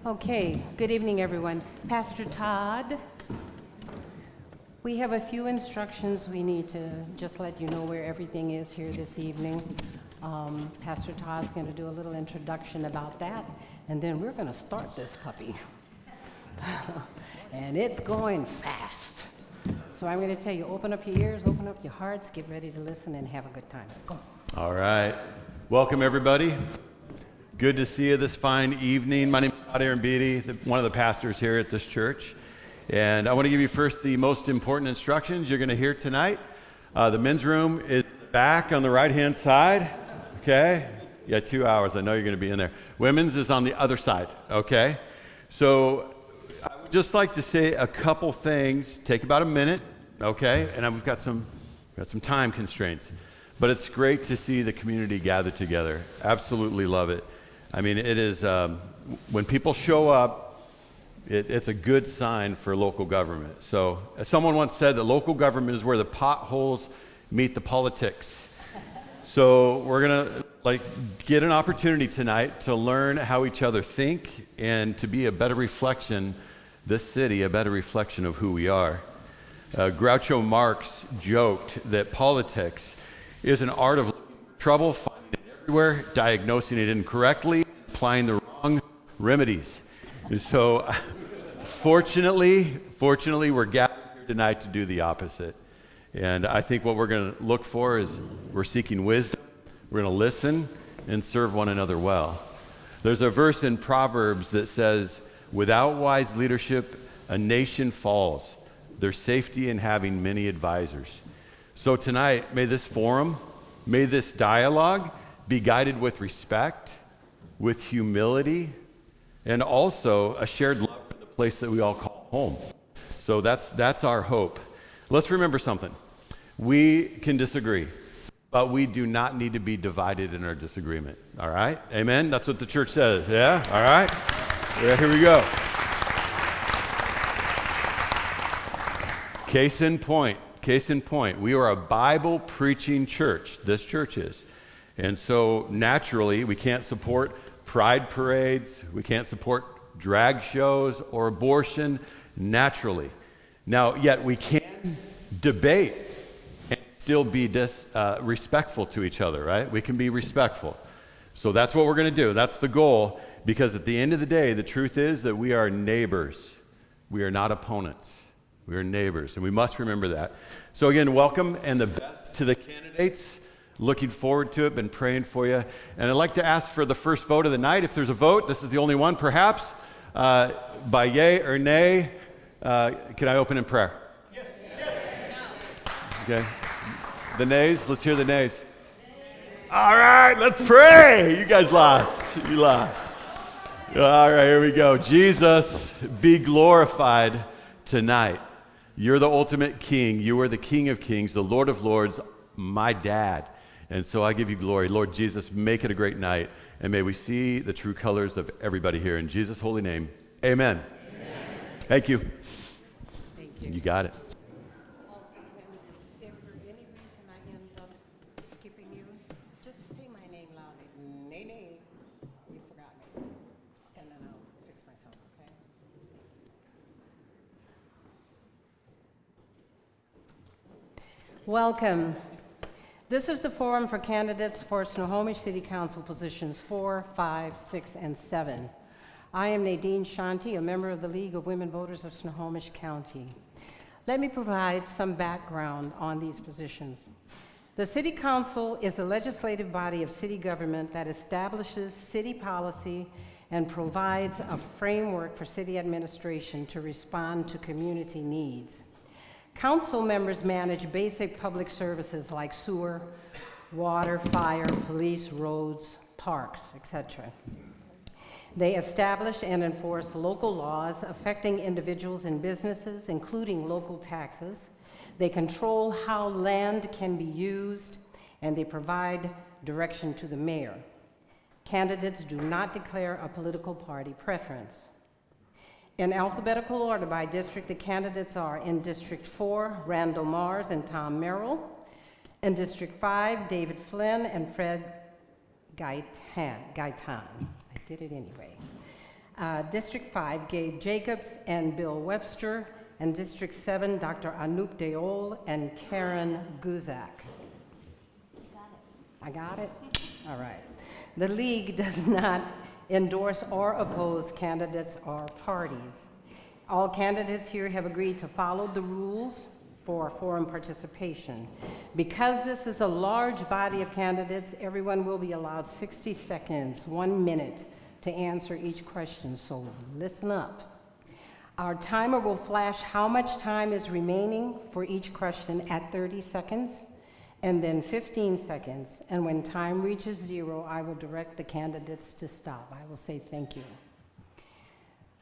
Okay, good evening, everyone. Pastor Todd, we have a few instructions. We need to just let you know where everything is here this evening. Pastor Todd's going to do a little introduction about that, and then we're going to start this puppy. And it's going fast. So I'm going to tell you, open up your ears, open up your hearts, get ready to listen, and have a good time. Go. All right. Welcome, everybody. Good to see you this fine evening. My name is Todd Aaron Beatty, one of the pastors here at this church. And I want to give you first the most important instructions you're going to hear tonight. The men's room is back on the right-hand side, okay? You got 2 hours. I know you're going to be in there. Women's is on the other side, okay? So I would just like to say a couple things. Take about a minute, okay? And we've got some time constraints. But it's great to see the community gather together. Absolutely love it. I mean, it is, when people show up, it's a good sign for local government. So, as someone once said, that local government is where the potholes meet the politics. So, we're going to get an opportunity tonight to learn how each other think and to be a better reflection, this city, a better reflection of who we are. Groucho Marx joked that politics is an art of trouble, finding it everywhere, diagnosing it incorrectly, applying the wrong remedies. And so, fortunately, we're gathered here tonight to do the opposite. And I think what we're going to look for is we're seeking wisdom, we're going to listen, and serve one another well. There's a verse in Proverbs that says, "Without wise leadership, a nation falls. There's safety in having many advisors." So tonight, may this forum, may this dialogue be guided with respect, with humility, and also a shared love for the place that we all call home. So that's our hope. Let's remember something. We can disagree, but we do not need to be divided in our disagreement. All right? Amen? That's what the church says. Yeah? All right? Yeah, here we go. Case in point, we are a Bible-preaching church. This church is. And so, naturally, we can't support pride parades. We can't support drag shows or abortion, naturally. Now, yet we can debate and still be respectful to each other, right? We can be respectful. So that's what we're going to do. That's the goal, because at the end of the day, the truth is that we are neighbors. We are not opponents. We are neighbors, and we must remember that. So again, welcome and the best to the candidates. Looking forward to it, been praying for you. And I'd like to ask for the first vote of the night. If there's a vote, this is the only one, perhaps, by yay or nay. Can I open in prayer? Yes. Okay. The nays, let's hear the nays. All right, let's pray. You guys lost. You lost. All right, here we go. Jesus, be glorified tonight. You're the ultimate king. You are the King of Kings, the Lord of Lords, my dad. And so I give you glory. Lord Jesus, make it a great night. And may we see the true colors of everybody here. In Jesus' holy name, amen. Thank you. Thank you. You got it. Also, candidates, if for any reason I end up skipping you, just say my name loudly. Nay, you forgot me. And then I'll fix myself, okay? Welcome. This is the forum for candidates for Snohomish City Council positions 4, 5, 6, and 7. I am Nadine Shanti, a member of the League of Women Voters of Snohomish County. Let me provide some background on these positions. The City Council is the legislative body of city government that establishes city policy and provides a framework for city administration to respond to community needs. Council members manage basic public services like sewer, water, fire, police, roads, parks, etc. They establish and enforce local laws affecting individuals and businesses, including local taxes. They control how land can be used, and they provide direction to the mayor. Candidates do not declare a political party preference. In alphabetical order by district, the candidates are: in District 4, Randall Mars and Tom Merrill; in District 5, David Flynn and Fred Gaitan. I did it anyway. District 5, Gabe Jacobs and Bill Webster. And District 7, Dr. Anoop Deol and Karen Guzak. I got it? All right. The League does not endorse or oppose candidates or parties. All candidates here have agreed to follow the rules for forum participation. Because this is a large body of candidates, everyone will be allowed 60 seconds, 1 minute, to answer each question, so listen up. Our timer will flash how much time is remaining for each question at 30 seconds, and then 15 seconds. And when time reaches 0, I will direct the candidates to stop. I will say thank you.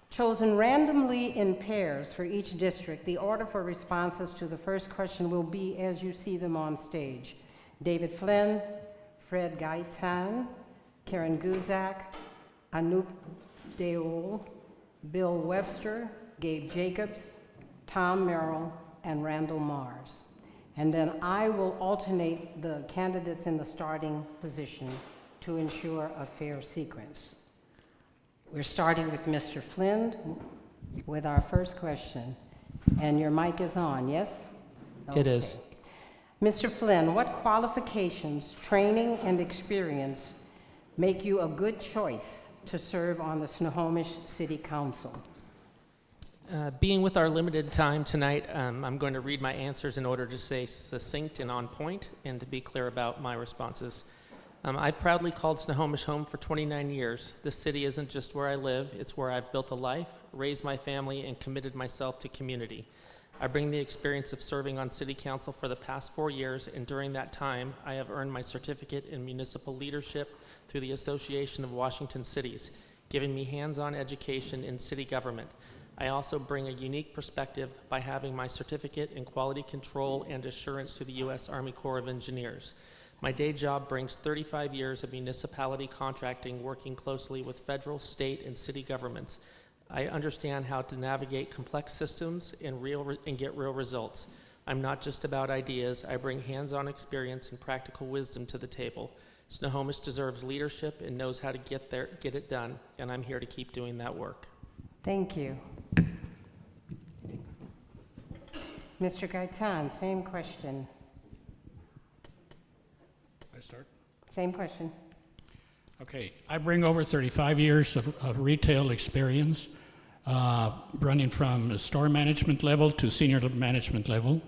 Chosen randomly in pairs for each district, the order for responses to the first question will be as you see them on stage. David Flynn, Fred Gaitan, Karen Guzak, Anoop Deol, Bill Webster, Gabe Jacobs, Tom Merrill, and Randall Mars. And then I will alternate the candidates in the starting position to ensure a fair sequence. We're starting with Mr. Flynn with our first question. And your mic is on, yes? Okay. It is. Mr. Flynn, what qualifications, training, and experience make you a good choice to serve on the Snohomish City Council? Being with our limited time tonight, I'm going to read my answers in order to stay succinct and on point and to be clear about my responses. I've proudly called Snohomish home for 29 years. This city isn't just where I live, it's where I've built a life, raised my family, and committed myself to community. I bring the experience of serving on City Council for the past 4 years, and during that time, I have earned my certificate in municipal leadership through the Association of Washington Cities, giving me hands-on education in city government. I also bring a unique perspective by having my certificate in quality control and assurance through the U.S. Army Corps of Engineers. My day job brings 35 years of municipality contracting, working closely with federal, state, and city governments. I understand how to navigate complex systems and get real results. I'm not just about ideas. I bring hands-on experience and practical wisdom to the table. Snohomish deserves leadership and knows how to get it done, and I'm here to keep doing that work. Thank you. Mr. Gaitan, same question. I start? Same question. Okay, I bring over 35 years of retail experience, running from the store management level to senior management level.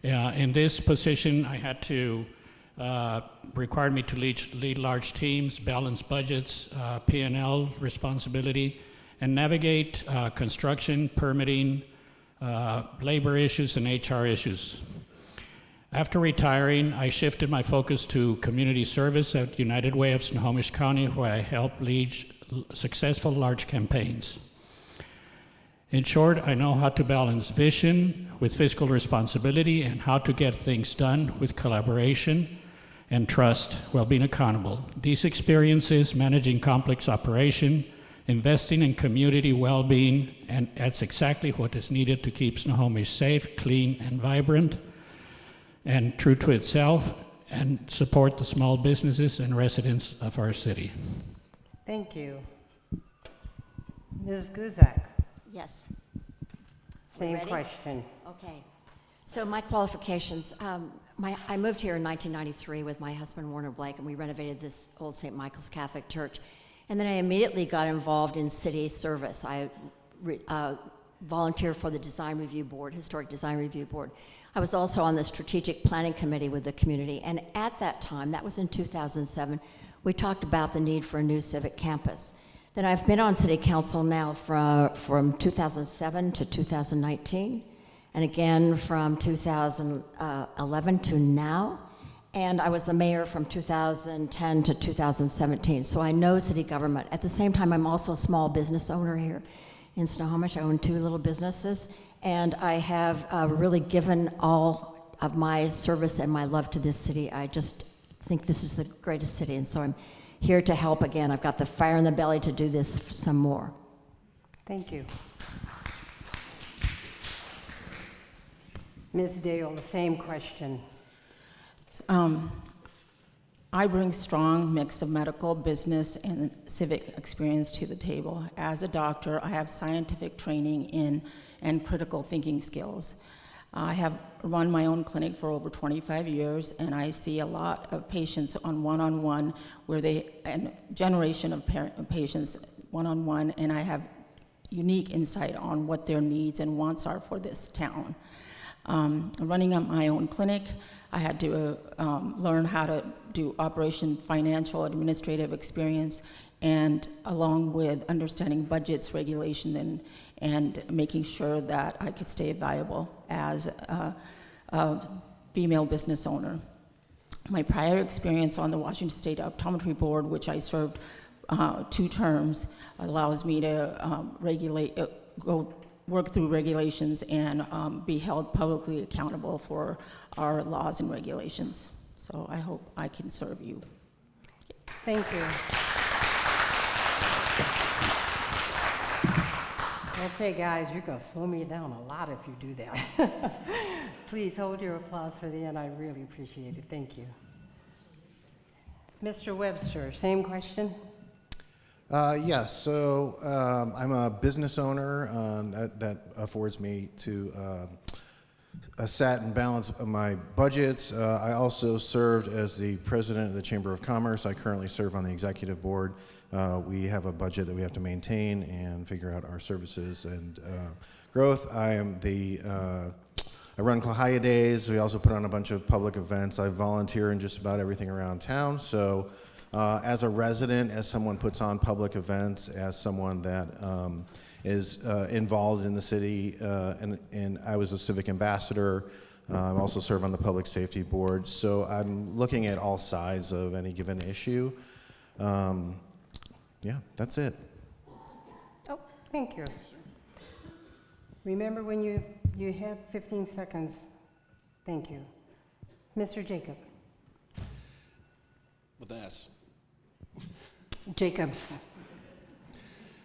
In this position, I had to required me to lead large teams, balance budgets, P&L responsibility, and navigate construction, permitting, labor issues, and HR issues. After retiring, I shifted my focus to community service at United Way of Snohomish County, where I helped lead successful large campaigns. In short, I know how to balance vision with fiscal responsibility and how to get things done with collaboration and trust while being accountable. These experiences, managing complex operation, investing in community well-being, and that's exactly what is needed to keep Snohomish safe, clean, and vibrant, and true to itself, and support the small businesses and residents of our city. Thank you. Ms. Guzak, Yes. same ready? question. Okay. So my qualifications, I moved here in 1993 with my husband, Warner Blake, and we renovated this old St. Michael's Catholic Church. And then I immediately got involved in city service. I volunteered for the Design Review Board, Historic Design Review Board. I was also on the Strategic Planning Committee with the community. And at that time, that was in 2007, we talked about the need for a new civic campus. Then I've been on City Council now from 2007 to 2019, and again from 2011 to now. And I was the mayor from 2010 to 2017, so I know city government. At the same time, I'm also a small business owner here in Snohomish. I own 2 little businesses, and I have really given all of my service and my love to this city. I just think this is the greatest city, and so I'm here to help again. I've got the fire in the belly to do this some more. Thank you. Ms. Dale, the same question. I bring strong mix of medical, business, and civic experience to the table. As a doctor, I have scientific training in and critical thinking skills. I have run my own clinic for over 25 years, and I see a lot of patients on one-on-one, and generation of patients one-on-one, and I have unique insight on what their needs and wants are for this town. Running up my own clinic, I had to learn how to do operation, financial, administrative experience, and along with understanding budgets, regulation, and making sure that I could stay viable as a female business owner. My prior experience on the Washington State Optometry Board, which I served 2 terms, allows me to work through regulations and be held publicly accountable for our laws and regulations. So I hope I can serve you. Thank you. Okay, guys, you're going to slow me down a lot if you do that. Please hold your applause for the end. I really appreciate it. Thank you. Mr. Webster, same question? Yes, so I'm a business owner that affords me to set and balance my budgets. I also served as the president of the Chamber of Commerce. I currently serve on the executive board. We have a budget that we have to maintain and figure out our services and growth. I run Klahia Days. We also put on a bunch of public events. I volunteer in just about everything around town. So as a resident, as someone puts on public events, as someone that is involved in the city, and I was a civic ambassador. I also serve on the public safety board. So I'm looking at all sides of any given issue. Yeah, that's it. Oh, thank you. Remember when you had 15 seconds. Thank you. Mr. Jacob. With an S. Jacobs.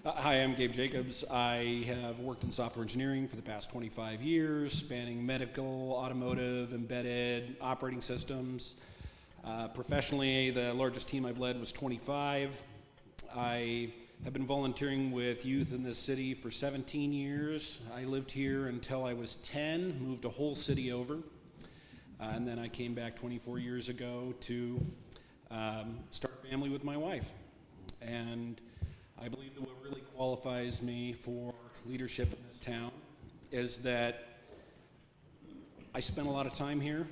Hi, I'm Gabe Jacobs. I have worked in software engineering for the past 25 years, spanning medical, automotive, embedded, operating systems. Professionally, the largest team I've led was 25. I have been volunteering with youth in this city for 17 years. I lived here until I was 10, moved a whole city over, and then I came back 24 years ago to start a family with my wife. And I believe that what really qualifies me for leadership in this town is that I spent a lot of time here.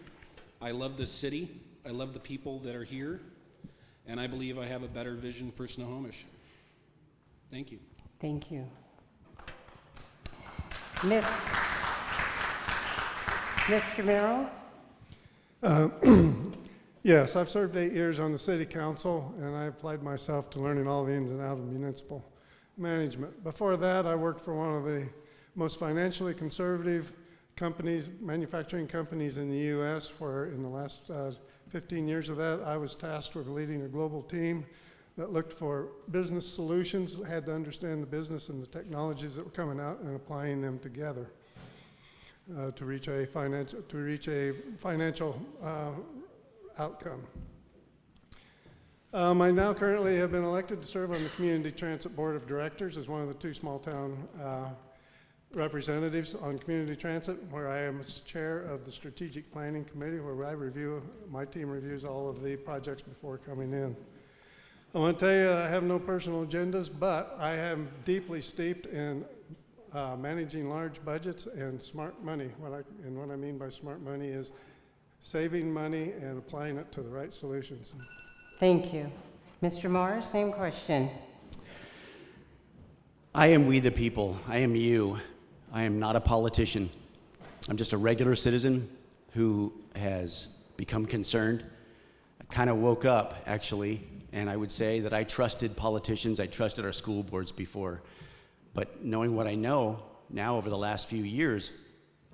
I love this city. I love the people that are here. And I believe I have a better vision for Snohomish. Thank you. Thank you. Mr. Merrill? Yes, I've served 8 years on the city council, and I applied myself to learning all the ins and outs of municipal management. Before that, I worked for one of the most financially conservative companies, manufacturing companies in the U.S., where in the last 15 years of that, I was tasked with leading a global team that looked for business solutions, had to understand the business and the technologies that were coming out and applying them together to reach a financial outcome. I now currently have been elected to serve on the Community Transit Board of Directors as one of the 2 small town representatives on community transit, where I am chair of the Strategic Planning Committee, where my team reviews all of the projects before coming in. I want to tell you I have no personal agendas, but I am deeply steeped in managing large budgets and smart money. What I mean by smart money is saving money and applying it to the right solutions. Thank you. Mr. Morris, same question. I am we the people. I am you. I am not a politician. I'm just a regular citizen who has become concerned. I kind of woke up, actually, and I would say that I trusted politicians. I trusted our school boards before. But knowing what I know now over the last few years,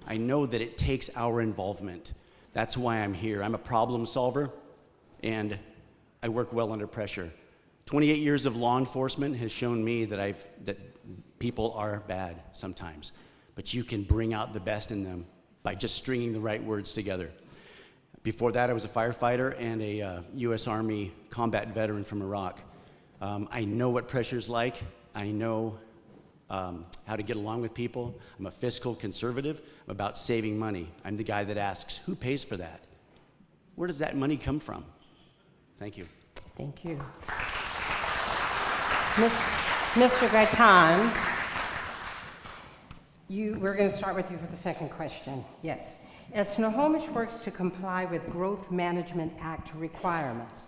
I know that it takes our involvement. That's why I'm here. I'm a problem solver, and I work well under pressure. 28 years of law enforcement has shown me that people are bad sometimes, but you can bring out the best in them by just stringing the right words together. Before that, I was a firefighter and a U.S. Army combat veteran from Iraq. I know what pressure's like. I know how to get along with people. I'm a fiscal conservative. I'm about saving money. I'm the guy that asks, who pays for that? Where does that money come from? Thank you. Thank you. Mr. Gaitan, we're going to start with you for the second question. Yes. As Snohomish works to comply with Growth Management Act requirements,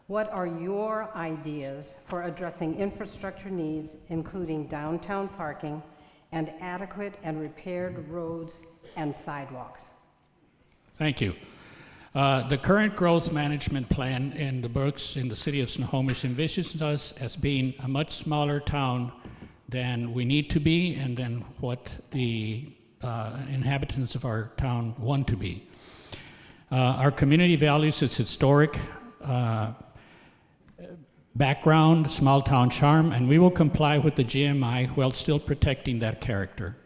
what are your ideas for addressing infrastructure needs, including downtown parking and adequate and repaired roads and sidewalks? Thank you. The current growth management plan in the books in the city of Snohomish envisions us as being a much smaller town than we need to be and than what the inhabitants of our town want to be. Our community values its historic background, small town charm, and we will comply with the GMI while still protecting that character.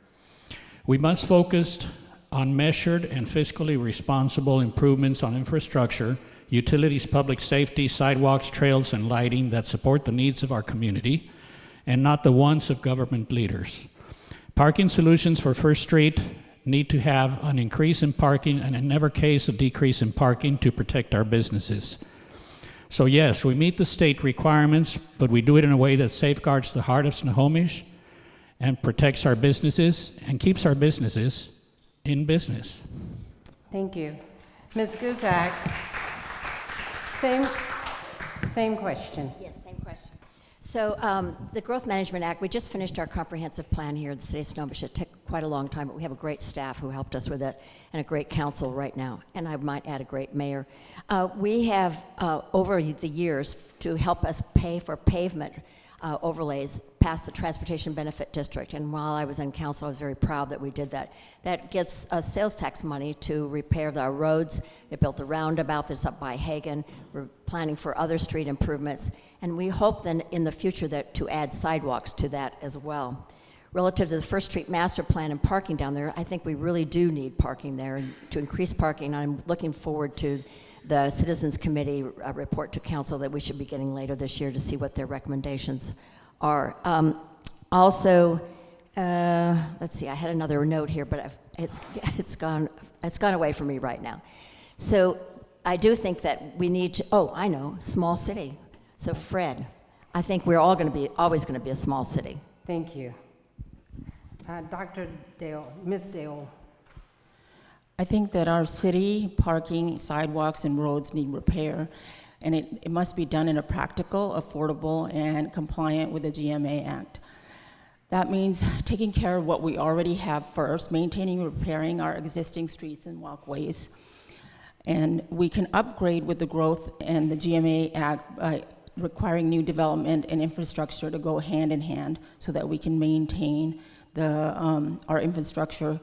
We must focus on measured and fiscally responsible improvements on infrastructure, utilities, public safety, sidewalks, trails, and lighting that support the needs of our community and not the wants of government leaders. Parking solutions for First Street need to have an increase in parking and in every case a decrease in parking to protect our businesses. So yes, we meet the state requirements, but we do it in a way that safeguards the heart of Snohomish and protects our businesses and keeps our businesses in business. Thank you. Ms. Guzak, same question. Yes, same question. So the Growth Management Act, we just finished our comprehensive plan here in the city of Snohomish. It took quite a long time, but we have a great staff who helped us with it and a great council right now, and I might add a great mayor. We have, over the years, to help us pay for pavement overlays past the Transportation Benefit District, and while I was in council, I was very proud that we did that. That gets us sales tax money to repair our roads. It built the roundabout that's up by Hagen. We're planning for other street improvements, and we hope then in the future that to add sidewalks to that as well. Relative to the First Street Master Plan and parking down there, I think we really do need parking there and to increase parking. I'm looking forward to the Citizens Committee report to council that we should be getting later this year to see what their recommendations are. Also, let's see, I had another note here, but it's gone away from me right now. So I do think that we need to, oh, I know, small city. So Fred, I think we're all always going to be a small city. Thank you. Dr. Dale, Ms. Dale. I think that our city parking, sidewalks, and roads need repair, and it must be done in a practical, affordable, and compliant with the GMA Act. That means taking care of what we already have first, maintaining and repairing our existing streets and walkways. And we can upgrade with the growth and the GMA Act by requiring new development and infrastructure to go hand in hand so that we can maintain our infrastructure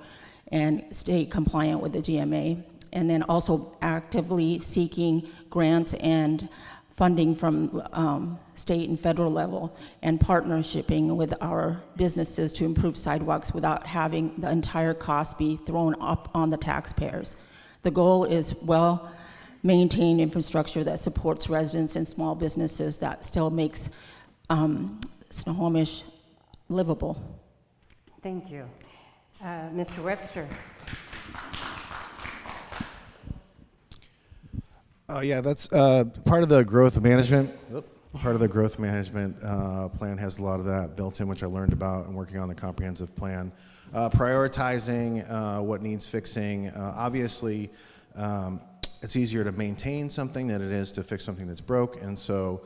and stay compliant with the GMA, and then also actively seeking grants and funding from state and federal level and partnershiping with our businesses to improve sidewalks without having the entire cost be thrown up on the taxpayers. The goal is well-maintained infrastructure that supports residents and small businesses that still makes Snohomish livable. Thank you. Mr. Webster. Yeah, that's part of the growth management. Part of the growth management plan has a lot of that built in, which I learned about and working on the comprehensive plan. Prioritizing what needs fixing. Obviously, it's easier to maintain something than it is to fix something that's broke, and so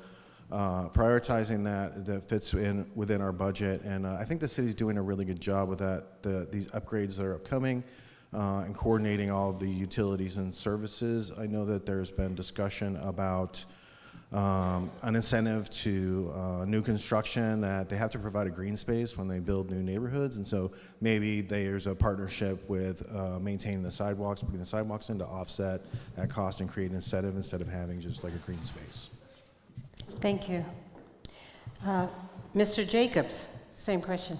prioritizing that fits within our budget, and I think the city's doing a really good job with that. These upgrades that are upcoming, and coordinating all of the utilities and services. I know that there's been discussion about an incentive to new construction, that they have to provide a green space when they build new neighborhoods, and so maybe there's a partnership with maintaining the sidewalks, putting the sidewalks in to offset that cost and create an incentive instead of having just like a green space. Thank you. Mr. Jacobs, same question.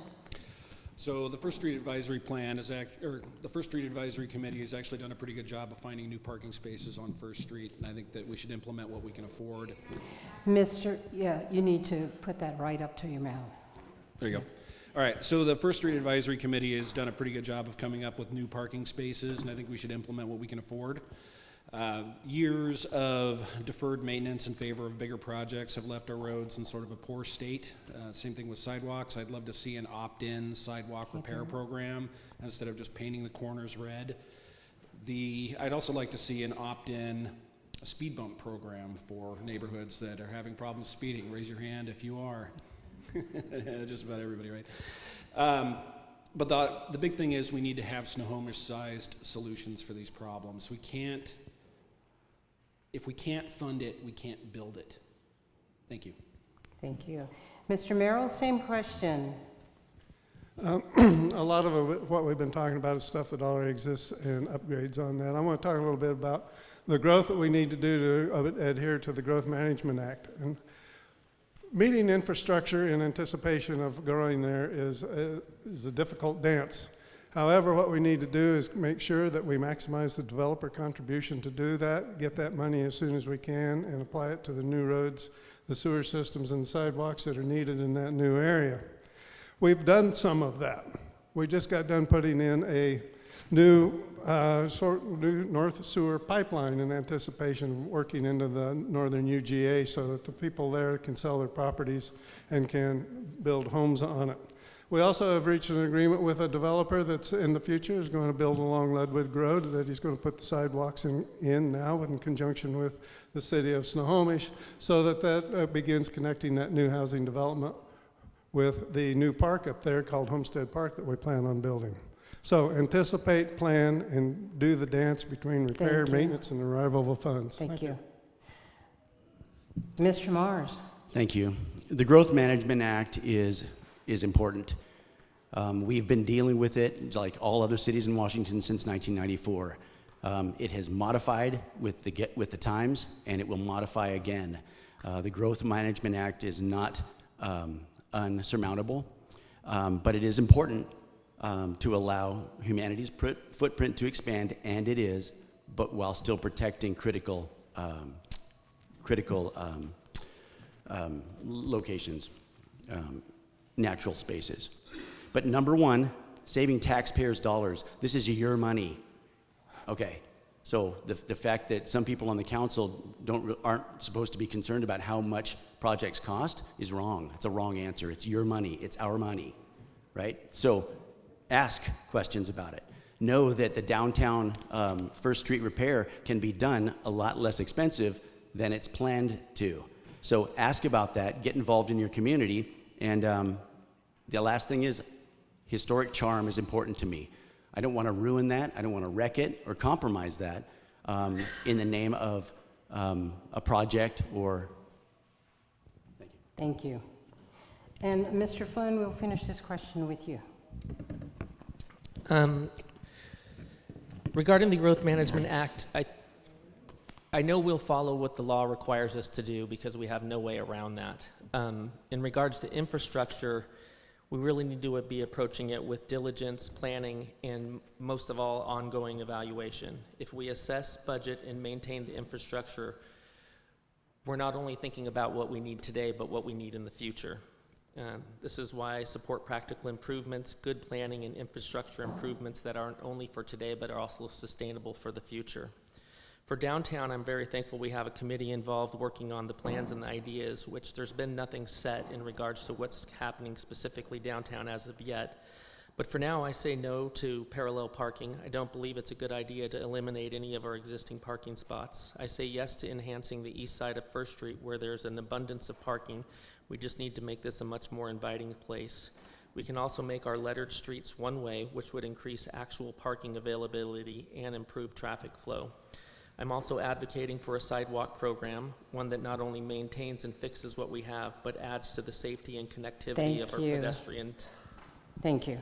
So the First Street Advisory Plan is the First Street Advisory Committee has actually done a pretty good job of finding new parking spaces on First Street, and I think that we should implement what we can afford. You need to put that right up to your mouth. There you go. All right, so the First Street Advisory Committee has done a pretty good job of coming up with new parking spaces, and I think we should implement what we can afford. Years of deferred maintenance in favor of bigger projects have left our roads in sort of a poor state. Same thing with sidewalks. I'd love to see an opt-in sidewalk repair program instead of just painting the corners red. I'd also like to see an opt-in speed bump program for neighborhoods that are having problems speeding. Raise your hand if you are. Just about everybody, right? But the big thing is we need to have Snohomish-sized solutions for these problems. If we can't fund it, we can't build it. Thank you. Thank you. Mr. Merrill, same question. A lot of what we've been talking about is stuff that already exists and upgrades on that. I want to talk a little bit about the growth that we need to do to adhere to the Growth Management Act. And meeting infrastructure in anticipation of growing there is a difficult dance. However, what we need to do is make sure that we maximize the developer contribution to do that, get that money as soon as we can, and apply it to the new roads, the sewer systems, and the sidewalks that are needed in that new area. We've done some of that. We just got done putting in a new north sewer pipeline in anticipation of working into the northern UGA so that the people there can sell their properties and can build homes on it. We also have reached an agreement with a developer that's in the future is going to build along Ludwig Road, that he's going to put the sidewalks in now in conjunction with the city of Snohomish, so that begins connecting that new housing development with the new park up there called Homestead Park that we plan on building. So anticipate, plan, and do the dance between repair, maintenance, and arrival of funds. Thank you. Mr. Mars. Thank you. The Growth Management Act is important. We've been dealing with it like all other cities in Washington since 1994. It has modified with the times, and it will modify again. The Growth Management Act is not unsurmountable, but it is important to allow humanity's footprint to expand, and it is, but while still protecting critical locations, natural spaces. But number one, saving taxpayers' dollars. This is your money. Okay, so the fact that some people on the council aren't supposed to be concerned about how much projects cost is wrong. It's a wrong answer. It's your money. It's our money, right? So ask questions about it. Know that the downtown First Street repair can be done a lot less expensive than it's planned to. So ask about that, get involved in your community, and the last thing is historic charm is important to me. I don't want to ruin that. I don't want to wreck it or compromise that in the name of a project or... Thank you. And Mr. Flynn, we'll finish this question with you. Regarding the Growth Management Act, I know we'll follow what the law requires us to do because we have no way around that. In regards to infrastructure, we really need to be approaching it with diligence, planning, and most of all, ongoing evaluation. If we assess, budget, and maintain the infrastructure, we're not only thinking about what we need today, but what we need in the future. This is why I support practical improvements, good planning, and infrastructure improvements that aren't only for today, but are also sustainable for the future. For downtown, I'm very thankful we have a committee involved working on the plans and the ideas, which there's been nothing set in regards to what's happening specifically downtown as of yet. But for now, I say no to parallel parking. I don't believe it's a good idea to eliminate any of our existing parking spots. I say yes to enhancing the east side of First Street where there's an abundance of parking. We just need to make this a much more inviting place. We can also make our lettered streets one-way, which would increase actual parking availability and improve traffic flow. I'm also advocating for a sidewalk program, one that not only maintains and fixes what we have, but adds to the safety and connectivity of our pedestrians. Thank you.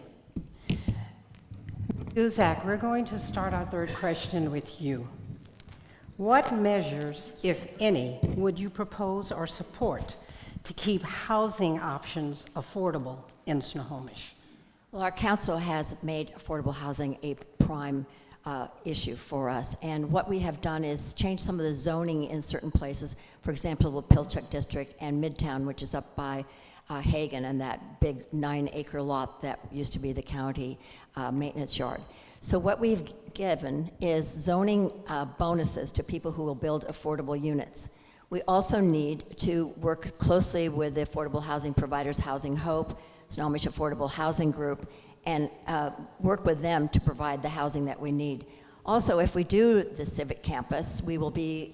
Guzak, we're going to start our third question with you. What measures, if any, would you propose or support to keep housing options affordable in Snohomish? Well, our council has made affordable housing a prime issue for us. And what we have done is change some of the zoning in certain places. For example, the Pilchuck District and Midtown, which is up by Hagen and that big 9-acre lot that used to be the county maintenance yard. So what we've given is zoning bonuses to people who will build affordable units. We also need to work closely with the affordable housing providers, Housing Hope, Snohomish Affordable Housing Group, and work with them to provide the housing that we need. Also, if we do the civic campus, we will be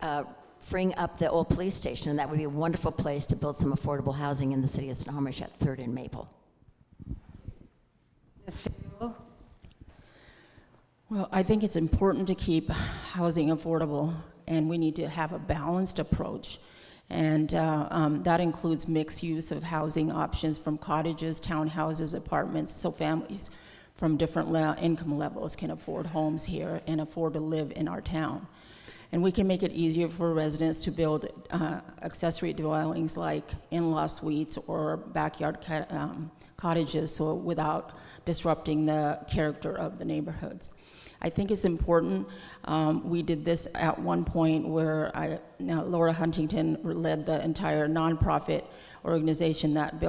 freeing up the old police station, and that would be a wonderful place to build some affordable housing in the city of Snohomish at 3rd and Maple. Mr. Hill? Well, I think it's important to keep housing affordable, and we need to have a balanced approach. And that includes mixed use of housing options from cottages, townhouses, apartments, so families from different income levels can afford homes here and afford to live in our town. And we can make it easier for residents to build accessory dwellings like in-law suites or backyard cottages, so without disrupting the character of the neighborhoods. I think it's important. We did this at one point where Laura Huntington led the entire nonprofit organization that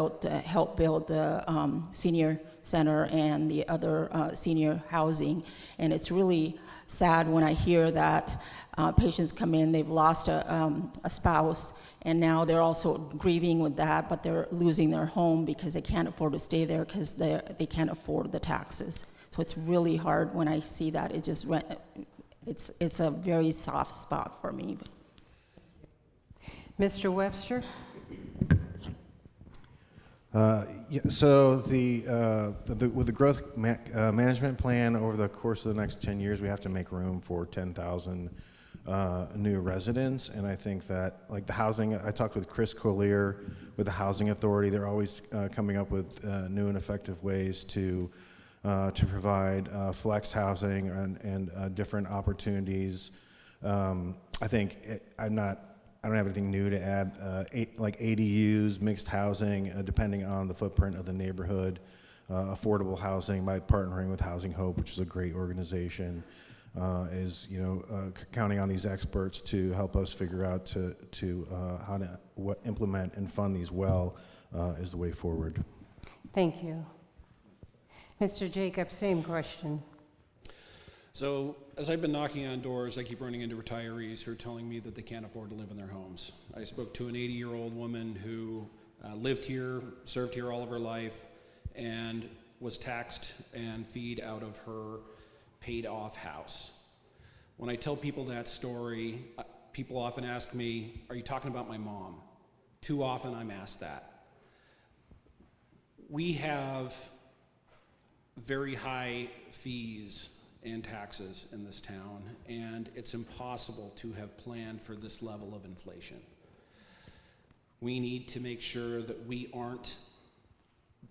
helped build the senior center and the other senior housing. And it's really sad when I hear that patients come in, they've lost a spouse, and now they're also grieving with that, but they're losing their home because they can't afford to stay there because they can't afford the taxes. So it's really hard when I see that. It's a very soft spot for me. Mr. Webster? So with the growth management plan over the course of the next 10 years, we have to make room for 10,000 new residents. And I think that, like the housing, I talked with Chris Collier with the Housing Authority. They're always coming up with new and effective ways to provide flex housing and different opportunities. I think I don't have anything new to add. Like ADUs, mixed housing, depending on the footprint of the neighborhood, affordable housing by partnering with Housing Hope, which is a great organization, is counting on these experts to help us figure out how to implement and fund these well is the way forward. Thank you. Mr. Jacob, same question. So as I've been knocking on doors, I keep running into retirees who are telling me that they can't afford to live in their homes. I spoke to an 80-year-old woman who lived here, served here all of her life, and was taxed and feed out of her paid-off house. When I tell people that story, people often ask me, "Are you talking about my mom?" Too often I'm asked that. We have very high fees and taxes in this town, and it's impossible to have planned for this level of inflation. We need to make sure that we aren't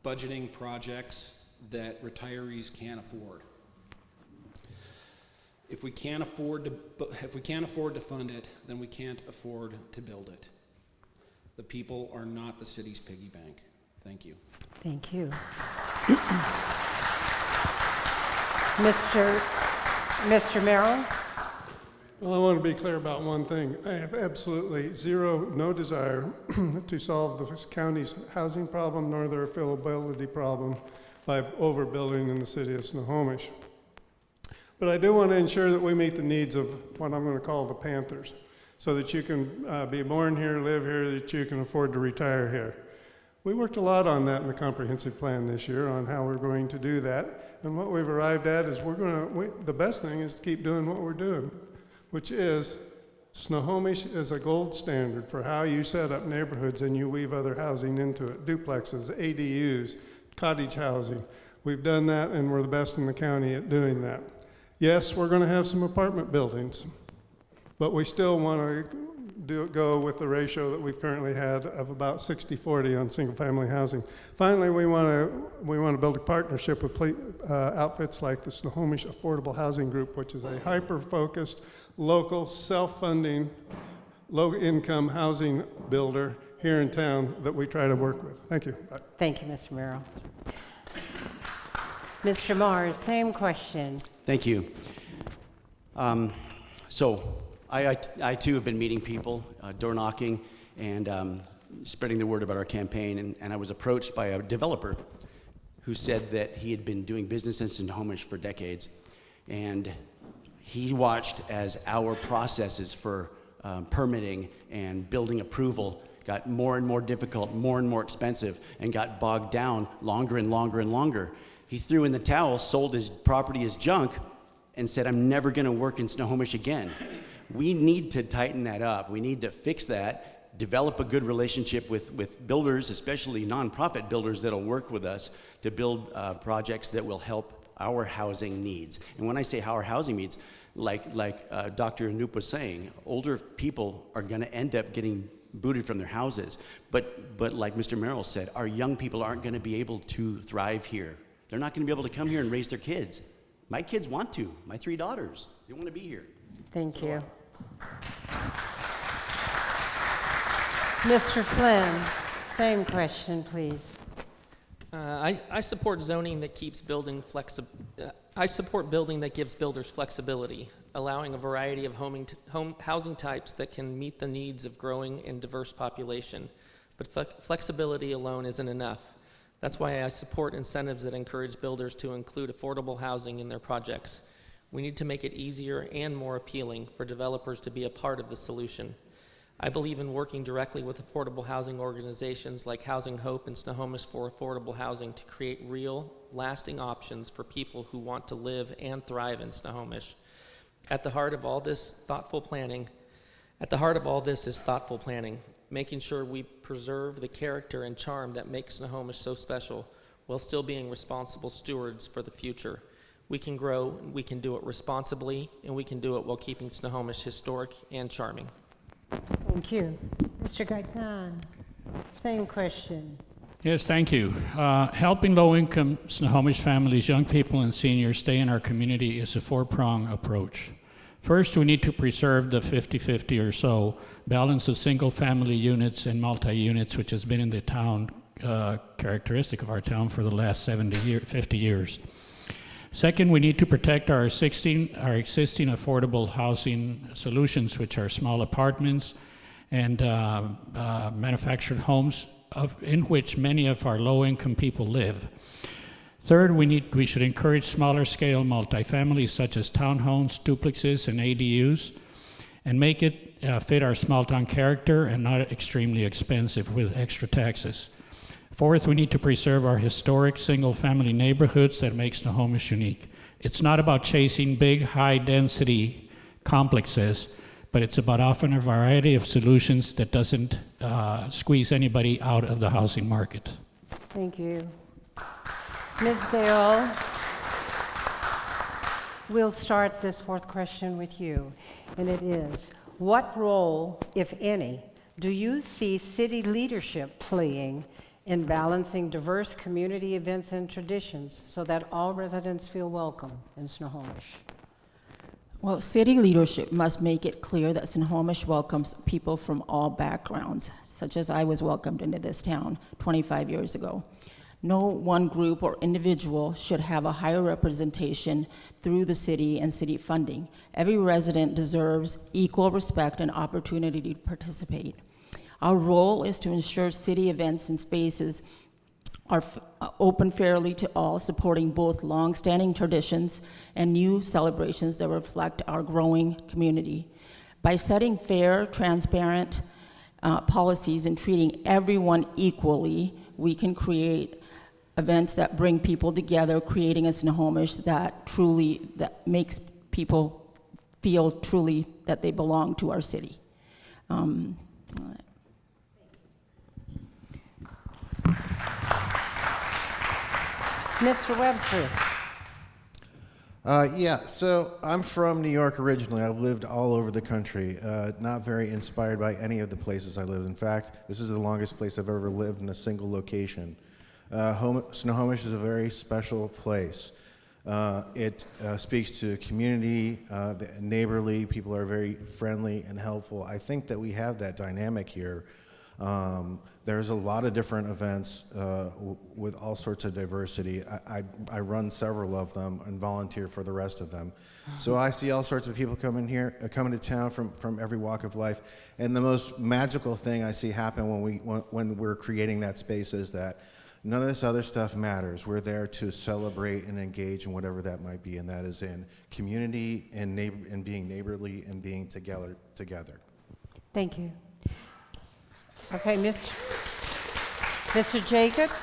budgeting projects that retirees can't afford. If we can't afford to fund it, then we can't afford to build it. The people are not the city's piggy bank. Thank you. Thank you. Mr. Merrill? Well, I want to be clear about one thing. I have absolutely no desire to solve the county's housing problem nor their affordability problem by overbuilding in the city of Snohomish. But I do want to ensure that we meet the needs of what I'm going to call the Panthers, so that you can be born here, live here, that you can afford to retire here. We worked a lot on that in the comprehensive plan this year on how we're going to do that. And what we've arrived at is the best thing is to keep doing what we're doing, which is Snohomish is a gold standard for how you set up neighborhoods and you weave other housing into it. Duplexes, ADUs, cottage housing. We've done that and we're the best in the county at doing that. Yes, we're going to have some apartment buildings, but we still want to go with the ratio that we've currently had of about 60-40 on single-family housing. Finally, we want to build a partnership with outfits like the Snohomish Affordable Housing Group, which is a hyper-focused, local, self-funding, low-income housing builder here in town that we try to work with. Thank you. Bye. Thank you, Mr. Merrill. Mr. Mars, same question. Thank you. So I too have been meeting people, door knocking, and spreading the word about our campaign. And I was approached by a developer who said that he had been doing business in Snohomish for decades. And he watched as our processes for permitting and building approval got more and more difficult, more and more expensive, and got bogged down longer and longer and longer. He threw in the towel, sold his property as junk, and said, I'm never gonna work in Snohomish again. We need to tighten that up. We need to fix that, develop a good relationship with builders, especially nonprofit builders that'll work with us to build projects that will help our housing needs. And when I say our housing needs, like Dr. Anoop was saying, older people are gonna end up getting booted from their houses. But like Mr. Merrill said, our young people aren't gonna be able to thrive here. They're not gonna be able to come here and raise their kids. My kids want to, my 3 daughters, they wanna be here. Thank you. Mr. Flynn, same question, please. I support zoning that keeps building I support building that gives builders flexibility, allowing a variety of housing types that can meet the needs of growing and diverse population. But flexibility alone isn't enough. That's why I support incentives that encourage builders to include affordable housing in their projects. We need to make it easier and more appealing for developers to be a part of the solution. I believe in working directly with affordable housing organizations like Housing Hope and Snohomish for Affordable Housing to create real, lasting options for people who want to live and thrive in Snohomish. At the heart of all this is thoughtful planning, making sure we preserve the character and charm that makes Snohomish so special while still being responsible stewards for the future. We can grow, we can do it responsibly, and we can do it while keeping Snohomish historic and charming. Thank you. Mr. Gaitan, same question. Yes, thank you. Helping low-income Snohomish families, young people, and seniors stay in our community is a four-pronged approach. First, we need to preserve the 50-50 or so balance of single-family units and multi-units, which has been in the town, characteristic of our town for the last 50 years. Second, we need to protect our existing affordable housing solutions, which are small apartments and manufactured homes in which many of our low-income people live. Third, we should encourage smaller scale multifamilies such as townhomes, duplexes, and ADUs, and make it fit our small town character and not extremely expensive with extra taxes. Fourth, we need to preserve our historic single-family neighborhoods that make Snohomish unique. It's not about chasing big, high-density complexes, but it's about offering a variety of solutions that doesn't squeeze anybody out of the housing market. Thank you. Ms. Dale, we'll start this fourth question with you, and it is, what role, if any, do you see city leadership playing in balancing diverse community events and traditions so that all residents feel welcome in Snohomish? Well, city leadership must make it clear that Snohomish welcomes people from all backgrounds, such as I was welcomed into this town 25 years ago. No one group or individual should have a higher representation through the city and city funding. Every resident deserves equal respect and opportunity to participate. Our role is to ensure city events and spaces are open fairly to all, supporting both long-standing traditions and new celebrations that reflect our growing community. By setting fair, transparent policies and treating everyone equally, we can create events that bring people together, creating a Snohomish that makes people feel truly that they belong to our city. Mr. Webster. Yeah, so I'm from New York originally. I've lived all over the country, not very inspired by any of the places I lived. In fact, this is the longest place I've ever lived in a single location. Snohomish is a very special place. It speaks to community, neighborly. People are very friendly and helpful. I think that we have that dynamic here. There's a lot of different events with all sorts of diversity. I run several of them and volunteer for the rest of them. So I see all sorts of people coming to town from every walk of life. And the most magical thing I see happen when we're creating that space is that none of this other stuff matters. We're there to celebrate and engage in whatever that might be, and that is in community and being neighborly and being together. Thank you. Okay, Mr. Jacobs?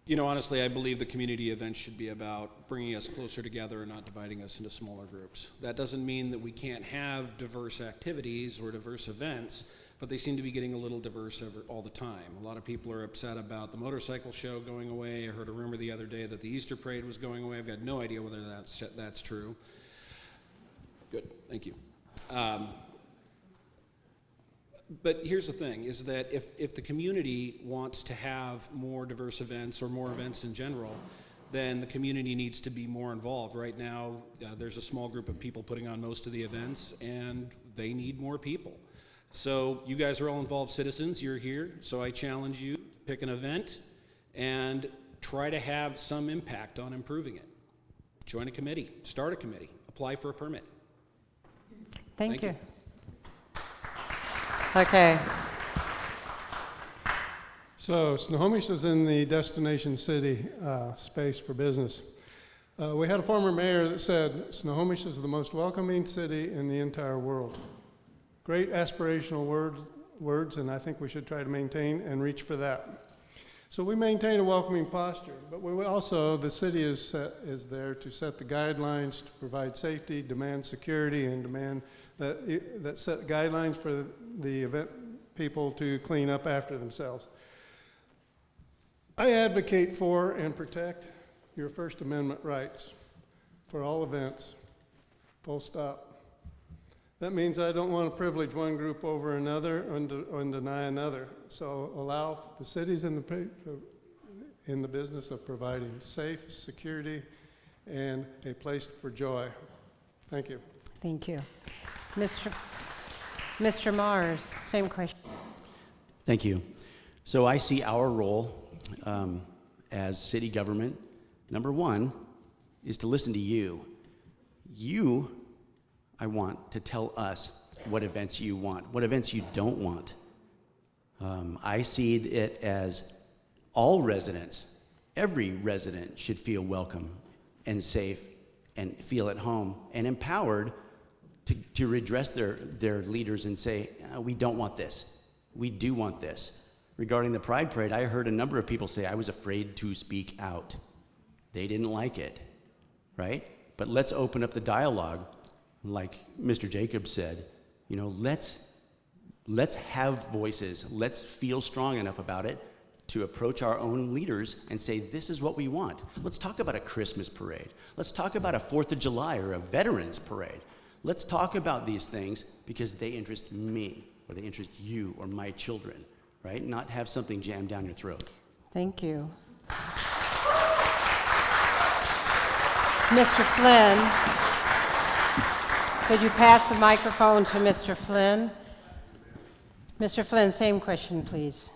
You know, honestly, I believe the community events should be about bringing us closer together and not dividing us into smaller groups. That doesn't mean that we can't have diverse activities or diverse events, but they seem to be getting a little diverse all the time. A lot of people are upset about the motorcycle show going away. I heard a rumor the other day that the Easter parade was going away. I've got no idea whether that's true. Good, thank you. But here's the thing, is that if the community wants to have more diverse events or more events in general, then the community needs to be more involved. Right now, there's a small group of people putting on most of the events, and they need more people. So you guys are all involved citizens, you're here, so I challenge you to pick an event and try to have some impact on improving it. Join a committee, start a committee, apply for a permit. Thank you. Okay. So Snohomish is in the destination city space for business. We had a former mayor that said, Snohomish is the most welcoming city in the entire world. Great aspirational words, and I think we should try to maintain and reach for that. So we maintain a welcoming posture, but we also, the city is there to set the guidelines, to provide safety, demand security, and demand that set guidelines for the event people to clean up after themselves. I advocate for and protect your First Amendment rights for all events, full stop. That means I don't want to privilege one group over another and deny another. So allow the cities in the business of providing safe, security, and a place for joy. Thank you. Thank you. Mr. Mars, same question. Thank you. So I see our role as city government, number one, is to listen to you. I want to tell us what events you want, what events you don't want. I see it as all residents, every resident should feel welcome and safe and feel at home and empowered to redress their leaders and say, we don't want this. We do want this. Regarding the Pride Parade, I heard a number of people say, I was afraid to speak out. They didn't like it, right? But let's open up the dialogue. Like Mr. Jacobs said, you know, let's have voices. Let's feel strong enough about it to approach our own leaders and say, this is what we want. Let's talk about a Christmas parade. Let's talk about a 4th of July or a Veterans Parade. Let's talk about these things because they interest me or they interest you or my children, right? Not have something jammed down your throat. Thank you. Mr. Flynn, could you pass the microphone to Mr. Flynn? Mr. Flynn, same question, please.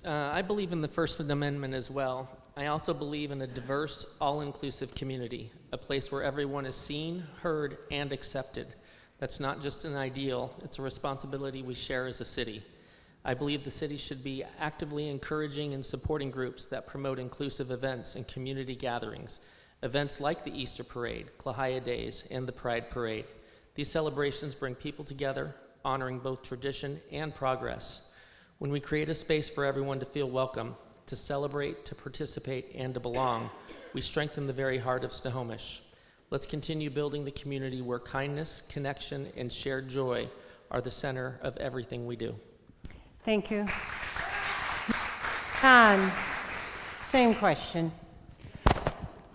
I believe in the First Amendment as well. I also believe in a diverse, all-inclusive community, a place where everyone is seen, heard, and accepted. That's not just an ideal, it's a responsibility we share as a city. I believe the city should be actively encouraging and supporting groups that promote inclusive events and community gatherings, events like the Easter Parade, Klahia Days, and the Pride Parade. These celebrations bring people together, honoring both tradition and progress. When we create a space for everyone to feel welcome, to celebrate, to participate, and to belong, we strengthen the very heart of Snohomish. Let's continue building the community where kindness, connection, and shared joy are the center of everything we do. Thank you. John, same question.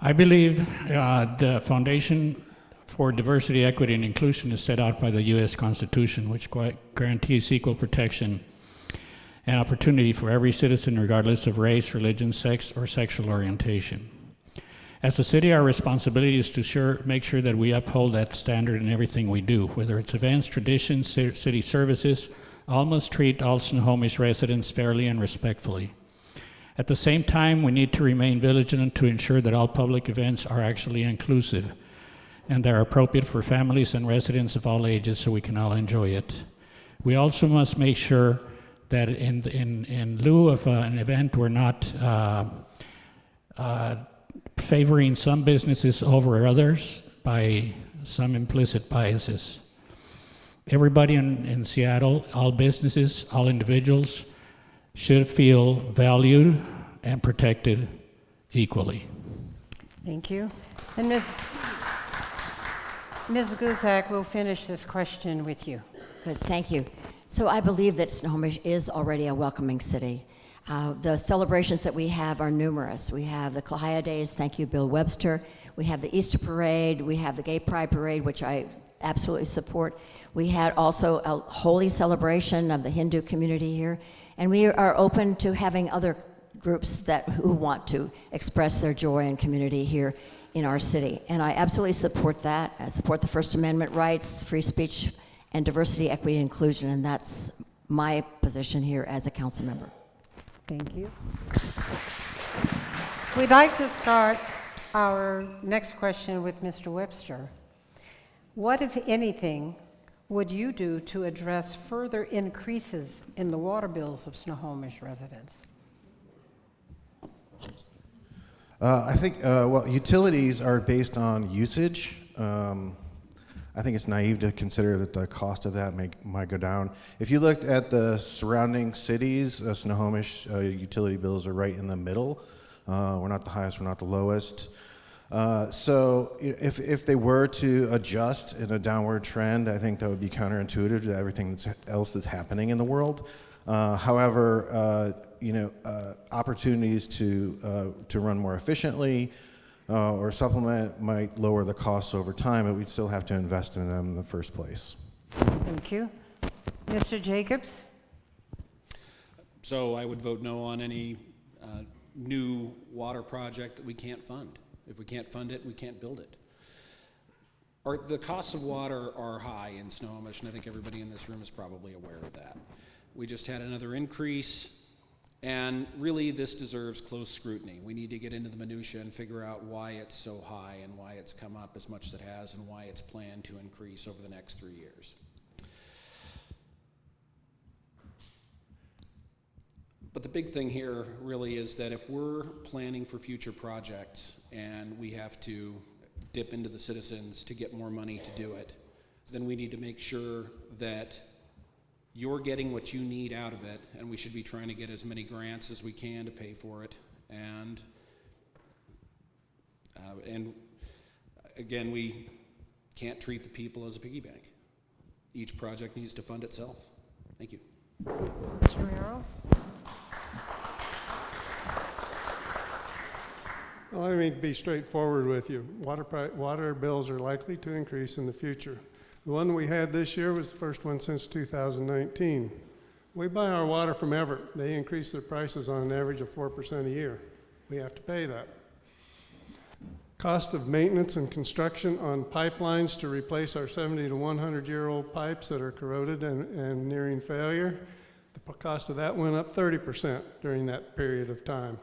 I believe the Foundation for Diversity, Equity, and Inclusion is set out by the U.S. Constitution, which guarantees equal protection and opportunity for every citizen regardless of race, religion, sex, or sexual orientation. As a city, our responsibility is to make sure that we uphold that standard in everything we do, whether it's events, traditions, city services, All must treat all Snohomish residents fairly and respectfully. At the same time, we need to remain vigilant to ensure that all public events are actually inclusive and they're appropriate for families and residents of all ages so we can all enjoy it. We also must make sure that in lieu of an event, we're not favoring some businesses over others by some implicit biases. Everybody in Seattle, all businesses, all individuals, should feel valued and protected equally. Thank you. And Ms. Guzak will finish this question with you. Good, thank you. So I believe that Snohomish is already a welcoming city. The celebrations that we have are numerous. We have the Klahia Days, thank you, Bill Webster. We have the Easter Parade. We have the Gay Pride Parade, which I absolutely support. We had also a holy celebration of the Hindu community here. And we are open to having other groups who want to express their joy and community here in our city. And I absolutely support that. I support the First Amendment rights, free speech, and diversity, equity, and inclusion. And that's my position here as a council member. Thank you. We'd like to start our next question with Mr. Webster. What, if anything, would you do to address further increases in the water bills of Snohomish residents? I think, well, utilities are based on usage. I think it's naive to consider that the cost of that might go down. If you looked at the surrounding cities, Snohomish utility bills are right in the middle. We're not the highest, we're not the lowest. So if they were to adjust in a downward trend, I think that would be counterintuitive to everything else that's happening in the world. However, opportunities to run more efficiently or supplement might lower the costs over time, but we'd still have to invest in them in the first place. Thank you. Mr. Jacobs? So I would vote no on any new water project that we can't fund. If we can't fund it, we can't build it. The costs of water are high in Snohomish, and I think everybody in this room is probably aware of that. We just had another increase, and really this deserves close scrutiny. We need to get into the minutia and figure out why it's so high and why it's come up as much as it has and why it's planned to increase over the next 3 years. But the big thing here really is that if we're planning for future projects and we have to dip into the citizens to get more money to do it, then we need to make sure that you're getting what you need out of it, and we should be trying to get as many grants as we can to pay for it. And again, we can't treat the people as a piggy bank. Each project needs to fund itself. Thank you. Mr. Merrill? Well, let me be straightforward with you. Water bills are likely to increase in the future. The one we had this year was the first one since 2019. We buy our water from Everett. They increase their prices on an average of 4% a year. We have to pay that. Cost of maintenance and construction on pipelines to replace our 70 to 100-year-old pipes that are corroded and nearing failure. The cost of that went up 30% during that period of time.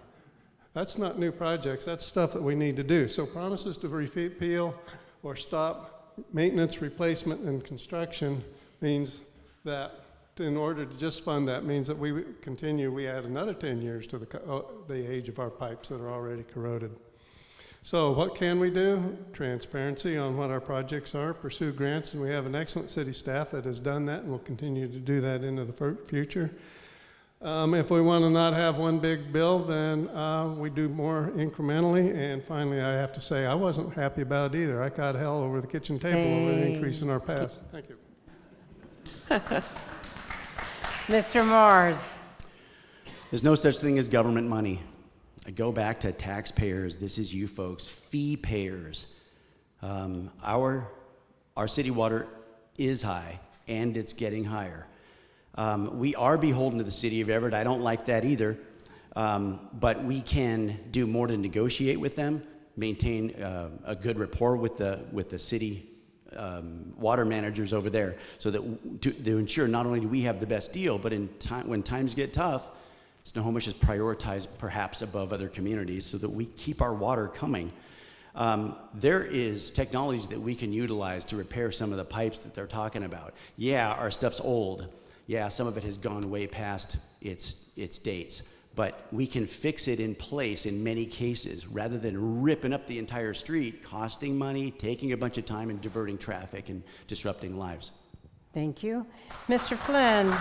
That's not new projects, that's stuff that we need to do. So promises to repeal or stop maintenance, replacement, and construction means that in order to just fund that means that we add another 10 years to the age of our pipes that are already corroded. So what can we do? Transparency on what our projects are, pursue grants, and we have an excellent city staff that has done that and will continue to do that into the future. If we want to not have one big bill, then we do more incrementally. And finally, I have to say, I wasn't happy about it either. I got hell over the kitchen table over the increase in our pass. Thank you. Mr. Mars? There's no such thing as government money. I go back to taxpayers. This is you folks, fee payers. Our city water is high, and it's getting higher. We are beholden to the city of Everett. I don't like that either. But we can do more to negotiate with them, maintain a good rapport with the city water managers over there, so that to ensure not only do we have the best deal, but when times get tough, Snohomish is prioritized perhaps above other communities so that we keep our water coming. There is technology that we can utilize to repair some of the pipes that they're talking about. Yeah, our stuff's old. Yeah, some of it has gone way past its dates. But we can fix it in place in many cases rather than ripping up the entire street, costing money, taking a bunch of time, and diverting traffic and disrupting lives. Thank you. Mr. Flynn.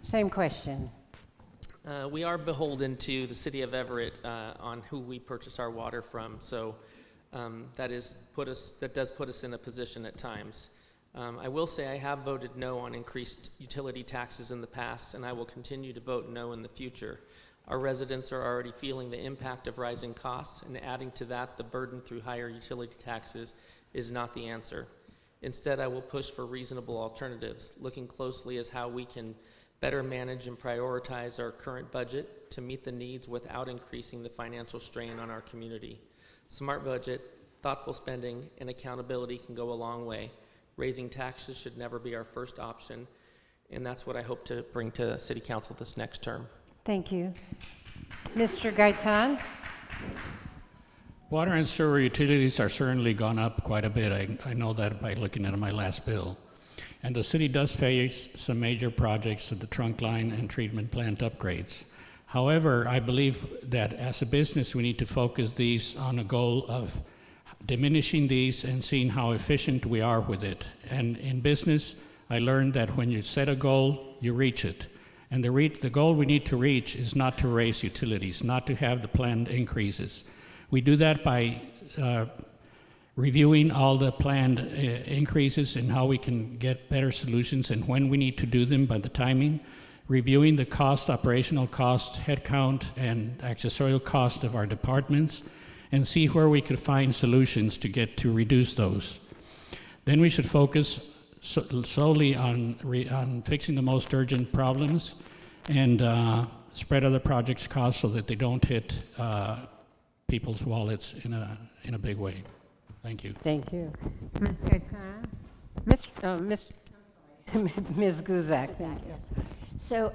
Same question. We are beholden to the city of Everett on who we purchase our water from, so that does put us in a position at times. I will say I have voted no on increased utility taxes in the past, and I will continue to vote no in the future. Our residents are already feeling the impact of rising costs, and adding to that the burden through higher utility taxes is not the answer. Instead, I will push for reasonable alternatives, looking closely as how we can better manage and prioritize our current budget to meet the needs without increasing the financial strain on our community. Smart budget, thoughtful spending, and accountability can go a long way. Raising taxes should never be our first option, and that's what I hope to bring to City Council this next term. Thank you. Mr. Gaitan? Water and sewer utilities are certainly gone up quite a bit. I know that by looking at my last bill. And the city does face some major projects to the trunk line and treatment plant upgrades. However, I believe that as a business, we need to focus these on a goal of diminishing these and seeing how efficient we are with it. And in business, I learned that when you set a goal, you reach it. And the goal we need to reach is not to raise utilities, not to have the planned increases. We do that by reviewing all the planned increases and how we can get better solutions and when we need to do them by the timing, reviewing the cost, operational cost, headcount, and accessorial cost of our departments, and see where we could find solutions to reduce those. Then we should focus solely on fixing the most urgent problems and spread other projects' costs so that they don't hit people's wallets in a big way. Thank you. Thank you. Ms. Gaitan? Ms. Guzak, thank you. Yes. So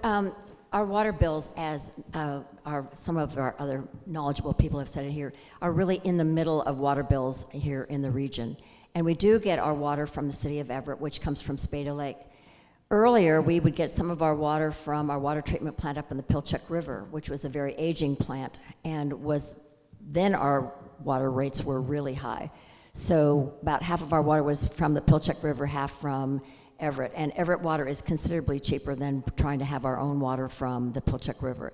our water bills, as some of our other knowledgeable people have said it here, are really in the middle of water bills here in the region. And we do get our water from the city of Everett, which comes from Spada Lake. Earlier, we would get some of our water from our water treatment plant up in the Pilchuck River, which was a very aging plant, and then our water rates were really high. So about half of our water was from the Pilchuck River, half from Everett. And Everett water is considerably cheaper than trying to have our own water from the Pilchuck River.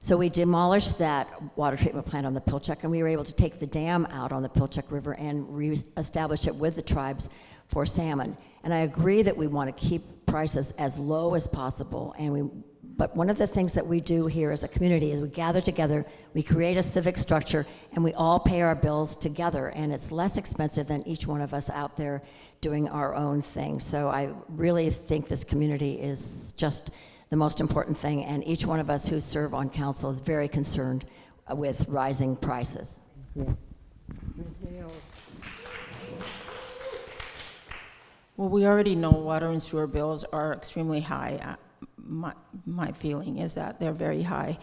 So we demolished that water treatment plant on the Pilchuck, and we were able to take the dam out on the Pilchuck River and re-establish it with the tribes for salmon. And I agree that we want to keep prices as low as possible, but one of the things that we do here as a community is we gather together, we create a civic structure, and we all pay our bills together, and it's less expensive than each one of us out there doing our own thing. So I really think this community is just the most important thing, and each one of us who serve on council is very concerned with rising prices. Yeah. Well, we already know water and sewer bills are extremely high. My feeling is that they're very high,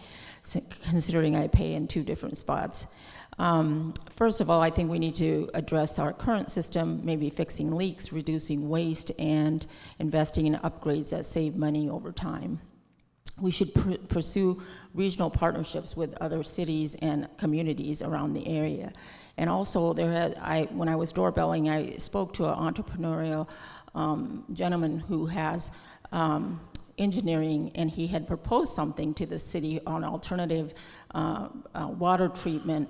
considering I pay in two different spots. First of all, I think we need to address our current system, maybe fixing leaks, reducing waste, and investing in upgrades that save money over time. We should pursue regional partnerships with other cities and communities around the area. And also, when I was doorbelling, I spoke to an entrepreneurial gentleman who has engineering, and he had proposed something to the city on alternative water treatment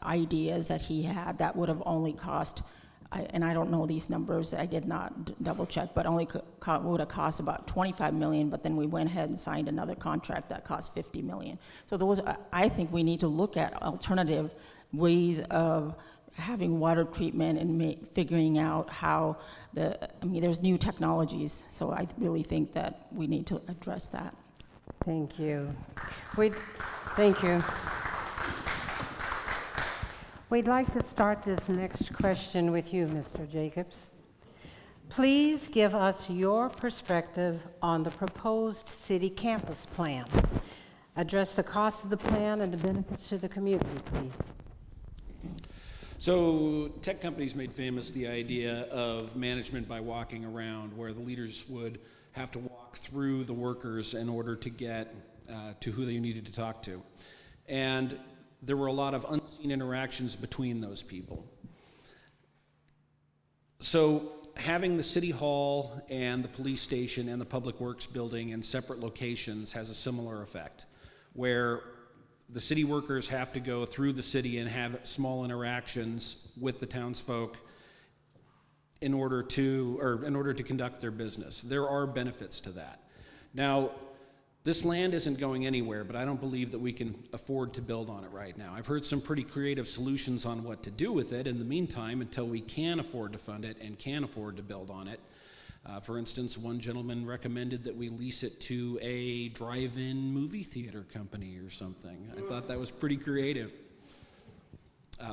ideas that he had that would have only cost, and I don't know these numbers, I did not double check, but only would have cost about $25 million, but then we went ahead and signed another contract that cost $50 million. So I think we need to look at alternative ways of having water treatment and figuring out how there's new technologies, so I really think that we need to address that. Thank you. Thank you. We'd like to start this next question with you, Mr. Jacobs. Please give us your perspective on the proposed city campus plan. Address the cost of the plan and the benefits to the community, please. So tech companies made famous the idea of management by walking around, where the leaders would have to walk through the workers in order to get to who they needed to talk to. And there were a lot of unseen interactions between those people. So having the city hall and the police station and the public works building in separate locations has a similar effect, where the city workers have to go through the city and have small interactions with the townsfolk in order to conduct their business. There are benefits to that. Now, this land isn't going anywhere, but I don't believe that we can afford to build on it right now. I've heard some pretty creative solutions on what to do with it in the meantime until we can afford to fund it and can afford to build on it. For instance, one gentleman recommended that we lease it to a drive-in movie theater company or something. I thought that was pretty creative.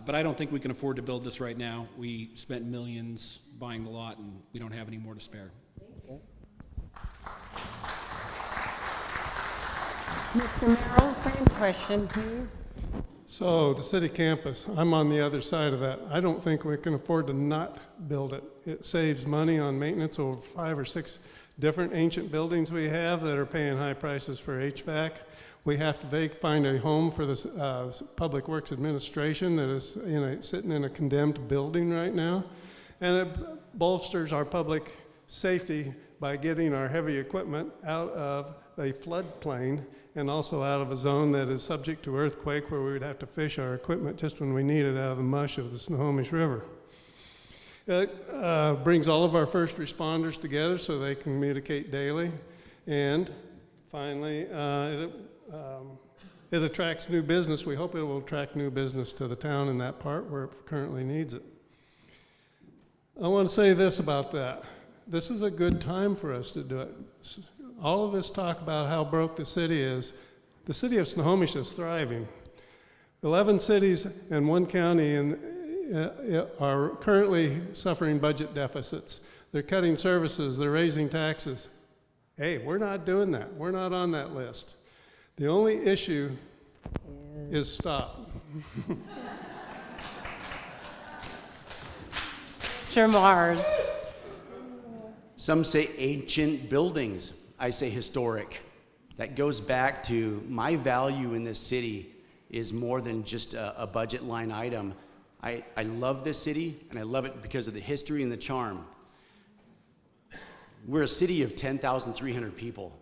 But I don't think we can afford to build this right now. We spent millions buying the lot, and we don't have any more to spare. Mr. Merrill, same question, please. So the city campus, I'm on the other side of that. I don't think we can afford to not build it. It saves money on maintenance over 5 or 6 different ancient buildings we have that are paying high prices for HVAC. We have to find a home for the Public Works Administration that is sitting in a condemned building right now. And it bolsters our public safety by getting our heavy equipment out of a floodplain and also out of a zone that is subject to earthquake, where we would have to fish our equipment just when we need it out of the mush of the Snohomish River. It brings all of our first responders together so they can communicate daily. And finally, it attracts new business. We hope it will attract new business to the town in that part where it currently needs it. I want to say this about that. This is a good time for us to do it. All of this talk about how broke the city is, the city of Snohomish is thriving. 11 cities and 1 county are currently suffering budget deficits. They're cutting services, they're raising taxes. Hey, we're not doing that. We're not on that list. The only issue is stop. Mr. Mars. Some say ancient buildings. I say historic. That goes back to my value in this city is more than just a budget line item. I love this city, and I love it because of the history and the charm. We're a city of 10,300 people.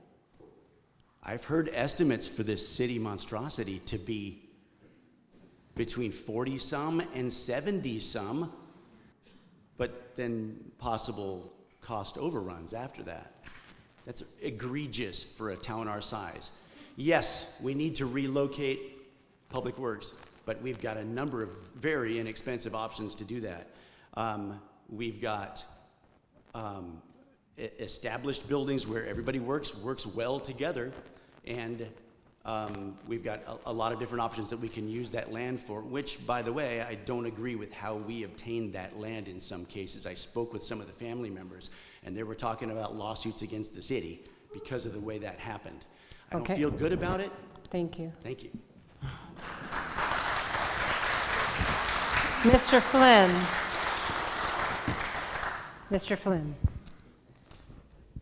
I've heard estimates for this city monstrosity to be between 40-some and 70-some, but then possible cost overruns after that. That's egregious for a town our size. Yes, we need to relocate Public Works, but we've got a number of very inexpensive options to do that. We've got established buildings where everybody works well together, and we've got a lot of different options that we can use that land for, which, by the way, I don't agree with how we obtained that land in some cases. I spoke with some of the family members, and they were talking about lawsuits against the city because of the way that happened. I don't feel good about it. Thank you. Thank you. Mr. Flynn. Mr. Flynn.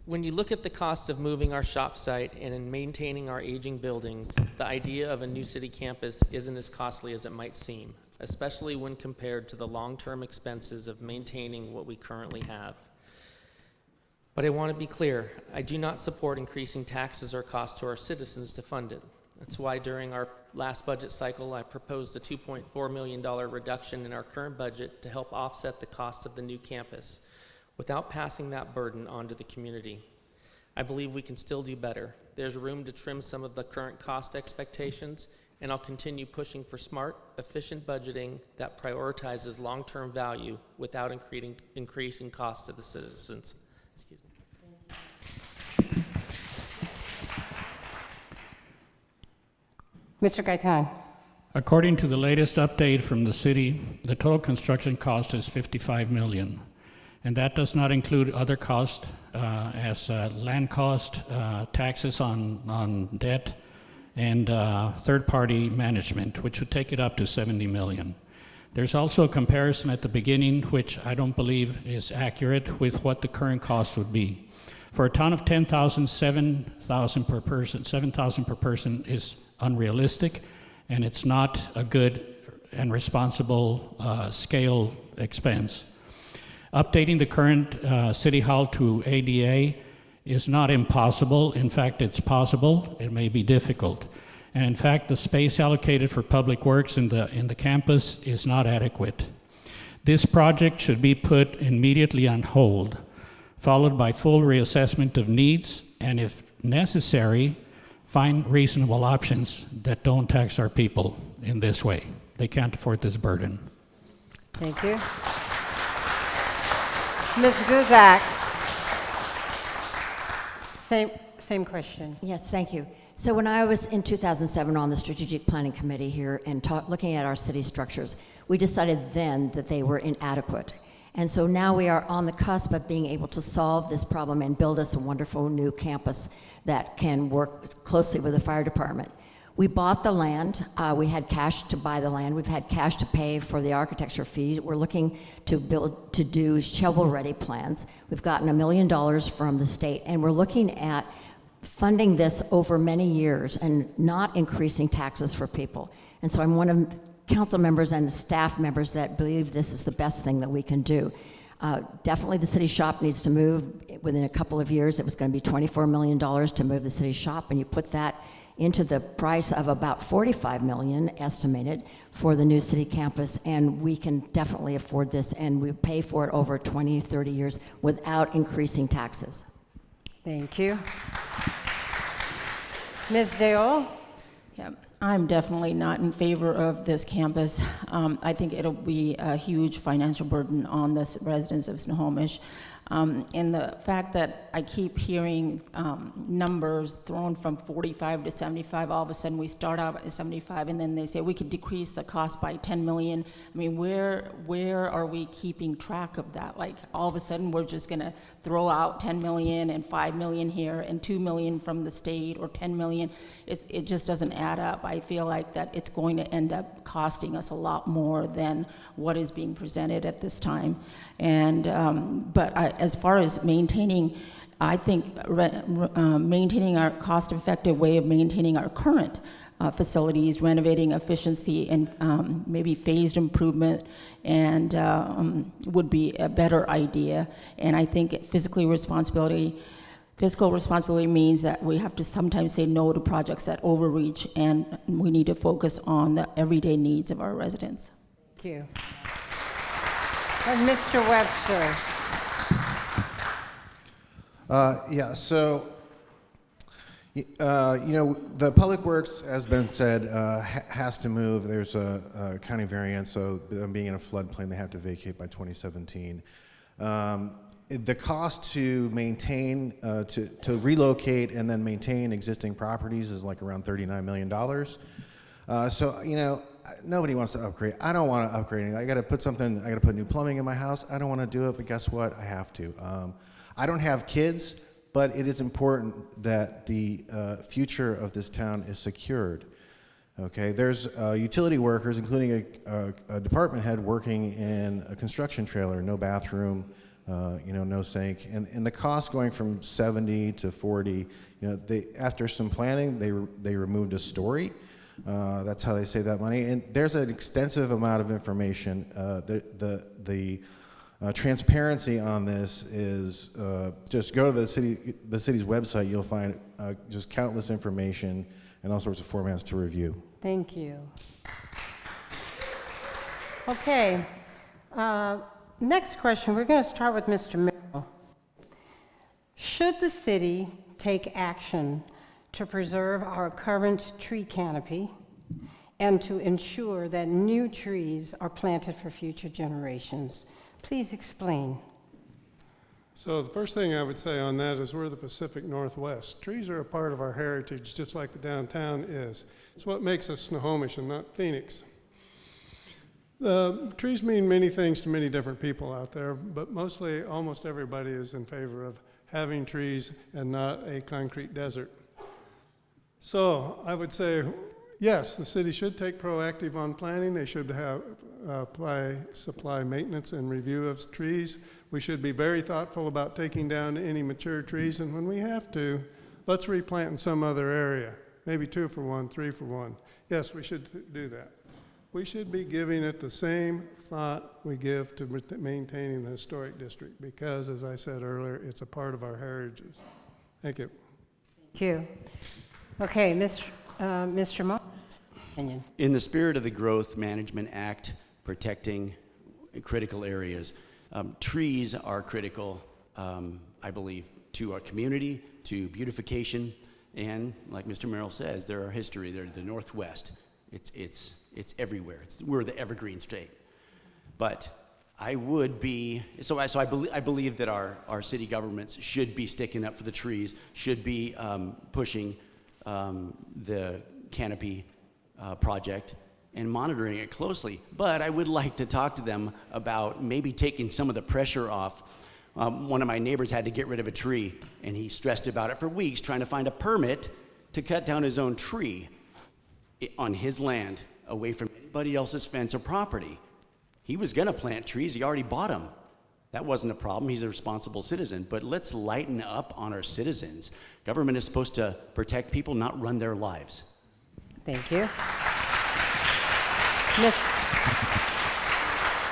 When you look at the cost of moving our shop site and in maintaining our aging buildings, the idea of a new city campus isn't as costly as it might seem, especially when compared to the long-term expenses of maintaining what we currently have. But I want to be clear, I do not support increasing taxes or costs to our citizens to fund it. That's why during our last budget cycle, I proposed a $2.4 million reduction in our current budget to help offset the cost of the new campus, without passing that burden onto the community. I believe we can still do better. There's room to trim some of the current cost expectations, and I'll continue pushing for smart, efficient budgeting that prioritizes long-term value without increasing costs to the citizens. Excuse me. Mr. Gaitan. According to the latest update from the city, the total construction cost is $55 million. And that does not include other costs as land cost, taxes on debt, and third-party management, which would take it up to $70 million. There's also a comparison at the beginning, which I don't believe is accurate with what the current cost would be. For a town of 10,000, 7,000 per person is unrealistic, and it's not a good and responsible scale expense. Updating the current City Hall to ADA is not impossible. In fact, it's possible. It may be difficult. And in fact, the space allocated for public works in the campus is not adequate. This project should be put immediately on hold, followed by full reassessment of needs, and if necessary, find reasonable options that don't tax our people in this way. They can't afford this burden. Thank you. Ms. Guzak. Same question. Yes, thank you. So when I was in 2007 on the Strategic Planning Committee here and looking at our city structures, we decided then that they were inadequate. And so now we are on the cusp of being able to solve this problem and build us a wonderful new campus that can work closely with the fire department. We bought the land. We had cash to buy the land. We've had cash to pay for the architecture fees. We're looking to do shovel-ready plans. We've gotten $1 million from the state, and we're looking at funding this over many years and not increasing taxes for people. And so I'm one of council members and staff members that believe this is the best thing that we can do. Definitely the city shop needs to move within a couple of years. It was going to be $24 million to move the city shop, and you put that into the price of about $45 million estimated for the new city campus, and we can definitely afford this, and we pay for it over 20, 30 years without increasing taxes. Thank you. Ms. Deol? Yeah, I'm definitely not in favor of this campus. I think it'll be a huge financial burden on the residents of Snohomish. And the fact that I keep hearing numbers thrown from 45 to 75, all of a sudden we start out at 75 and then they say we could decrease the cost by 10 million. I mean, where are we keeping track of that? Like all of a sudden we're just gonna throw out 10 million and 5 million here and 2 million from the state or 10 million. It just doesn't add up. I feel like that it's going to end up costing us a lot more than what is being presented at this time. And as far as maintaining, I think maintaining our cost-effective way of maintaining our current facilities, renovating efficiency, and maybe phased improvement, and would be a better idea. And I think fiscal responsibility means that we have to sometimes say no to projects that overreach, and we need to focus on the everyday needs of our residents. Thank you. And Mr. Webster. Yeah, so, you know, the Public Works, as been said, has to move. There's a county variance, so them being in a floodplain, they have to vacate by 2017. The cost to maintain, to relocate and then maintain existing properties is like around $39 million. So, you know, nobody wants to upgrade. I don't want to upgrade anything. I got to put new plumbing in my house. I don't want to do it, but guess what? I have to. I don't have kids, but it is important that the future of this town is secured. Okay, there's utility workers, including a department head working in a construction trailer, no bathroom, you know, no sink, and the cost going from 70 to 40. You know, after some planning, they removed a story. That's how they save that money. And there's an extensive amount of information. The transparency on this is just go to the city's website. You'll find just countless information and all sorts of formats to review. Thank you. Okay. Next question. We're going to start with Mr. Merrill. Should the city take action to preserve our current tree canopy and to ensure that new trees are planted for future generations? Please explain. So the first thing I would say on that is we're the Pacific Northwest. Trees are a part of our heritage, just like the downtown is. It's what makes us Snohomish and not Phoenix. The trees mean many things to many different people out there, but mostly almost everybody is in favor of having trees and not a concrete desert. So I would say, yes, the city should take proactive on planning. They should have supply maintenance and review of trees. We should be very thoughtful about taking down any mature trees, and when we have to, let's replant in some other area. Maybe 2 for 1, 3 for 1. Yes, we should do that. We should be giving it the same thought we give to maintaining the historic district because, as I said earlier, it's a part of our heritage. Thank you. Thank you. Okay, Mr. Mo. Opinion. In the spirit of the Growth Management Act, protecting critical areas, trees are critical, I believe, to our community, to beautification, and like Mr. Merrill says, they're our history. They're the Northwest. It's everywhere. We're the evergreen state. But I would be, I believe that our city governments should be sticking up for the trees, should be pushing the canopy project and monitoring it closely. But I would like to talk to them about maybe taking some of the pressure off. One of my neighbors had to get rid of a tree, and he stressed about it for weeks, trying to find a permit to cut down his own tree on his land, away from anybody else's fence or property. He was gonna plant trees, he already bought them. That wasn't a problem, he's a responsible citizen, but let's lighten up on our citizens. Government is supposed to protect people, not run their lives. Thank you.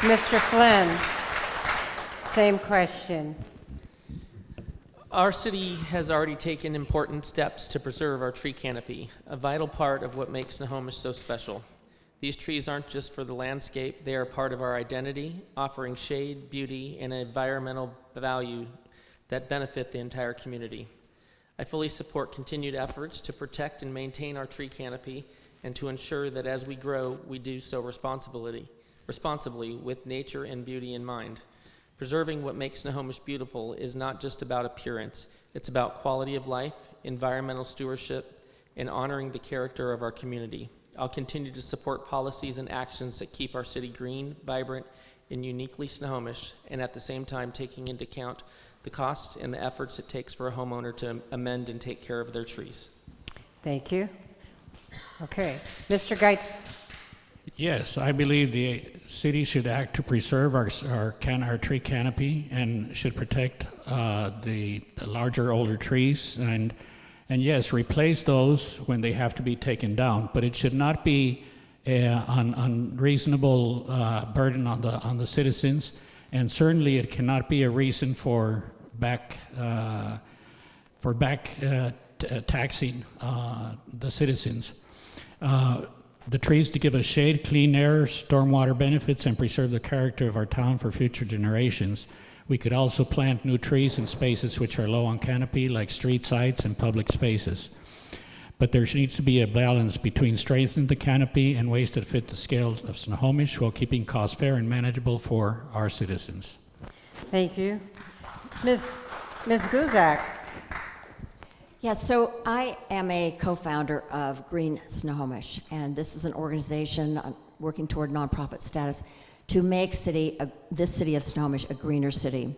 Mr. Flynn, same question. Our city has already taken important steps to preserve our tree canopy, a vital part of what makes Snohomish so special. These trees aren't just for the landscape, they are part of our identity, offering shade, beauty, and environmental value that benefit the entire community. I fully support continued efforts to protect and maintain our tree canopy and to ensure that as we grow, we do so responsibly with nature and beauty in mind. Preserving what makes Snohomish beautiful is not just about appearance, it's about quality of life, environmental stewardship, and honoring the character of our community. I'll continue to support policies and actions that keep our city green, vibrant, and uniquely Snohomish, and at the same time taking into account the costs and the efforts it takes for a homeowner to amend and take care of their trees. Thank you. Okay, Mr. Geit. Yes, I believe the city should act to preserve our tree canopy and should protect the larger, older trees and yes, replace those when they have to be taken down. But it should not be an unreasonable burden on the citizens, and certainly it cannot be a reason for taxing the citizens. The trees to give us shade, clean air, stormwater benefits, and preserve the character of our town for future generations. We could also plant new trees in spaces which are low on canopy, like street sites and public spaces. But there needs to be a balance between strengthening the canopy and ways that fit the scale of Snohomish while keeping costs fair and manageable for our citizens. Thank you. Ms. Guzak. Yes, so I am a co-founder of Green Snohomish, and this is an organization working toward nonprofit status to make this city of Snohomish a greener city.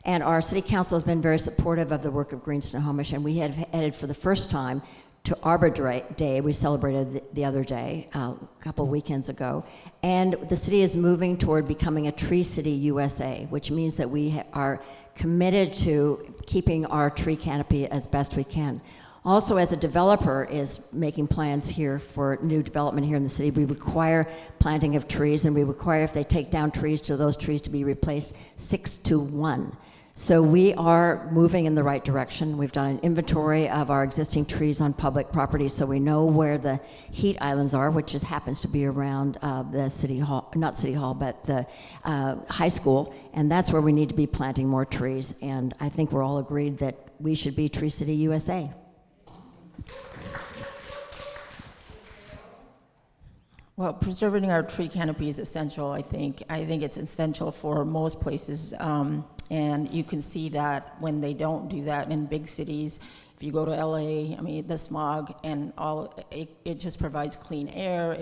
And our city council has been very supportive of the work of Green Snohomish, and we have headed for the first time to Arbor Day. We celebrated the other day, a couple weekends ago. And the city is moving toward becoming a Tree City USA, which means that we are committed to keeping our tree canopy as best we can. Also, as a developer is making plans here for new development here in the city, we require planting of trees, and we require, if they take down trees, to those trees to be replaced 6 to 1. So we are moving in the right direction. We've done an inventory of our existing trees on public property, so we know where the heat islands are, which just happens to be around the city hall, not city hall, but the high school, and that's where we need to be planting more trees. And I think we're all agreed that we should be Tree City USA. Well, preserving our tree canopy is essential, I think. I think it's essential for most places And you can see that when they don't do that in big cities. If you go to LA, I mean, the smog and all, it just provides clean air,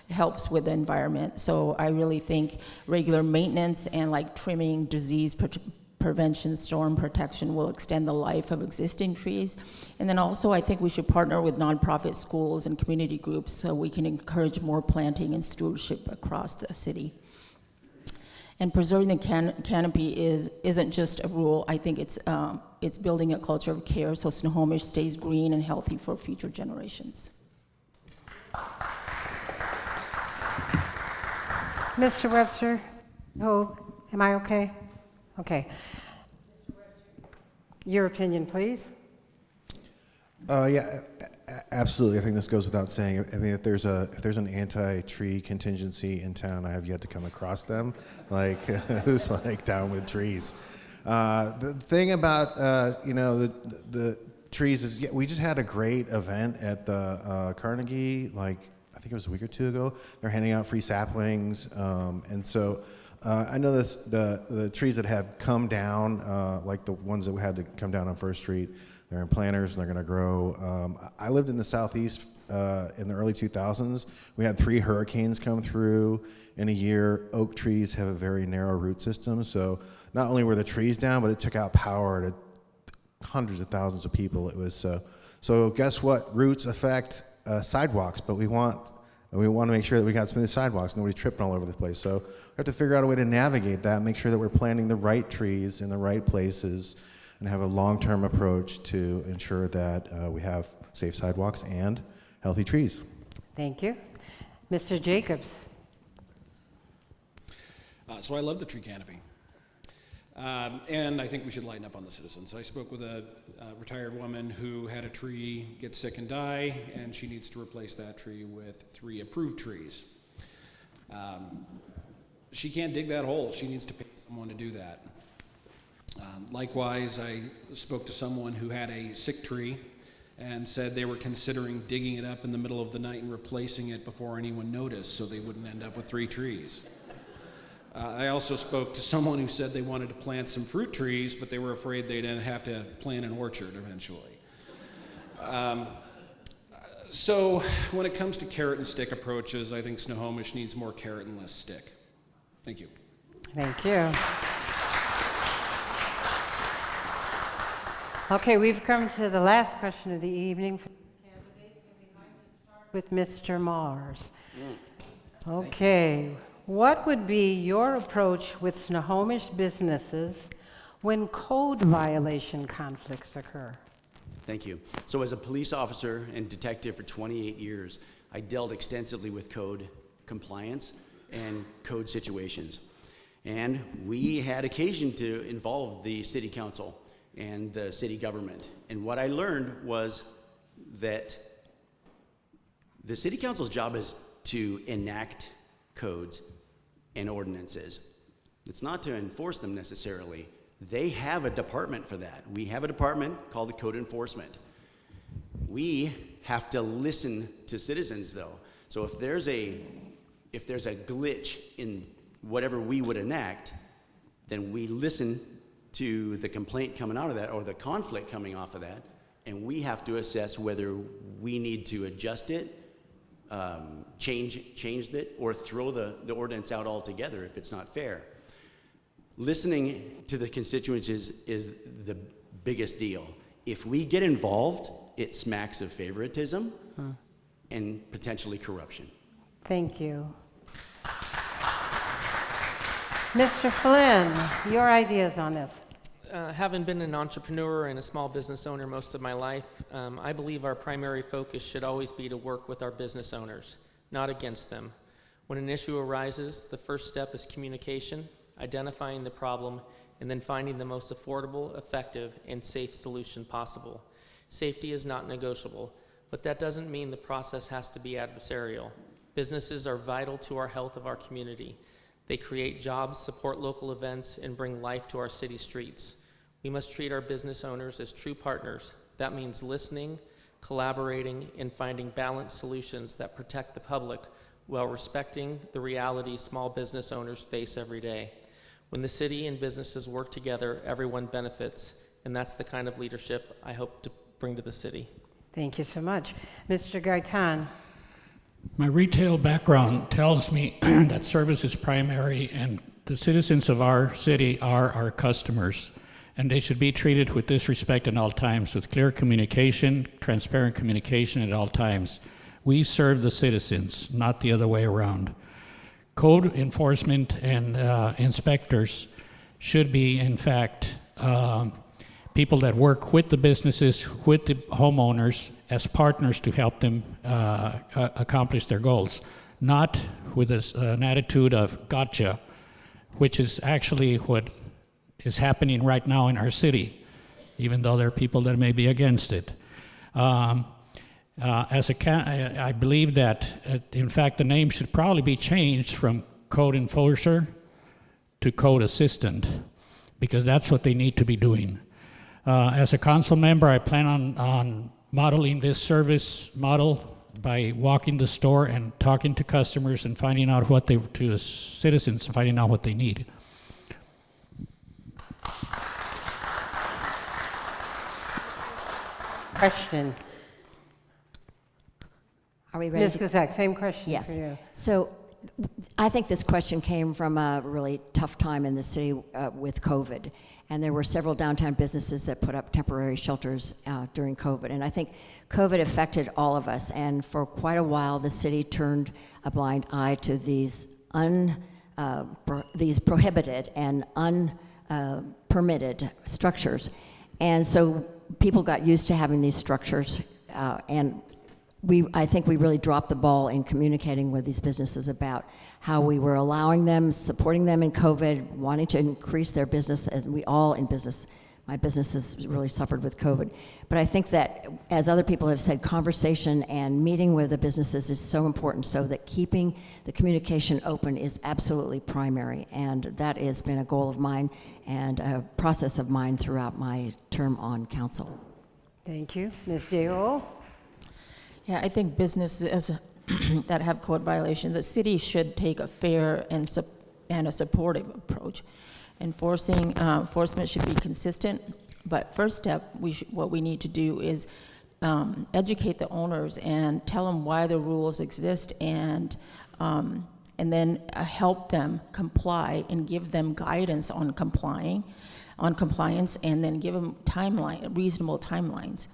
helps with the environment. So I really think regular maintenance and like trimming, disease prevention, storm protection will extend the life of existing trees. And then also I think we should partner with nonprofit schools and community groups so we can encourage more planting and stewardship across the city. And preserving the canopy isn't just a rule. I think it's building a culture of care so Snohomish stays green and healthy for future generations. Mr. Webster, am I okay? Okay. Your opinion, please. Yeah, absolutely. I think this goes without saying. I mean, if there's an anti-tree contingency in town, I have yet to come across them. Like, who's like down with trees? The thing about the trees is, we just had a great event at the Carnegie. Like, I think it was a week or two ago. They're handing out free saplings, and so. I know the trees that have come down, like the ones that had to come down on First Street, they're in planters and they're going to grow. I lived in the Southeast in the early 2000s. We had 3 hurricanes come through in a year. Oak trees have a very narrow root system, so not only were the trees down, but it took out power to hundreds of thousands of people. It was so guess what? Roots affect sidewalks, but we want to make sure that we got smooth sidewalks, nobody tripping all over the place. So we have to figure out a way to navigate that, make sure that we're planting the right trees in the right places, and have a long-term approach to ensure that we have safe sidewalks and healthy trees. Thank you. Mr. Jacobs. So I love the tree canopy. And I think we should lighten up on the citizens. I spoke with a retired woman who had a tree get sick and die, and she needs to replace that tree with 3 approved trees. She can't dig that hole. She needs to pay someone to do that. Likewise, I spoke to someone who had a sick tree and said they were considering digging it up in the middle of the night and replacing it before anyone noticed so they wouldn't end up with 3 trees. I also spoke to someone who said they wanted to plant some fruit trees, but they were afraid they'd have to plant an orchard eventually. So when it comes to carrot and stick approaches, I think Snohomish needs more carrot and less stick. Thank you. Thank you. Okay, we've come to the last question of the evening for these candidates, and we'd like to start with Mr. Mars. Okay. What would be your approach with Snohomish businesses when code violation conflicts occur? Thank you. So as a police officer and detective for 28 years, I dealt extensively with code compliance and code situations. And we had occasion to involve the city council and the city government. And what I learned was that the city council's job is to enact codes and ordinances. It's not to enforce them necessarily. They have a department for that. We have a department called the Code Enforcement. We have to listen to citizens though. So if there's a glitch in whatever we would enact, then we listen to the complaint coming out of that or the conflict coming off of that, and we have to assess whether we need to adjust it, change it, or throw the ordinance out altogether if it's not fair. Listening to the constituents is the biggest deal. If we get involved, it smacks of favoritism and potentially corruption. Thank you. Mr. Flynn, your ideas on this? Having been an entrepreneur and a small business owner most of my life, I believe our primary focus should always be to work with our business owners, not against them. When an issue arises, the first step is communication, identifying the problem, and then finding the most affordable, effective, and safe solution possible. Safety is not negotiable, but that doesn't mean the process has to be adversarial. Businesses are vital to our health of our community. They create jobs, support local events, and bring life to our city streets. We must treat our business owners as true partners. That means listening, collaborating, and finding balanced solutions that protect the public while respecting the realities small business owners face every day. When the city and businesses work together, everyone benefits, and that's the kind of leadership I hope to bring to the city. Thank you so much. Mr. Gaitan. My retail background tells me that service is primary, and the citizens of our city are our customers, and they should be treated with this respect at all times, with clear communication, transparent communication at all times. We serve the citizens, not the other way around. Code enforcement and inspectors should be, in fact, people that work with the businesses, with the homeowners, as partners to help them accomplish their goals, not with an attitude of gotcha, which is actually what is happening right now in our city, even though there are people that may be against it. I believe that, in fact, the name should probably be changed from code enforcer to code assistant, because that's what they need to be doing. As a council member, I plan on modeling this service model by walking the store and talking to customers and finding out to the citizens, finding out what they need. Question. Are we ready? Ms. Kazak, same question Yes. for you. So I think this question came from a really tough time in the city with COVID. And there were several downtown businesses that put up temporary shelters during COVID. And I think COVID affected all of us. And for quite a while, the city turned a blind eye to these prohibited and unpermitted structures. And so people got used to having these structures. And I think we really dropped the ball in communicating with these businesses about how we were allowing them, supporting them in COVID, wanting to increase their business, as we all in business. My business has really suffered with COVID. But I think that, as other people have said, conversation and meeting with the businesses is so important, so that keeping the communication open is absolutely primary. And that has been a goal of mine and a process of mine throughout my term on council. Thank you. Ms. J.O.? Yeah, I think businesses that have code violations, the city should take a fair and a supportive approach. Enforcement should be consistent, but first step, what we need to do is educate the owners and tell them why the rules exist, and then help them comply and give them guidance on compliance, and then give them reasonable timelines.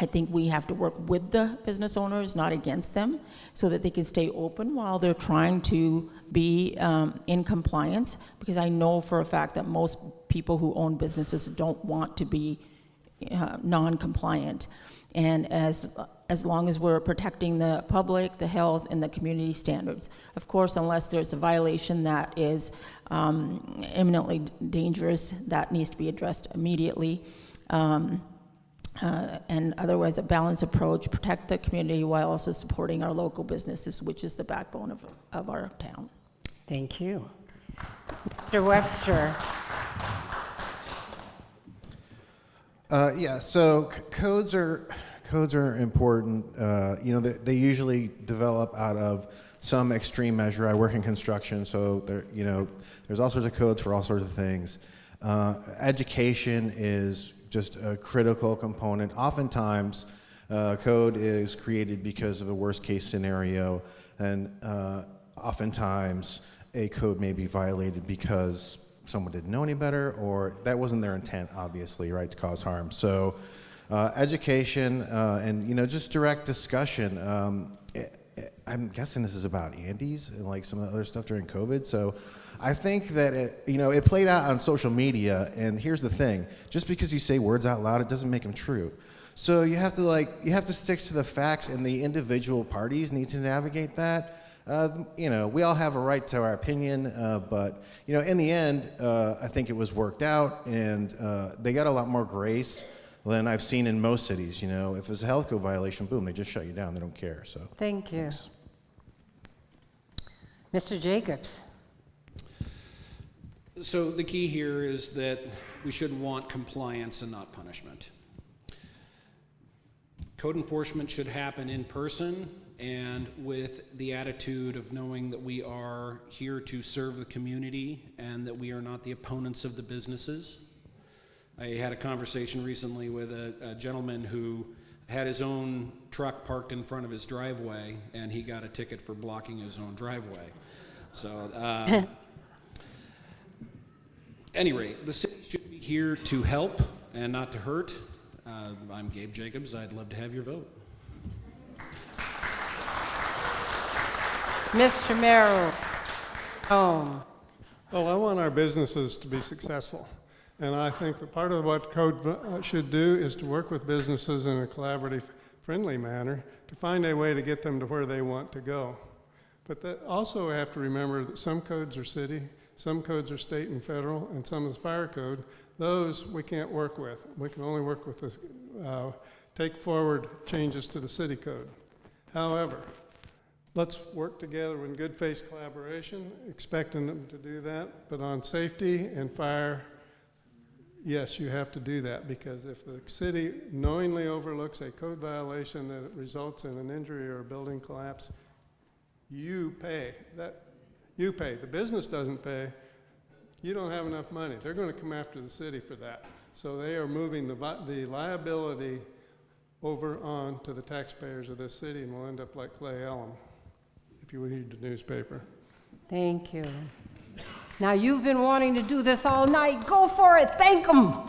I think we have to work with the business owners, not against them, so that they can stay open while they're trying to be in compliance, because I know for a fact that most people who own businesses don't want to be non-compliant. And as long as we're protecting the public, the health, and the community standards. Of course, unless there's a violation that is imminently dangerous, that needs to be addressed immediately. And otherwise, a balanced approach, protect the community while also supporting our local businesses, which is the backbone of our town. Thank you. Mr. Webster. Yeah, so codes are important. They usually develop out of some extreme measure. I work in construction, so there's all sorts of codes for all sorts of things. Education is just a critical component. Oftentimes, code is created because of a worst case scenario, and oftentimes a code may be violated because someone didn't know any better, or that wasn't their intent, obviously, right, to cause harm. So education and just direct discussion. I'm guessing this is about Andes and like some of the other stuff during COVID. So I think that it played out on social media, and here's the thing: just because you say words out loud, it doesn't make them true. So you have to stick to the facts, and the individual parties need to navigate that. We all have a right to our opinion, but in the end, I think it was worked out, and they got a lot more grace than I've seen in most cities. If it's a health code violation, boom, they just shut you down. They don't care. So Thank you. thanks. Mr. Jacobs. So the key here is that we should want compliance and not punishment. Code enforcement should happen in person and with the attitude of knowing that we are here to serve the community and that we are not the opponents of the businesses. I had a conversation recently with a gentleman who had his own truck parked in front of his driveway, and he got a ticket for blocking his own driveway. So, any rate, the city should be here to help and not to hurt. I'm Gabe Jacobs. I'd love to have your vote. Mr. Merrill, home. Well, I want our businesses to be successful. And I think that part of what code should do is to work with businesses in a collaborative, friendly manner to find a way to get them to where they want to go. But that also we have to remember that some codes are city, some codes are state and federal, and some is fire code. Those we can't work with. We can only work with the take forward changes to the city code. However, let's work together in good faith collaboration, expecting them to do that. But on safety and fire, yes, you have to do that, because if the city knowingly overlooks a code violation that results in an injury or a building collapse, you pay. You pay. The business doesn't pay. You don't have enough money. They're going to come after the city for that. So they are moving the liability over on to the taxpayers of this city, and we'll end up like Clay Elm, if you read the newspaper. Thank you. Now, you've been wanting to do this all night. Go for it. Thank them.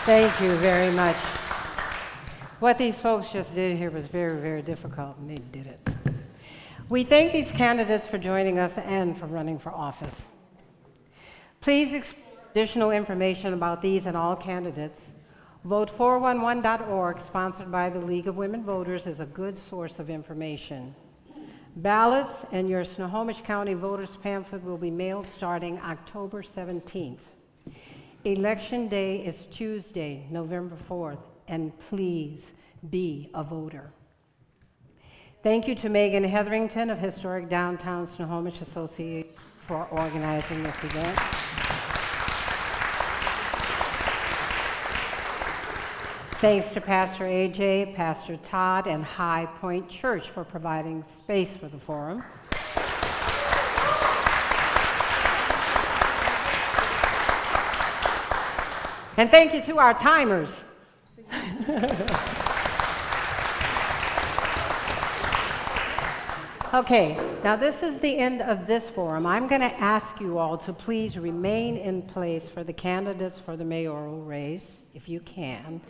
Thank you very much. What these folks just did here was very, very difficult, and they did it. We thank these candidates for joining us and for running for office. Please explore additional information about these and all candidates. Vote411.org, sponsored by the League of Women Voters, is a good source of information. Ballots and your Snohomish County voters pamphlet will be mailed starting October 17th. Election day is Tuesday, November 4th, and please be a voter. Thank you to Megan Hetherington of Historic Downtown Snohomish Association for organizing this event. Thanks to Pastor AJ, Pastor Todd, and HiPoint Church for providing space for the forum. And thank you to our timers. Okay, now this is the end of this forum. I'm going to ask you all to please remain in place for the candidates for the mayoral race, if you can.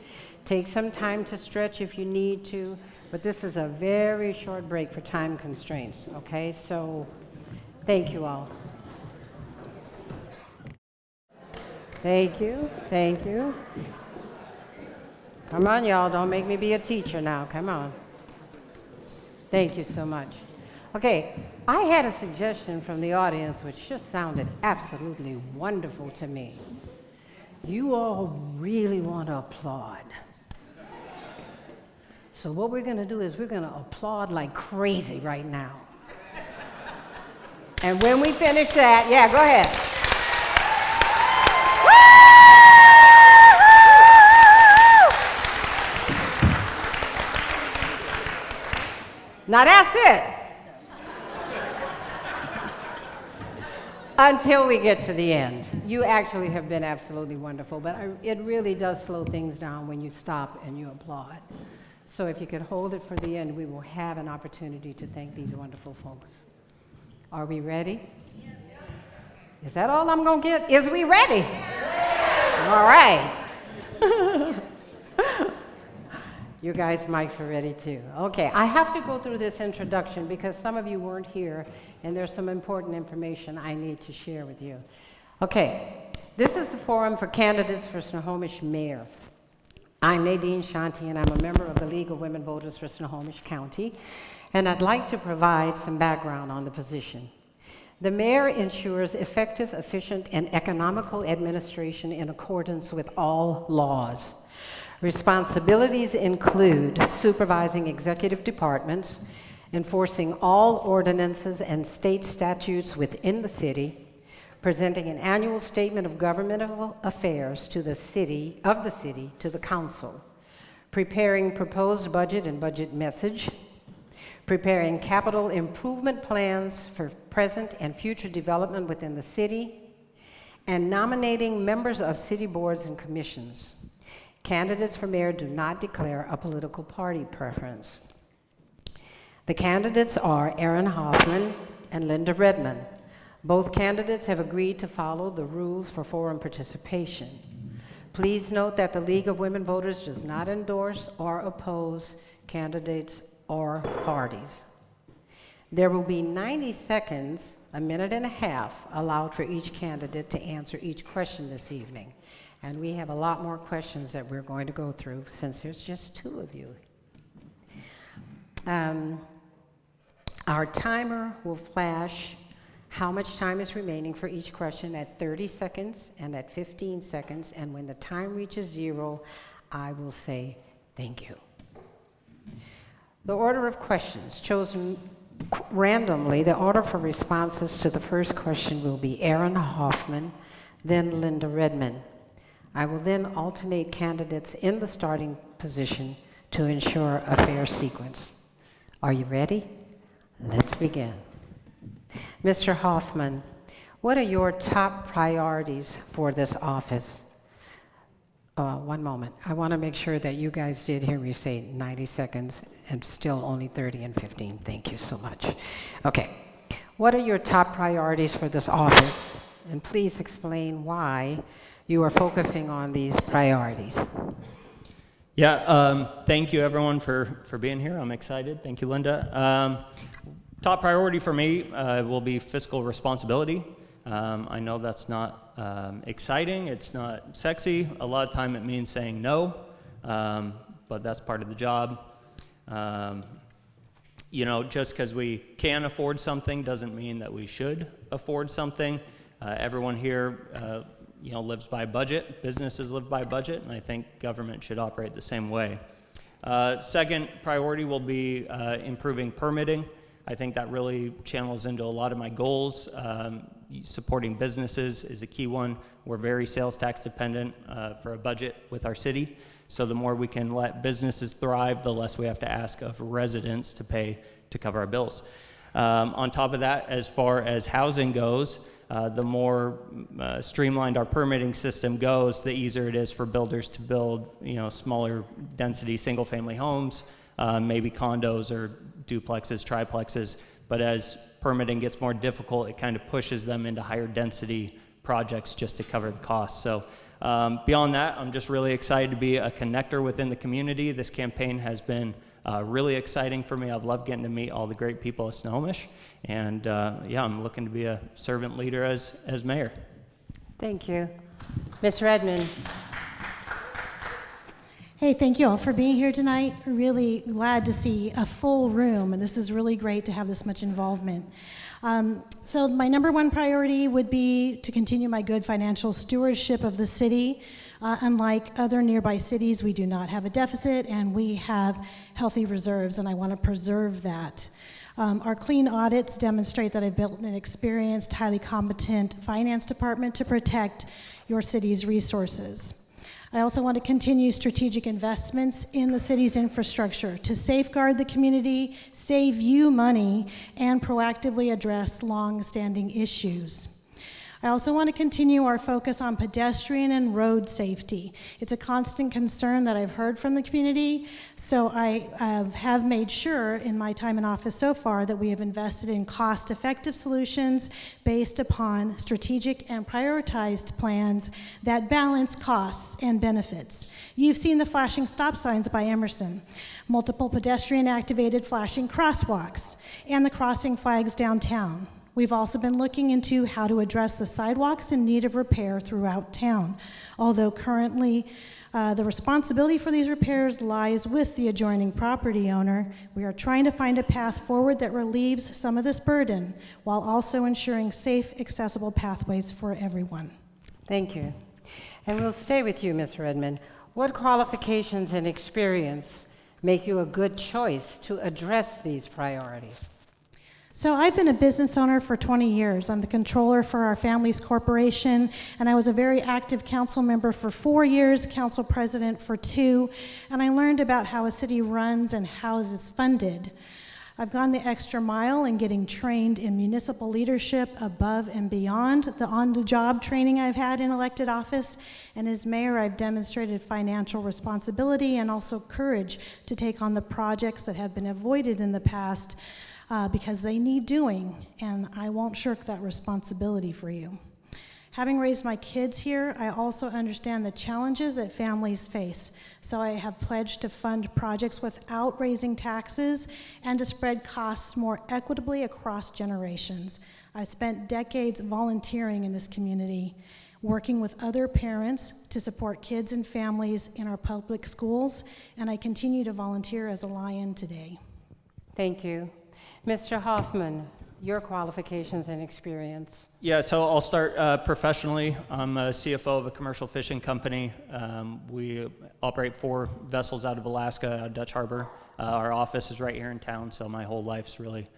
Take some time to stretch if you need to, but this is a very short break for time constraints, okay? So, thank you all. Thank you, thank you. Come on, y'all, don't make me be a teacher now, come on. Thank you so much. Okay, I had a suggestion from the audience which just sounded absolutely wonderful to me. You all really want to applaud. So what we're going to do is we're going to applaud like crazy right now. And when we finish that, yeah, go ahead. Now that's it. Until we get to the end. You actually have been absolutely wonderful, but it really does slow things down when you stop and you applaud. So if you could hold it for the end, we will have an opportunity to thank these wonderful folks. Are we ready? Yes. Is that all I'm going to get? Is we ready? Yes. All right. You guys' mics are ready too. Okay, I have to go through this introduction because some of you weren't here and there's some important information I need to share with you. Okay, this is the forum for candidates for Snohomish Mayor. I'm Nadine Shanti and I'm a member of the League of Women Voters for Snohomish County, and I'd like to provide some background on the position. The mayor ensures effective, efficient, and economical administration in accordance with all laws. Responsibilities include supervising executive departments, enforcing all ordinances and state statutes within the city, presenting an annual statement of governmental affairs to the city to the council, preparing proposed budget and budget message, preparing capital improvement plans for present and future development within the city, and nominating members of city boards and commissions. Candidates for mayor do not declare a political party preference. The candidates are Aaron Hoffman and Linda Redmond. Both candidates have agreed to follow the rules for forum participation. Please note that the League of Women Voters does not endorse or oppose candidates or parties. There will be 90 seconds, a minute and a half, allowed for each candidate to answer each question this evening. And we have a lot more questions that we're going to go through since there's just two of you. Our timer will flash how much time is remaining for each question at 30 seconds and at 15 seconds, and when the time reaches 0, I will say thank you. The order of questions chosen randomly, the order for responses to the first question will be Aaron Hoffman, then Linda Redmond. I will then alternate candidates in the starting position to ensure a fair sequence. Are you ready? Let's begin. Mr. Hoffman, what are your top priorities for this office? One moment. I want to make sure that you guys did hear me say 90 seconds and still only 30 and 15. Thank you so much. Okay. What are your top priorities for this office? And please explain why you are focusing on these priorities. Yeah, thank you everyone for being here. I'm excited. Thank you, Linda. Top priority for me will be fiscal responsibility. I know that's not exciting, it's not sexy. A lot of time it means saying no, but that's part of the job. You know, just because we can afford something doesn't mean that we should afford something. Everyone here you know, lives by budget. Businesses live by budget, and I think government should operate the same way. Second priority will be improving permitting. I think that really channels into a lot of my goals. Supporting businesses is a key one. We're very sales tax dependent for a budget with our city. So the more we can let businesses thrive, the less we have to ask of residents to pay to cover our bills. On top of that, as far as housing goes, the more streamlined our permitting system goes, the easier it is for builders to build, you know, smaller density single-family homes, maybe condos or duplexes, triplexes. But as permitting gets more difficult, it kind of pushes them into higher density projects just to cover the costs. So beyond that, I'm just really excited to be a connector within the community. This campaign has been really exciting for me. I've loved getting to meet all the great people at Snohomish. And yeah, I'm looking to be a servant leader as mayor. Thank you. Ms. Redmond. Hey, thank you all for being here tonight. Really glad to see a full room, and this is really great to have this much involvement. So my number one priority would be to continue my good financial stewardship of the city. Unlike other nearby cities, we do not have a deficit, and we have healthy reserves, and I want to preserve that. Our clean audits demonstrate that I've built an experienced, highly competent finance department to protect your city's resources. I also want to continue strategic investments in the city's infrastructure to safeguard the community, save you money, and proactively address long-standing issues. I also want to continue our focus on pedestrian and road safety. It's a constant concern that I've heard from the community, so I have made sure in my time in office so far that we have invested in cost-effective solutions based upon strategic and prioritized plans that balance costs and benefits. You've seen the flashing stop signs by Emerson, multiple pedestrian-activated flashing crosswalks, and the crossing flags downtown. We've also been looking into how to address the sidewalks in need of repair throughout town. Although currently the responsibility for these repairs lies with the adjoining property owner, we are trying to find a path forward that relieves some of this burden while also ensuring safe, accessible pathways for everyone. Thank you. And we'll stay with you, Ms. Redmond. What qualifications and experience make you a good choice to address these priorities? So I've been a business owner for 20 years. I'm the controller for our family's corporation, and I was a very active council member for 4 years, council president for 2, and I learned about how a city runs and how it is funded. I've gone the extra mile in getting trained in municipal leadership above and beyond the on-the-job training I've had in elected office, and as mayor, I've demonstrated financial responsibility and also courage to take on the projects that have been avoided in the past because they need doing, and I won't shirk that responsibility for you. Having raised my kids here, I also understand the challenges that families face, so I have pledged to fund projects without raising taxes and to spread costs more equitably across generations. I've spent decades volunteering in this community, working with other parents to support kids and families in our public schools, and I continue to volunteer as a Lion today. Thank you. Mr. Hoffman, your qualifications and experience. Yeah, so I'll start professionally. I'm a CFO of a commercial fishing company. We operate 4 vessels out of Alaska, out of Dutch Harbor. Our office is right here in town, so my whole life's really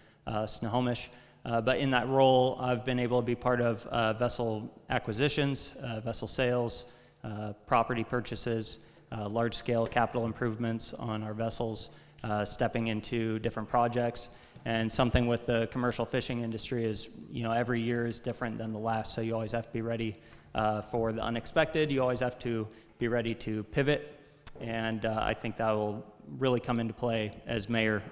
Snohomish. But in that role, I've been able to be part of vessel acquisitions, vessel sales, property purchases, large-scale capital improvements on our vessels, stepping into different projects. And something with the commercial fishing industry is, every year is different than the last, so you always have to be ready for the unexpected. You always have to be ready to pivot, and I think that will really come into play as mayor.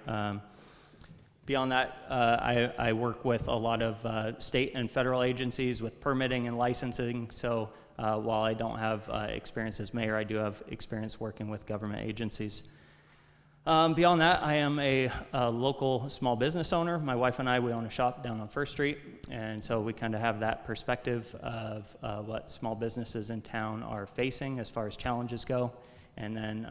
Beyond that, I work with a lot of state and federal agencies with permitting and licensing, so while I don't have experience as mayor, I do have experience working with government agencies. Beyond that, I am a local small business owner. My wife and I, we own a shop down on First Street, and so we kind of have that perspective of what small businesses in town are facing as far as challenges go. And then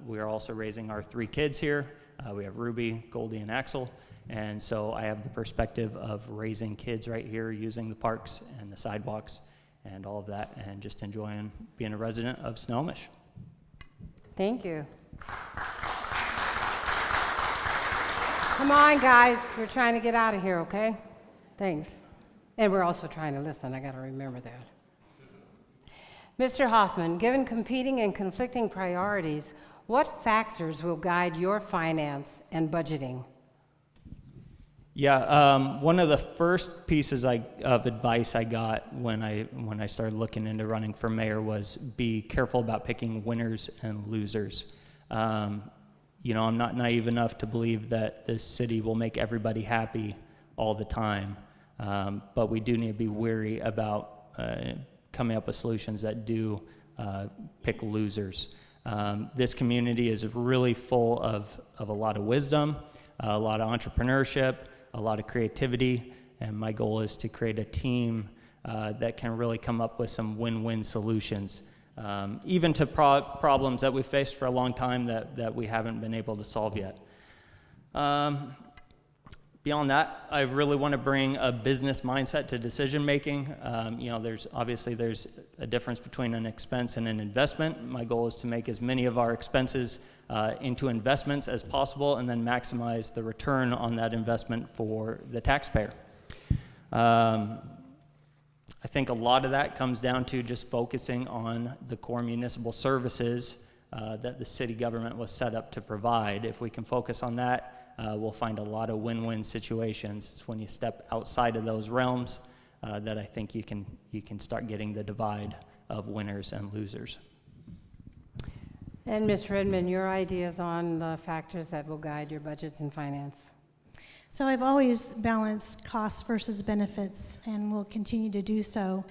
we are also raising our 3 kids here. We have Ruby, Goldie, and Axel, and so I have the perspective of raising kids right here, using the parks and the sidewalks and all of that, and just enjoying being a resident of Snohomish. Thank you. Come on, guys. We're trying to get out of here, okay? Thanks. And we're also trying to listen. I got to remember that. Mr. Hoffman, given competing and conflicting priorities, what factors will guide your finance and budgeting? Yeah, one of the first pieces of advice I got when I started looking into running for mayor was be careful about picking winners and losers. I'm not naive enough to believe that this city will make everybody happy all the time, but we do need to be wary about coming up with solutions that do pick losers. This community is really full of a lot of wisdom, a lot of entrepreneurship, a lot of creativity, and my goal is to create a team that can really come up with some win-win solutions. Even to problems that we've faced for a long time that we haven't been able to solve yet. Beyond that, I really want to bring a business mindset to decision making. There's a difference between an expense and an investment. My goal is to make as many of our expenses into investments as possible and then maximize the return on that investment for the taxpayer. I think a lot of that comes down to just focusing on the core municipal services that the city government was set up to provide. If we can focus on that, we'll find a lot of win-win situations. It's when you step outside of those realms that I think you can start getting the divide of winners and losers. And Ms. Redmond, your ideas on the factors that will guide your budgets and finance? So I've always balanced costs versus benefits and will continue to do so.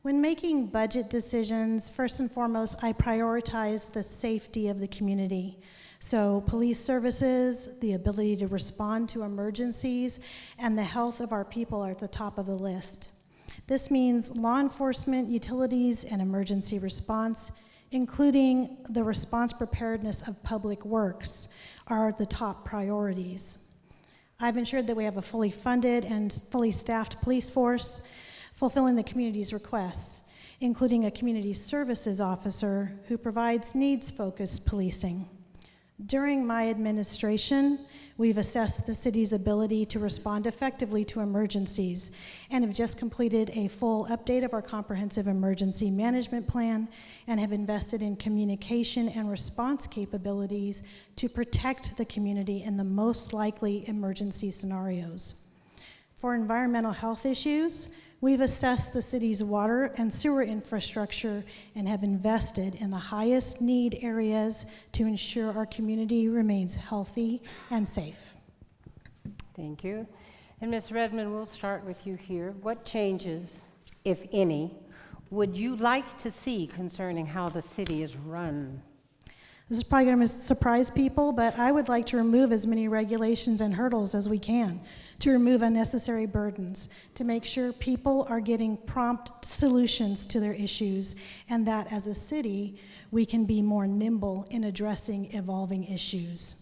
When making budget decisions, first and foremost, I prioritize the safety of the community. So police services, the ability to respond to emergencies, and the health of our people are at the top of the list. This means law enforcement, utilities, and emergency response, including the response preparedness of public works, are the top priorities. I've ensured that we have a fully funded and fully staffed police force fulfilling the community's requests, including a community services officer who provides needs-focused policing. During my administration, we've assessed the city's ability to respond effectively to emergencies and have just completed a full update of our comprehensive emergency management plan and have invested in communication and response capabilities to protect the community in the most likely emergency scenarios. For environmental health issues, we've assessed the city's water and sewer infrastructure and have invested in the highest need areas to ensure our community remains healthy and safe. Thank you. And Ms. Redmond, we'll start with you here. What changes, if any, would you like to see concerning how the city is run? This is probably going to surprise people, but I would like to remove as many regulations and hurdles as we can, to remove unnecessary burdens, to make sure people are getting prompt solutions to their issues, and that as a city, we can be more nimble in addressing evolving issues.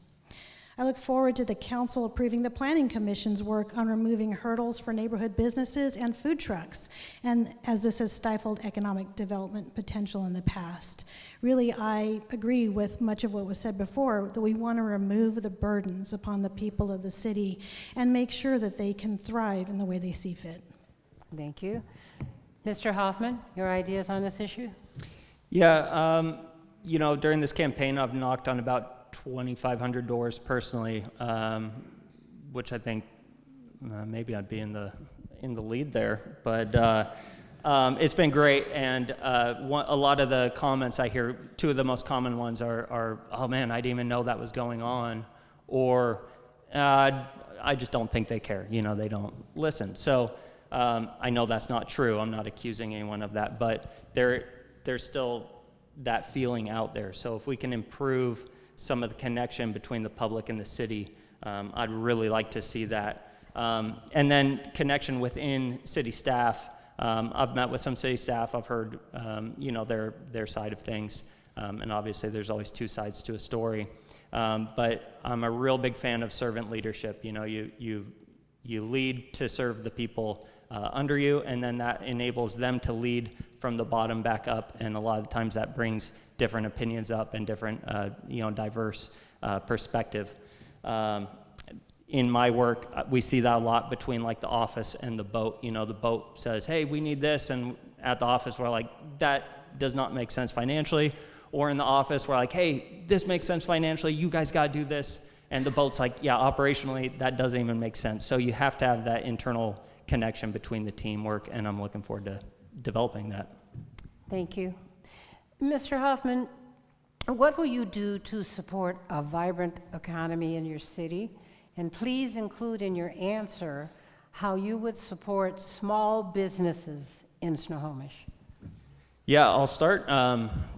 I look forward to the council approving the Planning Commission's work on removing hurdles for neighborhood businesses and food trucks, and as this has stifled economic development potential in the past. Really, I agree with much of what was said before, that we want to remove the burdens upon the people of the city and make sure that they can thrive in the way they see fit. Thank you. Mr. Hoffman, your ideas on this issue? Yeah, during this campaign, I've knocked on about 2,500 doors personally, which I think maybe I'd be in the lead there. But it's been great, and a lot of the comments I hear, two of the most common ones are "Oh man, I didn't even know that was going on," or "I just don't think they care. They don't listen." So I know that's not true. I'm not accusing anyone of that, but there's still that feeling out there. So if we can improve some of the connection between the public and the city, I'd really like to see that. And then connection within city staff. I've met with some city staff. I've heard, their side of things. And obviously there's always two sides to a story. But I'm a real big fan of servant leadership. You lead to serve the people under you, and then that enables them to lead from the bottom back up. And a lot of times that brings different opinions up and different, diverse perspective. In my work, we see that a lot between like the office and the boat. The boat says, "Hey, we need this," and at the office we're like, "That does not make sense financially." Or in the office we're like, "Hey, this makes sense financially. You guys got to do this." And the boat's like, "Yeah, operationally that doesn't even make sense." So you have to have that internal connection between the teamwork, and I'm looking forward to developing that. Thank you. Mr. Hoffman, what will you do to support a vibrant economy in your city? And please include in your answer how you would support small businesses in Snohomish. Yeah, I'll start.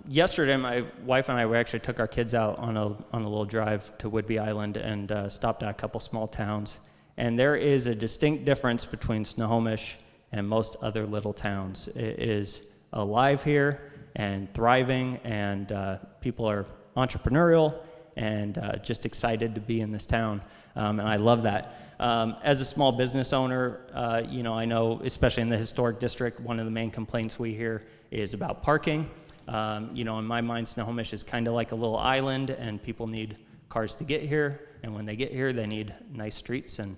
Yesterday, my wife and I actually took our kids out on a little drive to Whidbey Island and stopped at a couple small towns. And there is a distinct difference between Snohomish and most other little towns. It is alive here and thriving, and people are entrepreneurial and just excited to be in this town. And I love that. As a small business owner, I know, especially in the historic district, one of the main complaints we hear is about parking. In my mind, Snohomish is kind of like a little island, and people need cars to get here. And when they get here, they need nice streets and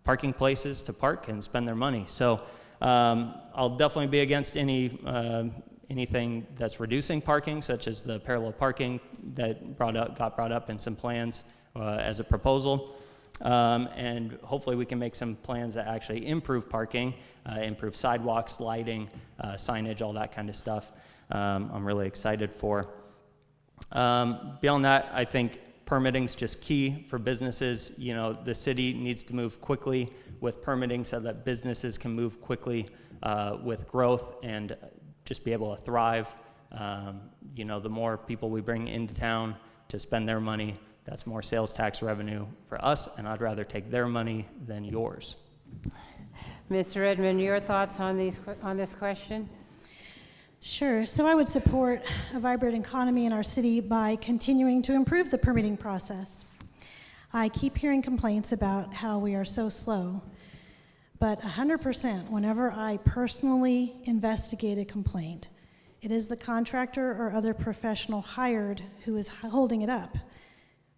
parking places to park and spend their money. So I'll definitely be against anything that's reducing parking, such as the parallel parking that got brought up in some plans as a proposal. And hopefully we can make some plans that actually improve parking, improve sidewalks, lighting, signage, all that kind of stuff. I'm really excited for. Beyond that, I think permitting's just key for businesses. The city needs to move quickly with permitting so that businesses can move quickly with growth and just be able to thrive. The more people we bring into town to spend their money, that's more sales tax revenue for us, and I'd rather take their money than yours. Mr. Redmond, your thoughts on this question? Sure. So I would support a vibrant economy in our city by continuing to improve the permitting process. I keep hearing complaints about how we are so slow, but 100%, whenever I personally investigate a complaint, it is the contractor or other professional hired who is holding it up.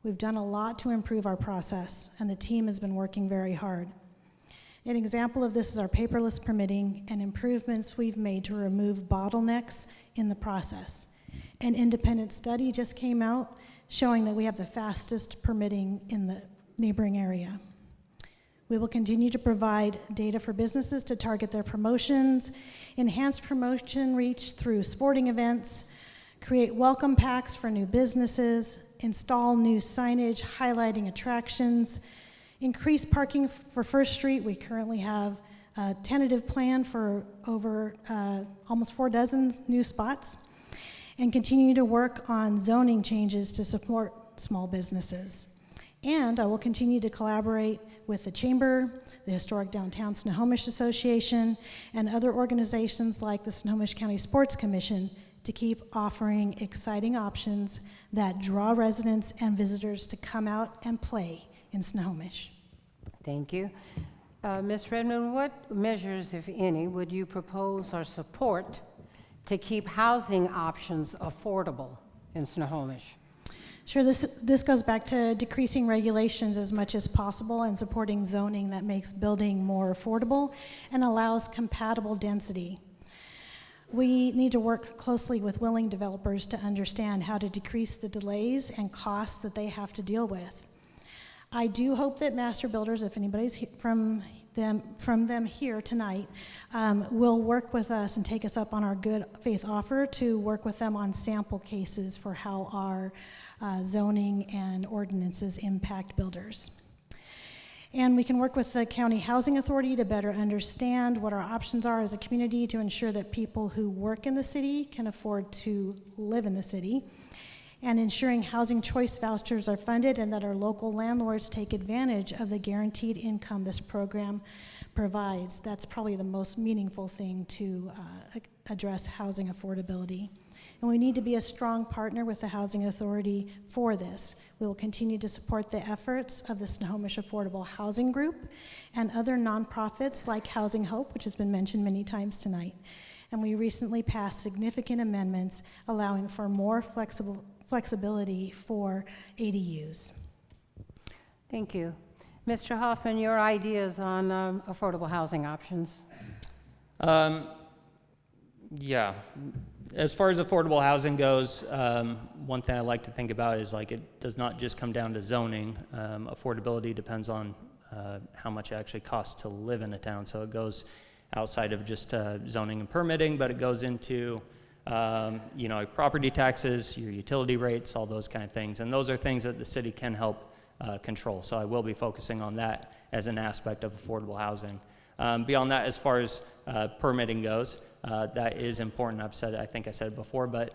We've done a lot to improve our process, and the team has been working very hard. An example of this is our paperless permitting and improvements we've made to remove bottlenecks in the process. An independent study just came out showing that we have the fastest permitting in the neighboring area. We will continue to provide data for businesses to target their promotions, enhance promotion reach through sporting events, create welcome packs for new businesses, install new signage highlighting attractions, increase parking for First Street. We currently have a tentative plan for over almost 4 dozen new spots, and continue to work on zoning changes to support small businesses. And I will continue to collaborate with the Chamber, the Historic Downtown Snohomish Association, and other organizations like the Snohomish County Sports Commission to keep offering exciting options that draw residents and visitors to come out and play in Snohomish. Thank you. Ms. Redmond, what measures, if any, would you propose or support to keep housing options affordable in Snohomish? Sure, this goes back to decreasing regulations as much as possible and supporting zoning that makes building more affordable and allows compatible density. We need to work closely with willing developers to understand how to decrease the delays and costs that they have to deal with. I do hope that master builders, if anybody's from them here tonight, will work with us and take us up on our good faith offer to work with them on sample cases for how our zoning and ordinances impact builders. And we can work with the County Housing Authority to better understand what our options are as a community to ensure that people who work in the city can afford to live in the city, and ensuring housing choice vouchers are funded and that our local landlords take advantage of the guaranteed income this program provides. That's probably the most meaningful thing to address housing affordability. And we need to be a strong partner with the Housing Authority for this. We will continue to support the efforts of the Snohomish Affordable Housing Group and other nonprofits like Housing Hope, which has been mentioned many times tonight. And we recently passed significant amendments allowing for more flexibility for ADUs. Thank you. Mr. Hoffman, your ideas on affordable housing options? Yeah. As far as affordable housing goes, one thing I like to think about is like it does not just come down to zoning. Affordability depends on how much it actually costs to live in a town. So it goes outside of just zoning and permitting, but it goes into property taxes, your utility rates, all those kind of things. And those are things that the city can help control. So I will be focusing on that as an aspect of affordable housing. Beyond that, as far as permitting goes, that is important. I think I said it before, but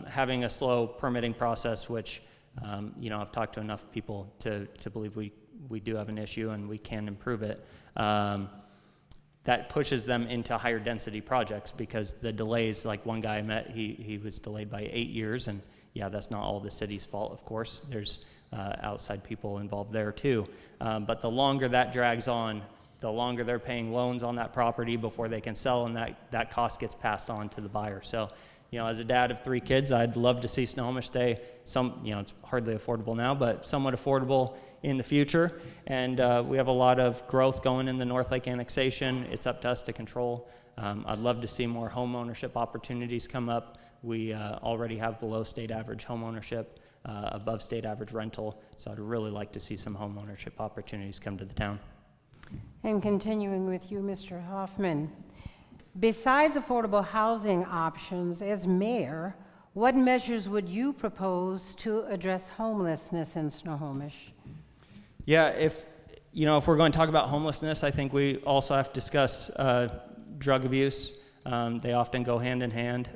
having a slow permitting process, which I've talked to enough people to believe we do have an issue and we can improve it. That pushes them into higher density projects because the delays, like one guy I met, he was delayed by 8 years, and yeah, that's not all the city's fault, of course. There's outside people involved there too. But the longer that drags on, the longer they're paying loans on that property before they can sell, and that cost gets passed on to the buyer. So, as a dad of 3 kids, I'd love to see Snohomish stay it's hardly affordable now, but somewhat affordable in the future. And we have a lot of growth going in the North Lake annexation. It's up to us to control. I'd love to see more home ownership opportunities come up. We already have below state average home ownership, above state average rental. So I'd really like to see some home ownership opportunities come to the town. And continuing with you, Mr. Hoffman, besides affordable housing options, as mayor, what measures would you propose to address homelessness in Snohomish? Yeah, if we're going to talk about homelessness, I think we also have to discuss drug abuse. They often go hand in hand.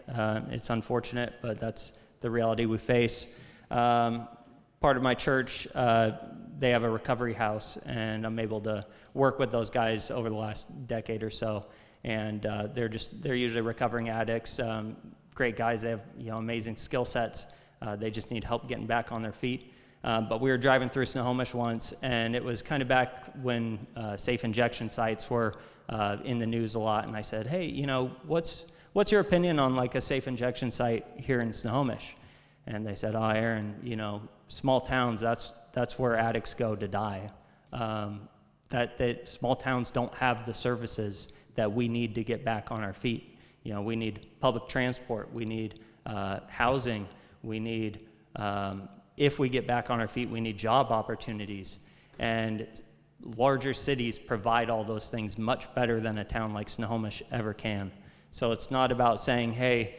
It's unfortunate, but that's the reality we face. Part of my church, they have a recovery house, and I'm able to work with those guys over the last decade or so. And they're usually recovering addicts, great guys. They have amazing skill sets. They just need help getting back on their feet. But we were driving through Snohomish once, and it was kind of back when safe injection sites were in the news a lot. And I said, hey, what's your opinion on like a safe injection site here in Snohomish? And they said, oh, Aaron, small towns, that's where addicts go to die. That small towns don't have the services that we need to get back on our feet. You know, we need public transport, we need housing, we need, if we get back on our feet, we need job opportunities. And larger cities provide all those things much better than a town like Snohomish ever can. So it's not about saying, hey,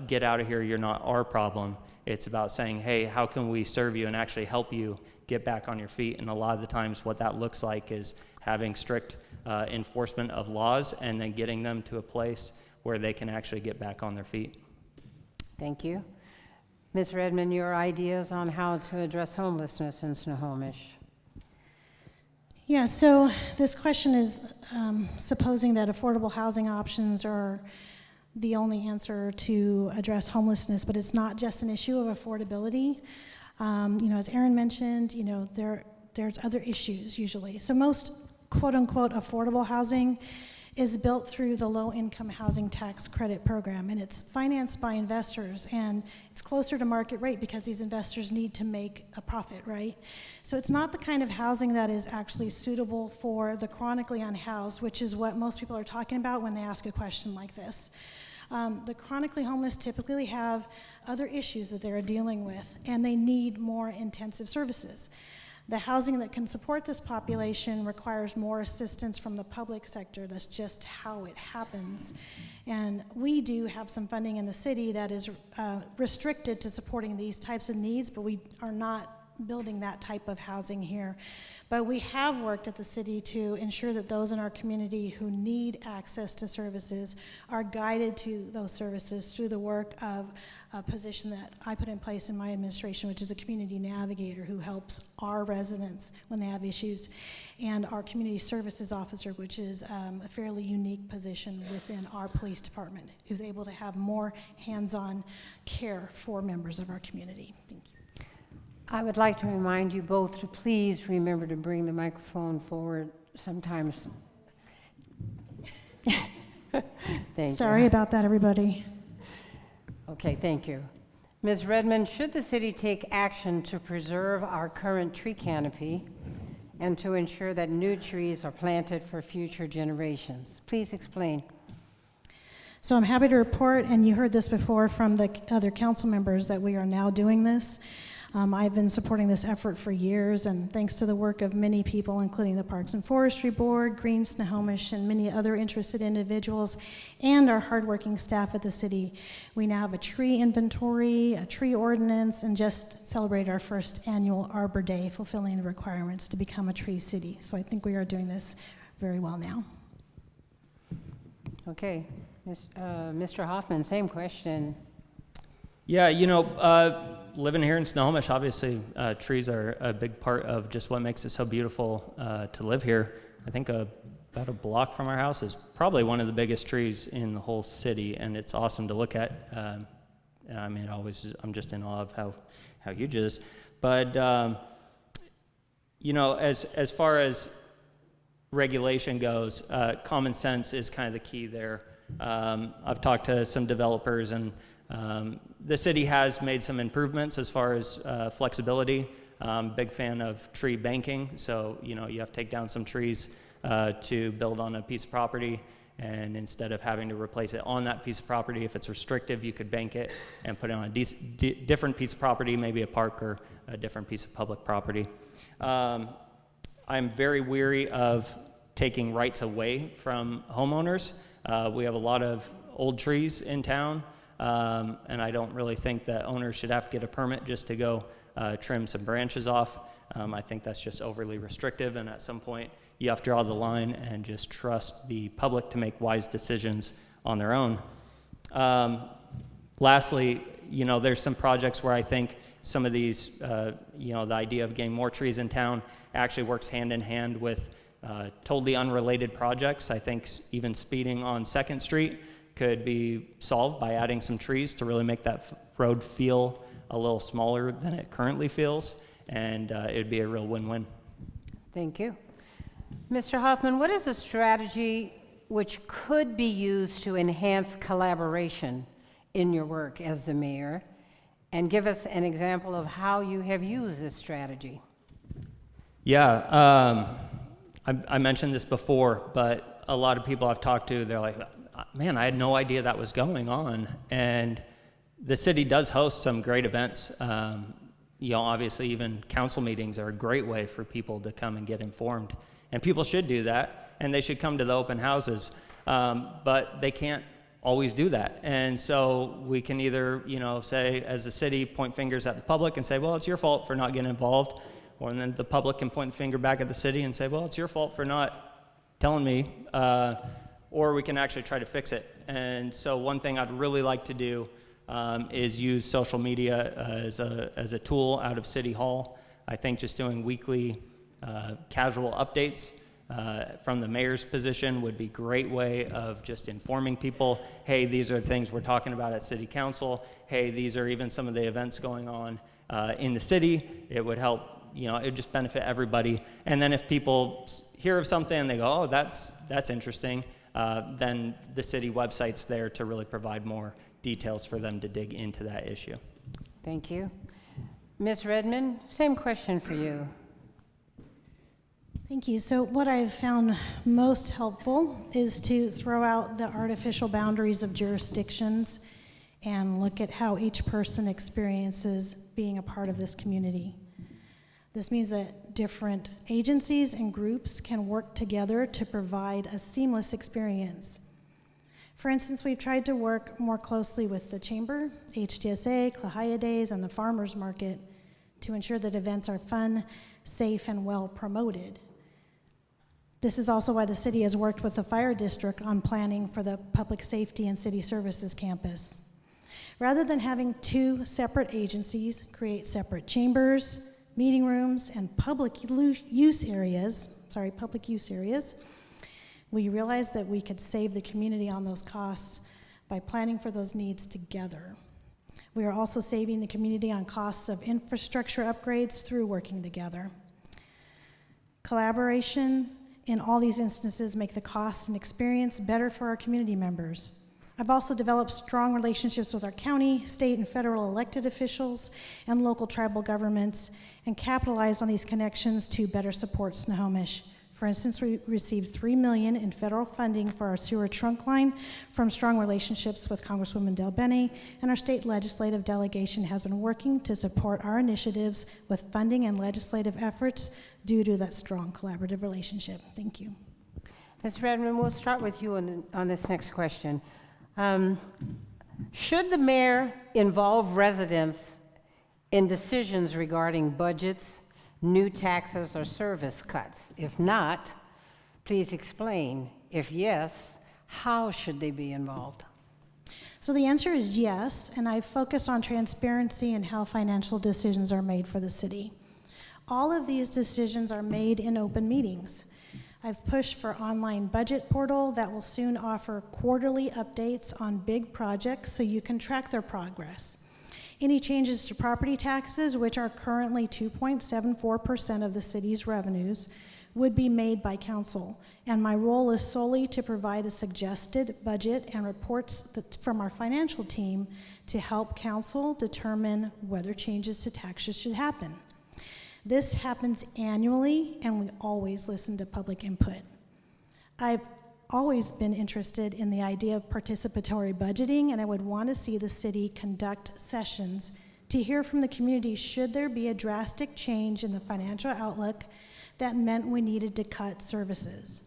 get out of here, you're not our problem. It's about saying, hey, how can we serve you and actually help you get back on your feet? And a lot of the times what that looks like is having strict enforcement of laws and then getting them to a place where they can actually get back on their feet. Thank you. Ms. Redmond, your ideas on how to address homelessness in Snohomish? Yeah, so this question is supposing that affordable housing options are the only answer to address homelessness, but it's not just an issue of affordability. As Aaron mentioned, there's other issues usually. So most quote-unquote affordable housing is built through the low-income housing tax credit program, and it's financed by investors, and it's closer to market rate because these investors need to make a profit, right? So it's not the kind of housing that is actually suitable for the chronically unhoused, which is what most people are talking about when they ask a question like this. The chronically homeless typically have other issues that they're dealing with, and they need more intensive services. The housing that can support this population requires more assistance from the public sector. That's just how it happens. And we do have some funding in the city that is restricted to supporting these types of needs, but we are not building that type of housing here. But we have worked at the city to ensure that those in our community who need access to services are guided to those services through the work of a position that I put in place in my administration, which is a community navigator who helps our residents when they have issues, and our community services officer, which is a fairly unique position within our police department, who's able to have more hands-on care for members of our community. Thank you. I would like to remind you both to please remember to bring the microphone forward sometimes. Thank you. Sorry about that, everybody. Okay, thank you. Ms. Redmond, should the city take action to preserve our current tree canopy and to ensure that new trees are planted for future generations? Please explain. So I'm happy to report, and you heard this before from the other council members, that we are now doing this. I've been supporting this effort for years, and thanks to the work of many people, including the Parks and Forestry Board, Green Snohomish, and many other interested individuals, and our hardworking staff at the city, we now have a tree inventory, a tree ordinance, and just celebrated our first annual Arbor Day, fulfilling the requirements to become a tree city. So I think we are doing this very well now. Okay, Mr. Hoffman, same question. Yeah, living here in Snohomish, obviously trees are a big part of just what makes it so beautiful to live here. I think about a block from our house is probably one of the biggest trees in the whole city, and it's awesome to look at. I'm just in awe of how huge it is. But, as far as regulation goes, common sense is kind of the key there. I've talked to some developers, and the city has made some improvements as far as flexibility. Big fan of tree banking, so you have to take down some trees to build on a piece of property, and instead of having to replace it on that piece of property, if it's restrictive, you could bank it and put it on a different piece of property, maybe a park or a different piece of public property. I'm very weary of taking rights away from homeowners. We have a lot of old trees in town, and I don't really think that owners should have to get a permit just to go trim some branches off. I think that's just overly restrictive, and at some point you have to draw the line and just trust the public to make wise decisions on their own. Lastly, there's some projects where I think some of these, the idea of getting more trees in town actually works hand in hand with totally unrelated projects. I think even speeding on 2nd Street could be solved by adding some trees to really make that road feel a little smaller than it currently feels, and it would be a real win-win. Thank you. Mr. Hoffman, what is a strategy which could be used to enhance collaboration in your work as the mayor? and give us an example of how you have used this strategy. Yeah, I mentioned this before, but a lot of people I've talked to, they're like, man, I had no idea that was going on. And the city does host some great events. Obviously even council meetings are a great way for people to come and get informed. And people should do that, and they should come to the open houses. But they can't always do that. And so we can either, say, as the city, point fingers at the public and say, well, it's your fault for not getting involved. Or then the public can point the finger back at the city and say, well, it's your fault for not telling me. Or we can actually try to fix it. And so one thing I'd really like to do is use social media as a tool out of City Hall. I think just doing weekly casual updates from the mayor's position would be a great way of just informing people, hey, these are the things we're talking about at City Council. Hey, these are even some of the events going on in the city. It would help, it would just benefit everybody. And then if people hear of something and they go, oh, that's interesting, then the city website's there to really provide more details for them to dig into that issue. Thank you. Ms. Redmond, same question for you. Thank you. So what I've found most helpful is to throw out the artificial boundaries of jurisdictions and look at how each person experiences being a part of this community. This means that different agencies and groups can work together to provide a seamless experience. For instance, we've tried to work more closely with the Chamber, HDSA, Klahia Days, and the Farmers Market to ensure that events are fun, safe, and well promoted. This is also why the city has worked with the Fire District on planning for the Public Safety and City Services campus. Rather than having two separate agencies create separate chambers, meeting rooms, and public use areas, we realized that we could save the community on those costs by planning for those needs together. We are also saving the community on costs of infrastructure upgrades through working together. Collaboration in all these instances make the cost and experience better for our community members. I've also developed strong relationships with our county, state, and federal elected officials and local tribal governments and capitalized on these connections to better support Snohomish. For instance, we received $3 million in federal funding for our sewer trunk line from strong relationships with Congresswoman Del Bene, and our state legislative delegation has been working to support our initiatives with funding and legislative efforts due to that strong collaborative relationship. Thank you. Ms. Redmond, we'll start with you on this next question. Should the mayor involve residents in decisions regarding budgets, new taxes, or service cuts? If not, please explain. If yes, how should they be involved? So the answer is yes, and I've focused on transparency and how financial decisions are made for the city. All of these decisions are made in open meetings. I've pushed for online budget portal that will soon offer quarterly updates on big projects so you can track their progress. Any changes to property taxes, which are currently 2.74% of the city's revenues, would be made by council, and my role is solely to provide a suggested budget and reports from our financial team to help council determine whether changes to taxes should happen. This happens annually, and we always listen to public input. I've always been interested in the idea of participatory budgeting, and I would want to see the city conduct sessions to hear from the community should there be a drastic change in the financial outlook that meant we needed to cut services.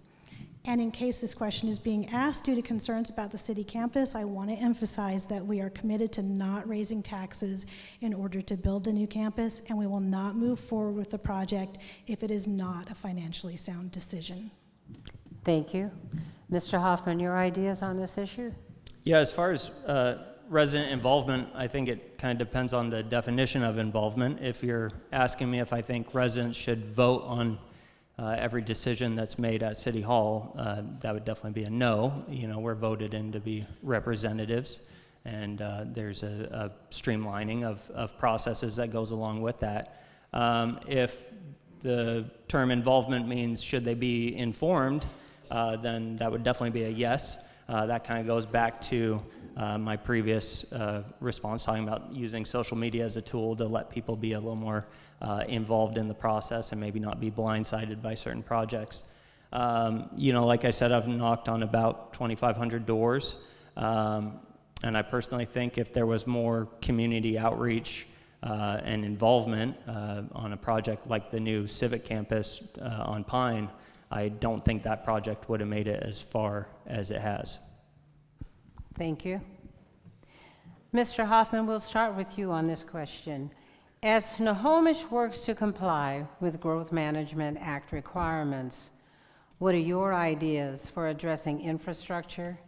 And in case this question is being asked due to concerns about the city campus, I want to emphasize that we are committed to not raising taxes in order to build the new campus, and we will not move forward with the project if it is not a financially sound decision. Thank you. Mr. Hoffman, your ideas on this issue? Yeah, as far as resident involvement, I think it kind of depends on the definition of involvement. If you're asking me if I think residents should vote on every decision that's made at City Hall, that would definitely be a no. We're voted in to be representatives, and there's a streamlining of processes that goes along with that. If the term involvement means should they be informed, then that would definitely be a yes. That kind of goes back to my previous response, talking about using social media as a tool to let people be a little more involved in the process and maybe not be blindsided by certain projects. Like I said, I've knocked on about 2,500 doors, and I personally think if there was more community outreach and involvement on a project like the new Civic Campus on Pine, I don't think that project would have made it as far as it has. Thank you. Mr. Hoffman, we'll start with you on this question. As Snohomish works to comply with Growth Management Act requirements, what are your ideas for addressing infrastructure,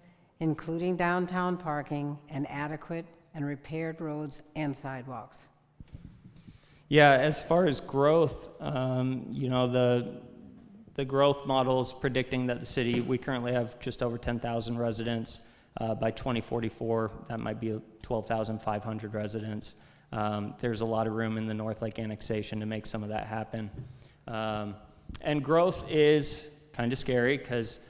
including downtown parking and adequate and repaired roads and sidewalks? Yeah, as far as growth, the growth models predicting that the city, we currently have just over 10,000 residents. By 2044, that might be 12,500 residents. There's a lot of room in the North Lake annexation to make some of that happen. And growth is kind of scary because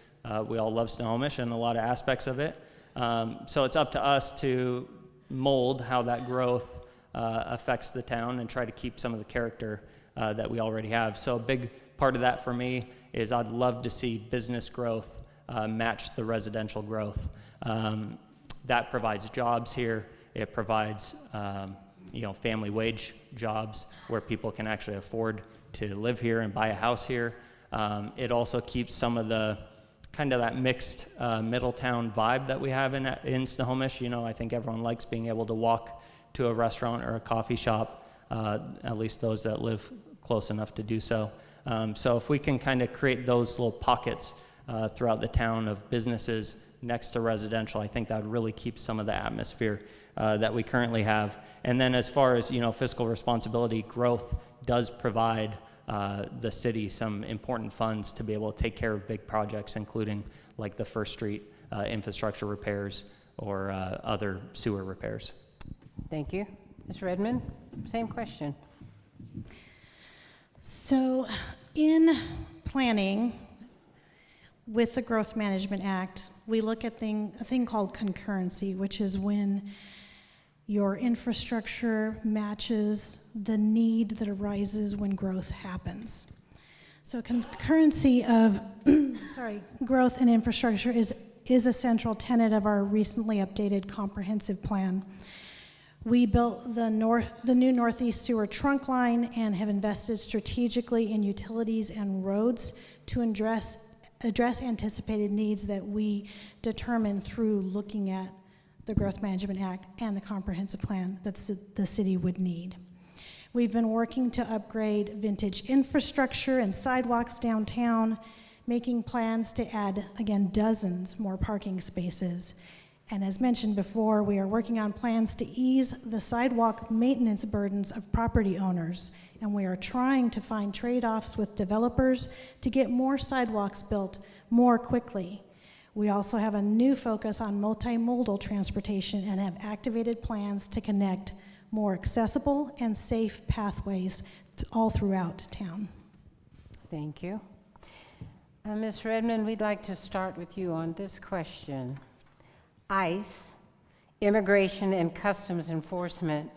we all love Snohomish and a lot of aspects of it. So it's up to us to mold how that growth affects the town and try to keep some of the character that we already have. So a big part of that for me is I'd love to see business growth match the residential growth. That provides jobs here. It provides family wage jobs where people can actually afford to live here and buy a house here. It also keeps some of the kind of that mixed Middletown vibe that we have in Snohomish. I think everyone likes being able to walk to a restaurant or a coffee shop, at least those that live close enough to do so. So if we can kind of create those little pockets throughout the town of businesses next to residential, I think that would really keep some of the atmosphere that we currently have. And then as far as fiscal responsibility, growth does provide the city some important funds to be able to take care of big projects, including like the First Street infrastructure repairs or other sewer repairs. Thank you. Ms. Redmond, same question. So in planning with the Growth Management Act, we look at a thing called concurrency, which is when your infrastructure matches the need that arises when growth happens. So concurrency of growth and infrastructure is a central tenet of our recently updated comprehensive plan. We built the new Northeast Sewer trunk line and have invested strategically in utilities and roads to address anticipated needs that we determine through looking at the Growth Management Act and the comprehensive plan that the city would need. We've been working to upgrade vintage infrastructure and sidewalks downtown, making plans to add, again, dozens more parking spaces. And as mentioned before, we are working on plans to ease the sidewalk maintenance burdens of property owners, and we are trying to find trade-offs with developers to get more sidewalks built more quickly. We also have a new focus on multimodal transportation and have activated plans to connect more accessible and safe pathways all throughout town. Thank you. Ms. Redmond, we'd like to start with you on this question. ICE, Immigration and Customs Enforcement,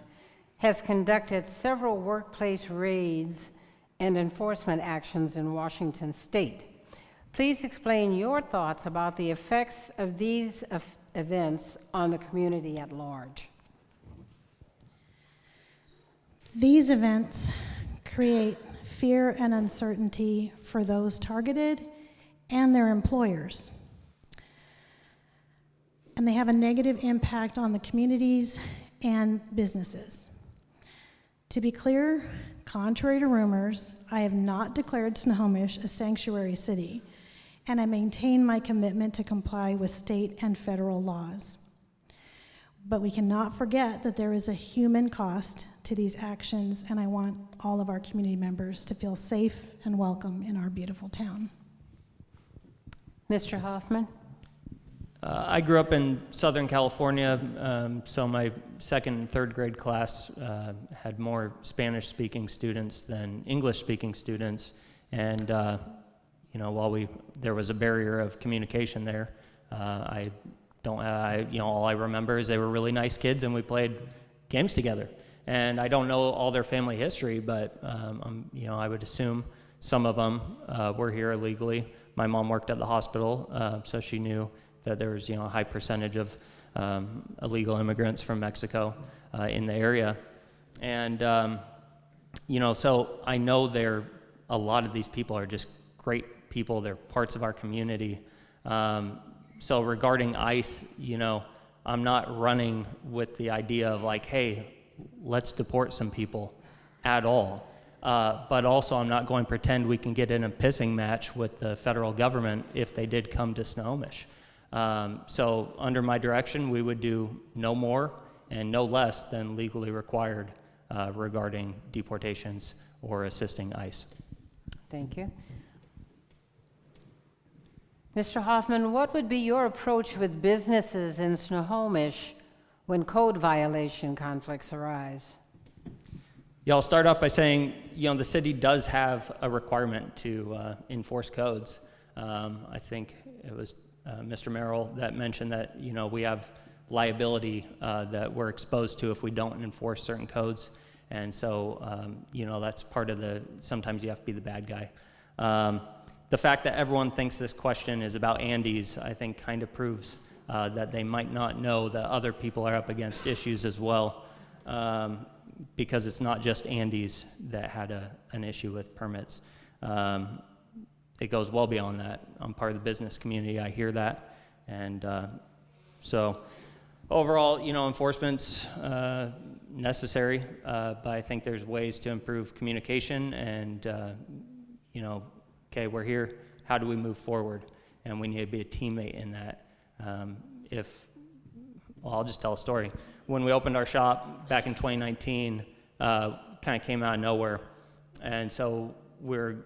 has conducted several workplace raids and enforcement actions in Washington state. Please explain your thoughts about the effects of these events on the community at large. These events create fear and uncertainty for those targeted and their employers. And they have a negative impact on the communities and businesses. To be clear, contrary to rumors, I have not declared Snohomish a sanctuary city, and I maintain my commitment to comply with state and federal laws. But we cannot forget that there is a human cost to these actions, and I want all of our community members to feel safe and welcome in our beautiful town. Mr. Hoffman? I grew up in Southern California, so my second and third grade class had more Spanish-speaking students than English-speaking students, and while there was a barrier of communication there, I Don't, all I remember is they were really nice kids and we played games together. And I don't know all their family history, but I would assume some of them were here illegally. My mom worked at the hospital, so she knew that there was a high percentage of illegal immigrants from Mexico in the area. And so I know a lot of these people are just great people. They're parts of our community. So regarding ICE, I'm not running with the idea of like, hey, let's deport some people at all. But also I'm not going to pretend we can get in a pissing match with the federal government if they did come to Snohomish. So under my direction, we would do no more and no less than legally required regarding deportations or assisting ICE. Thank you. Mr. Hoffman, what would be your approach with businesses in Snohomish when code violation conflicts arise? Yeah, I'll start off by saying, the city does have a requirement to enforce codes. I think it was Mr. Merrill that mentioned that, we have liability that we're exposed to if we don't enforce certain codes. And so, that's part of sometimes you have to be the bad guy. The fact that everyone thinks this question is about Andes, I think kind of proves that they might not know that other people are up against issues as well, because it's not just Andes that had an issue with permits. It goes well beyond that. I'm part of the business community, I hear that. And so overall, enforcement's necessary, but I think there's ways to improve communication and, okay, we're here, how do we move forward? And we need to be a teammate in that. I'll just tell a story. When we opened our shop back in 2019, kind of came out of nowhere. And so we're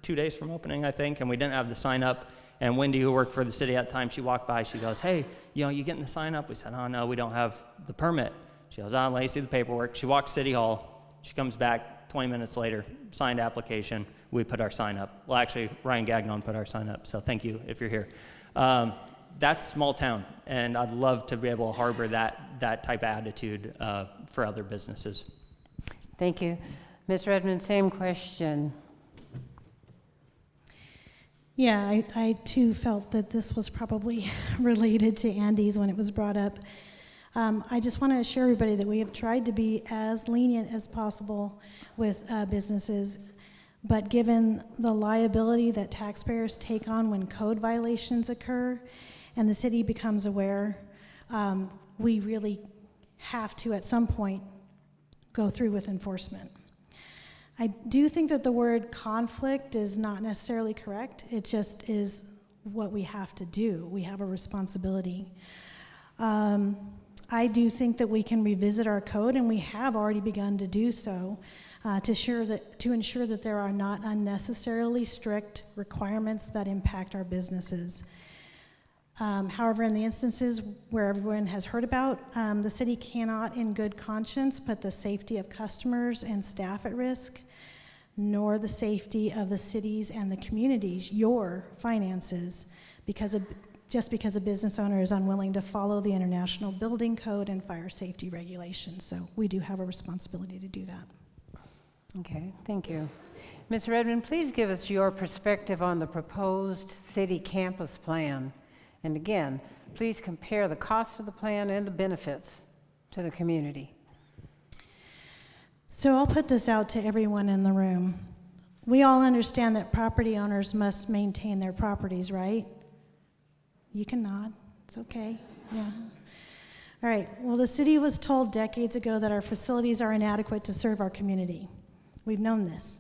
2 days from opening, I think, and we didn't have the sign up. And Wendy, who worked for the city at the time, she walked by, she goes, hey, you getting the sign up? We said, oh, no, we don't have the permit. She goes, let me see the paperwork. She walks City Hall. She comes back 20 minutes later, signed application. We put our sign up. Well, actually, Ryan Gagnon put our sign up, so thank you if you're here. That's small town, and I'd love to be able to harbor that type of attitude for other businesses. Thank you. Mr. Edmond, same question. Yeah, I too felt that this was probably related to Andes when it was brought up. I just want to assure everybody that we have tried to be as lenient as possible with businesses, but given the liability that taxpayers take on when code violations occur and the city becomes aware, we really have to at some point go through with enforcement. I do think that the word conflict is not necessarily correct. It just is what we have to do. We have a responsibility. I do think that we can revisit our code, and we have already begun to do so, to ensure that there are not unnecessarily strict requirements that impact our businesses. However, in the instances where everyone has heard about, the city cannot in good conscience put the safety of customers and staff at risk, nor the safety of the cities and the communities, your finances, just because a business owner is unwilling to follow the International Building Code and fire safety regulations. So we do have a responsibility to do that. Okay, thank you. Mr. Redmond, please give us your perspective on the proposed city campus plan. And again, please compare the cost of the plan and the benefits to the community. So I'll put this out to everyone in the room. We all understand that property owners must maintain their properties, right? You can nod, it's okay, yeah. All right, well, the city was told decades ago that our facilities are inadequate to serve our community. We've known this.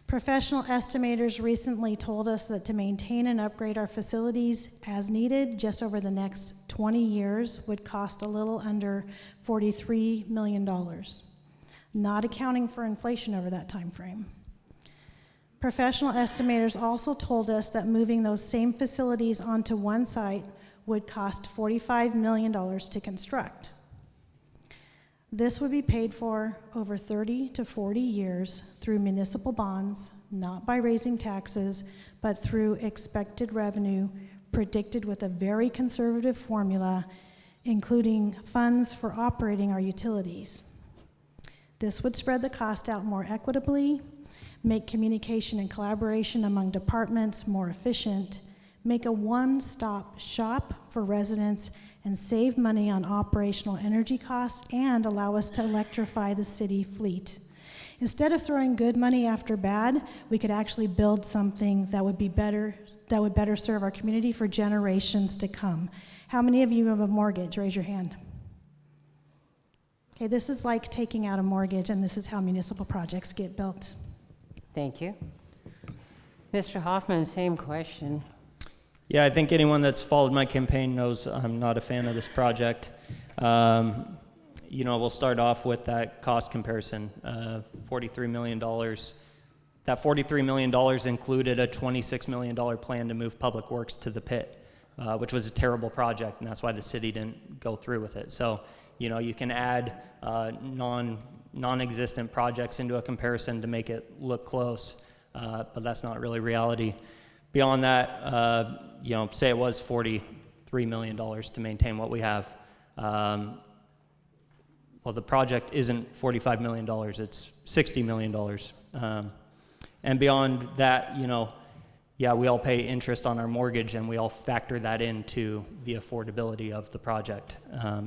Professional estimators recently told us that to maintain and upgrade our facilities as needed just over the next 20 years would cost a little under $43 million, not accounting for inflation over that time frame. Professional estimators also told us that moving those same facilities onto one site would cost $45 million to construct. This would be paid for over 30 to 40 years through municipal bonds, not by raising taxes, but through expected revenue predicted with a very conservative formula, including funds for operating our utilities. This would spread the cost out more equitably, make communication and collaboration among departments more efficient, make a one-stop shop for residents, and save money on operational energy costs, and allow us to electrify the city fleet. Instead of throwing good money after bad, we could actually build something that would better serve our community for generations to come. How many of you have a mortgage? Raise your hand. Okay, this is like taking out a mortgage, and this is how municipal projects get built. Thank you. Mr. Hoffman, same question. Yeah, I think anyone that's followed my campaign knows I'm not a fan of this project. We'll start off with that cost comparison, $43 million. That $43 million included a $26 million plan to move Public Works to the pit, which was a terrible project, and that's why the city didn't go through with it. So, you can add non-existent projects into a comparison to make it look close, but that's not really reality. Beyond that, say it was $43 million to maintain what we have. Well, the project isn't $45 million, it's $60 million. And beyond that, we all pay interest on our mortgage, and we all factor that into the affordability of the project.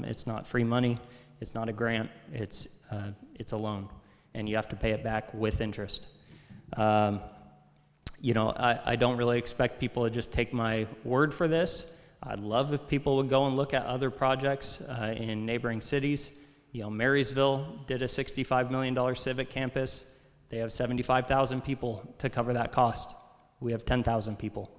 It's not free money, it's not a grant, it's a loan, and you have to pay it back with interest. I don't really expect people to just take my word for this. I'd love if people would go and look at other projects in neighboring cities. Marysville did a $65 million civic campus. They have 75,000 people to cover that cost. We have 10,000 people.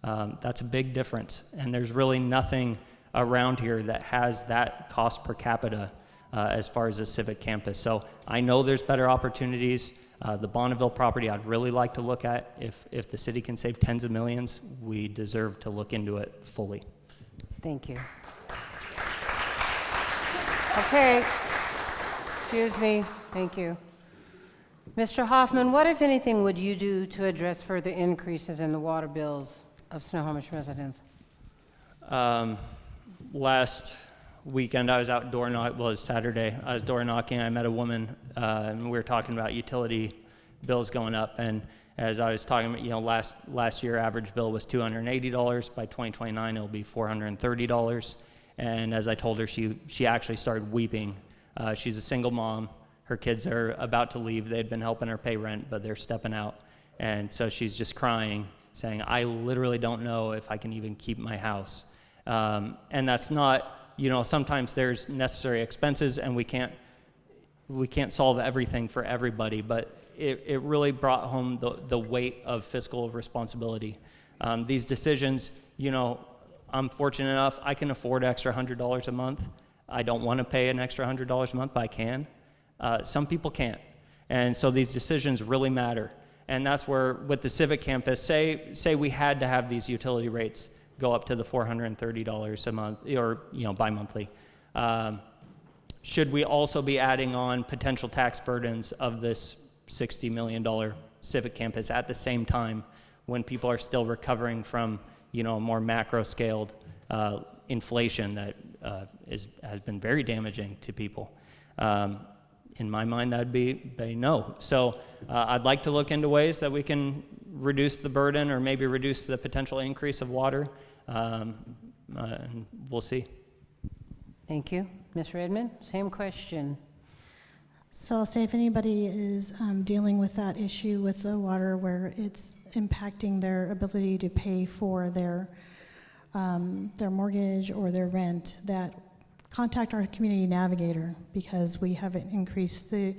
That's a big difference, and there's really nothing around here that has that cost per capita as far as a civic campus. So I know there's better opportunities. The Bonneville property I'd really like to look at. If the city can save tens of millions, we deserve to look into it fully. Thank you. Okay. Excuse me. Thank you. Mr. Hoffman, what, if anything, would you do to address further increases in the water bills of Snohomish residents? Last weekend, I was out door knocking. Well, it was Saturday. I was door knocking. I met a woman, and we were talking about utility bills going up. And as I was talking about, last year average bill was $280. By 2029, it'll be $430. And as I told her, she actually started weeping. She's a single mom. Her kids are about to leave. They'd been helping her pay rent, but they're stepping out. And so she's just crying, saying, I literally don't know if I can even keep my house. And that's not, sometimes there's necessary expenses, and we can't solve everything for everybody, but it really brought home the weight of fiscal responsibility. These decisions, I'm fortunate enough, I can afford extra $100 a month. I don't want to pay an extra $100 a month, but I can. Some people can't. And so these decisions really matter. And that's where, with the Civic Campus, say we had to have these utility rates go up to the $430 a month, or bi-monthly. Should we also be adding on potential tax burdens of this $60 million Civic Campus at the same time, when people are still recovering from a more macro-scaled inflation that has been very damaging to people? In my mind, that'd be no. So I'd like to look into ways that we can reduce the burden, or maybe reduce the potential increase of water, and we'll see. Thank you. Ms. Redmond, same question. So I'll say, if anybody is dealing with that issue with the water, where it's impacting their ability to pay for their mortgage or their rent, that contact our community navigator, because we haven't increased the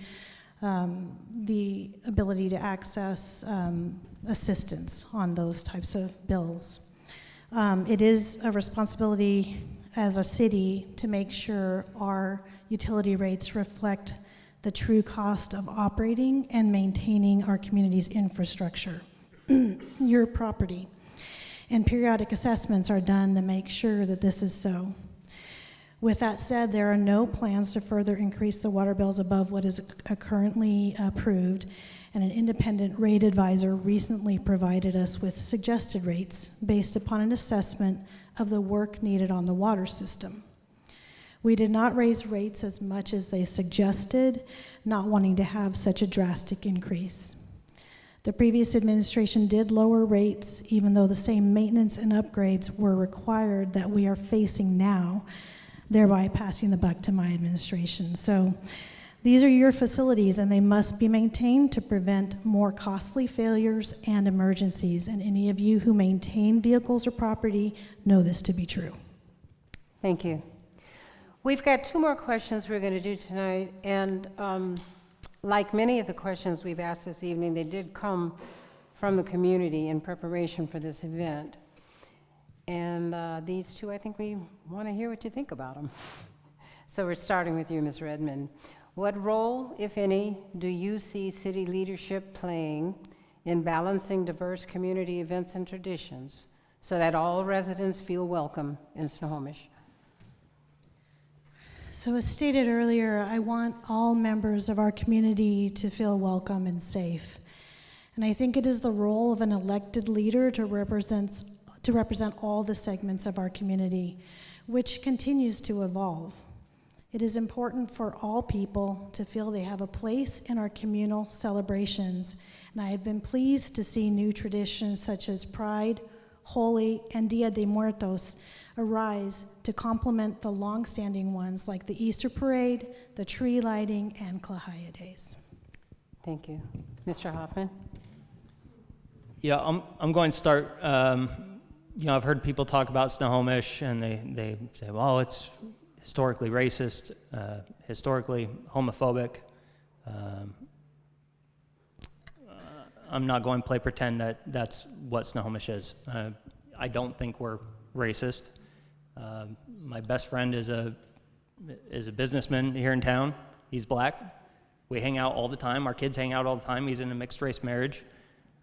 ability to access assistance on those types of bills. It is a responsibility as a city to make sure our utility rates reflect the true cost of operating and maintaining our community's infrastructure, your property. And periodic assessments are done to make sure that this is so. With that said, there are no plans to further increase the water bills above what is currently approved, and an independent rate advisor recently provided us with suggested rates based upon an assessment of the work needed on the water system. We did not raise rates as much as they suggested, not wanting to have such a drastic increase. The previous administration did lower rates, even though the same maintenance and upgrades were required that we are facing now, thereby passing the buck to my administration. So these are your facilities, and they must be maintained to prevent more costly failures and emergencies. And any of you who maintain vehicles or property know this to be true. Thank you. We've got 2 more questions we're going to do tonight, and like many of the questions we've asked this evening, they did come from the community in preparation for this event. And these 2, I think we want to hear what you think about them. So we're starting with you, Ms. Redmond. What role, if any, do you see city leadership playing in balancing diverse community events and traditions so that all residents feel welcome in Snohomish? So as stated earlier, I want all members of our community to feel welcome and safe. And I think it is the role of an elected leader to represent all the segments of our community, which continues to evolve. It is important for all people to feel they have a place in our communal celebrations, and I have been pleased to see new traditions such as Pride, Holy, and Dia de Muertos arise to complement the long-standing ones like the Easter Parade, the tree lighting, and Klahaya Days. Thank you. Mr. Hoffman? Yeah, I'm going to start. I've heard people talk about Snohomish, and they say, well, it's historically racist, historically homophobic. I'm not going to play pretend that that's what Snohomish is. I don't think we're racist. My best friend is a businessman here in town. He's black. We hang out all the time. Our kids hang out all the time. He's in a mixed race marriage.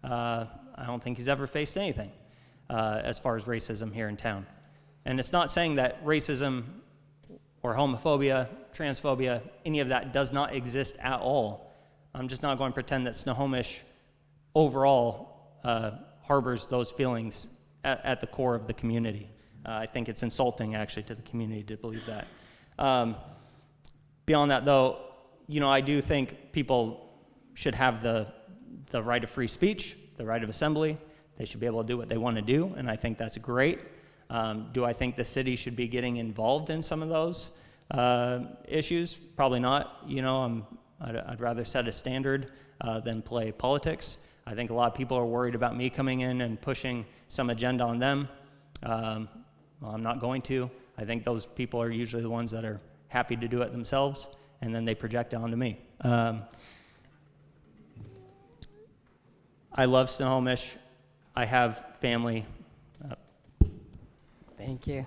I don't think he's ever faced anything as far as racism here in town. And it's not saying that racism or homophobia, transphobia, any of that does not exist at all. I'm just not going to pretend that Snohomish overall harbors those feelings at the core of the community. I think it's insulting, actually, to the community to believe that. Beyond that, though, I do think people should have the right of free speech, the right of assembly. They should be able to do what they want to do, and I think that's great. Do I think the city should be getting involved in some of those issues? Probably not. I'd rather set a standard than play politics. I think a lot of people are worried about me coming in and pushing some agenda on them. Well, I'm not going to. I think those people are usually the ones that are happy to do it themselves, and then they project it onto me. I love Snohomish. I have family. Thank you.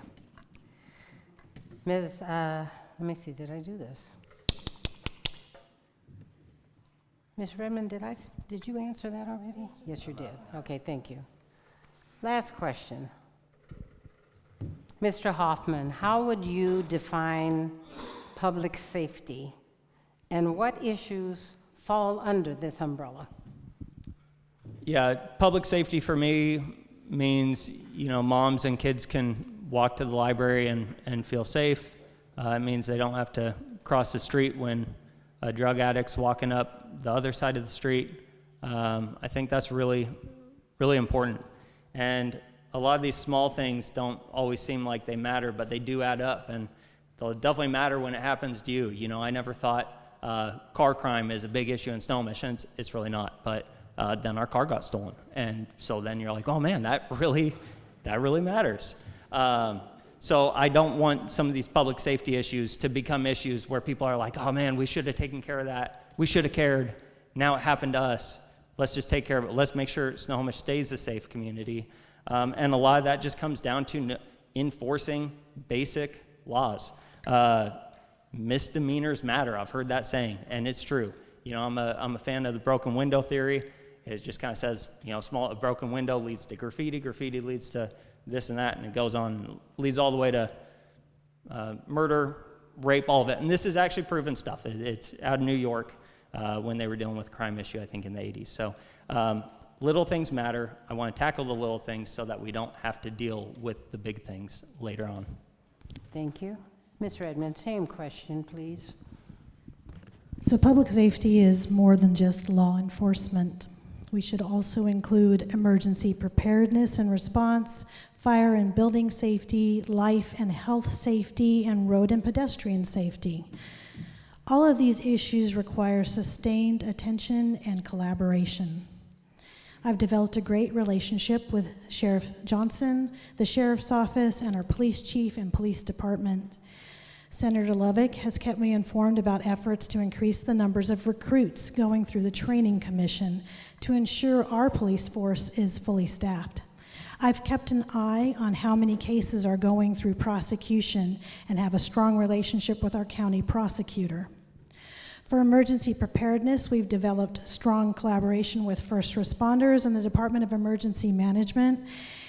Ms., let me see, did I do this? Ms. Redmond, did you answer that already? Yes, you did. Okay, thank you. Last question. Mr. Hoffman, how would you define public safety, and what issues fall under this umbrella? Yeah, public safety for me means, moms and kids can walk to the library and feel safe. It means they don't have to cross the street when a drug addict's walking up the other side of the street. I think that's really, really important. And a lot of these small things don't always seem like they matter, but they do add up, and they'll definitely matter when it happens to you. I never thought car crime is a big issue in Snohomish, and it's really not. But then our car got stolen, and so then you're like, oh man, that really matters. So I don't want some of these public safety issues to become issues where people are like, oh man, we should have taken care of that. We should have cared. Now it happened to us. Let's just take care of it. Let's make sure Snohomish stays a safe community. And a lot of that just comes down to enforcing basic laws. Misdemeanors matter. I've heard that saying, and it's true. I'm a fan of the broken window theory. It just kind of says, a broken window leads to graffiti, graffiti leads to this and that, and it goes on, leads all the way to murder, rape, all of it. And this is actually proven stuff. It's out of New York when they were dealing with crime issue, I think, in the 80s. So little things matter. I want to tackle the little things so that we don't have to deal with the big things later on. Thank you. Mr. Edmonds, same question, please. So public safety is more than just law enforcement. We should also include emergency preparedness and response, fire and building safety, life and health safety, and road and pedestrian safety. All of these issues require sustained attention and collaboration. I've developed a great relationship with Sheriff Johnson, the Sheriff's Office, and our police chief and police department. Senator Lovick has kept me informed about efforts to increase the numbers of recruits going through the training commission to ensure our police force is fully staffed. I've kept an eye on how many cases are going through prosecution and have a strong relationship with our county prosecutor. For emergency preparedness, we've developed strong collaboration with first responders and the Department of Emergency Management,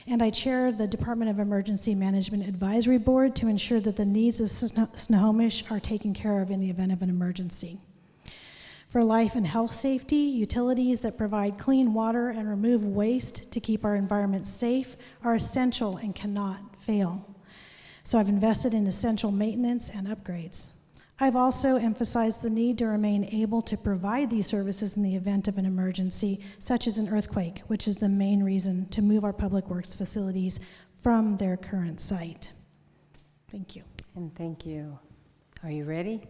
and I chair the Department of Emergency Management Advisory Board to ensure that the needs of Snohomish are taken care of in the event of an emergency. For life and health safety, utilities that provide clean water and remove waste to keep our environment safe are essential and cannot fail. So I've invested in essential maintenance and upgrades. I've also emphasized the need to remain able to provide these services in the event of an emergency, such as an earthquake, which is the main reason to move our public works facilities from their current site. Thank you. And thank you. Are you ready?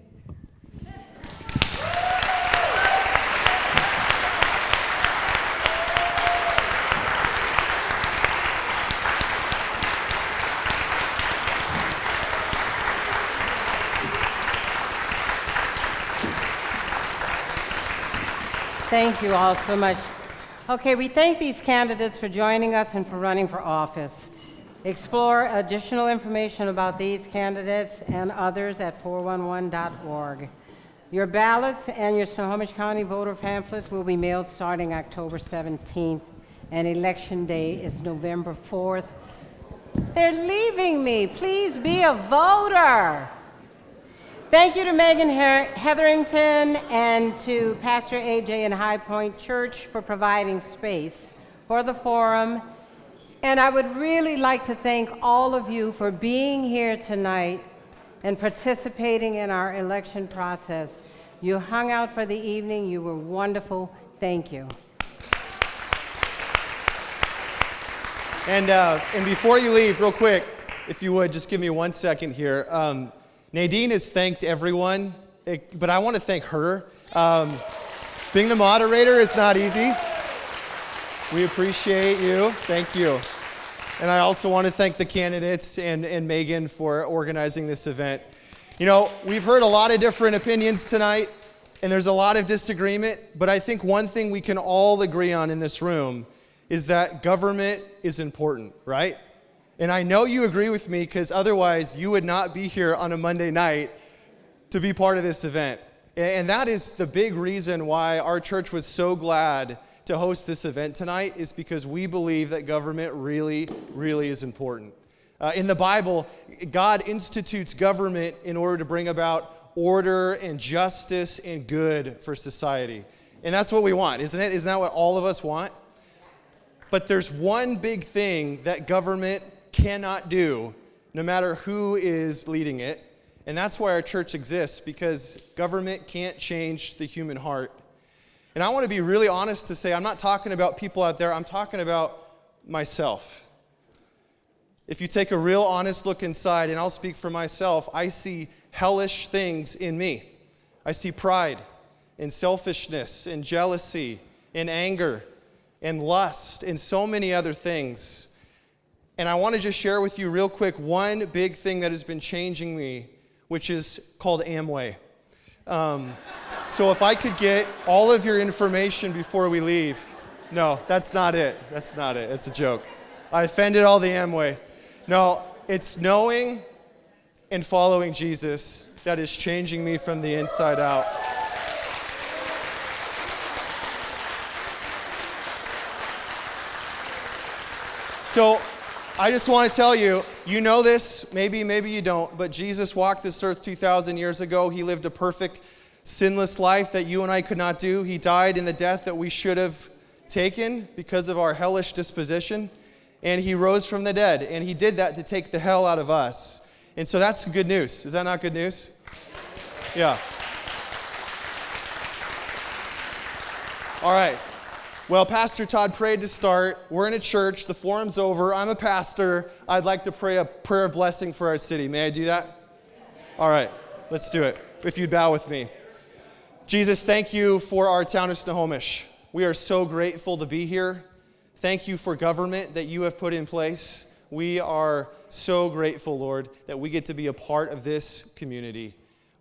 Thank you all so much. Okay, we thank these candidates for joining us and for running for office. Explore additional information about these candidates and others at 411.org. Your ballots and your Snohomish County voter pamphlets will be mailed starting October 17th, and Election Day is November 4th. They're leaving me. Please be a voter. Thank you to Megan Hetherington and to Pastor AJ and HiPoint Church for providing space for the forum. And I would really like to thank all of you for being here tonight and participating in our election process. You hung out for the evening. You were wonderful. Thank you. And before you leave, real quick, if you would, just give me 1 second here. Nadine has thanked everyone, but I want to thank her. Being the moderator is not easy. We appreciate you. Thank you. And I also want to thank the candidates and Megan for organizing this event. You know, we've heard a lot of different opinions tonight, and there's a lot of disagreement, but I think one thing we can all agree on in this room is that government is important, right? And I know you agree with me because otherwise you would not be here on a Monday night to be part of this event. And that is the big reason why our church was so glad to host this event tonight, is because we believe that government really, really is important. In the Bible, God institutes government in order to bring about order and justice and good for society. And that's what we want, isn't it? Isn't that what all of us want? But there's one big thing that government cannot do, no matter who is leading it. And that's why our church exists, because government can't change the human heart. And I want to be really honest to say, I'm not talking about people out there, I'm talking about myself. If you take a real honest look inside, and I'll speak for myself, I see hellish things in me. I see pride and selfishness and jealousy and anger and lust and so many other things. And I want to just share with you real quick one big thing that has been changing me, which is called Amway. So if I could get all of your information before we leave. No, that's not it. That's not it. It's a joke. I offended all the Amway. No, it's knowing and following Jesus that is changing me from the inside out. So I just want to tell you, you know this, maybe you don't, but Jesus walked this earth 2,000 years ago. He lived a perfect, sinless life that you and I could not do. He died in the death that we should have taken because of our hellish disposition. And he rose from the dead. And he did that to take the hell out of us. And so that's good news. Is that not good news? Yeah. All right. Well, Pastor Todd prayed to start. We're in a church. The forum's over. I'm a pastor. I'd like to pray a prayer of blessing for our city. May I do that? All right. Let's do it. If you'd bow with me. Jesus, thank you for our town of Snohomish. We are so grateful to be here. Thank you for government that you have put in place. We are so grateful, Lord, that we get to be a part of this community.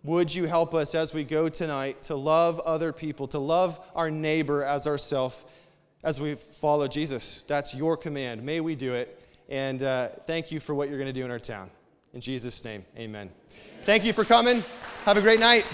Would you help us as we go tonight to love other people, to love our neighbor as ourselves, as we follow Jesus. That's your command. May we do it. And thank you for what you're going to do in our town. In Jesus' name, amen. Thank you for coming. Have a great night.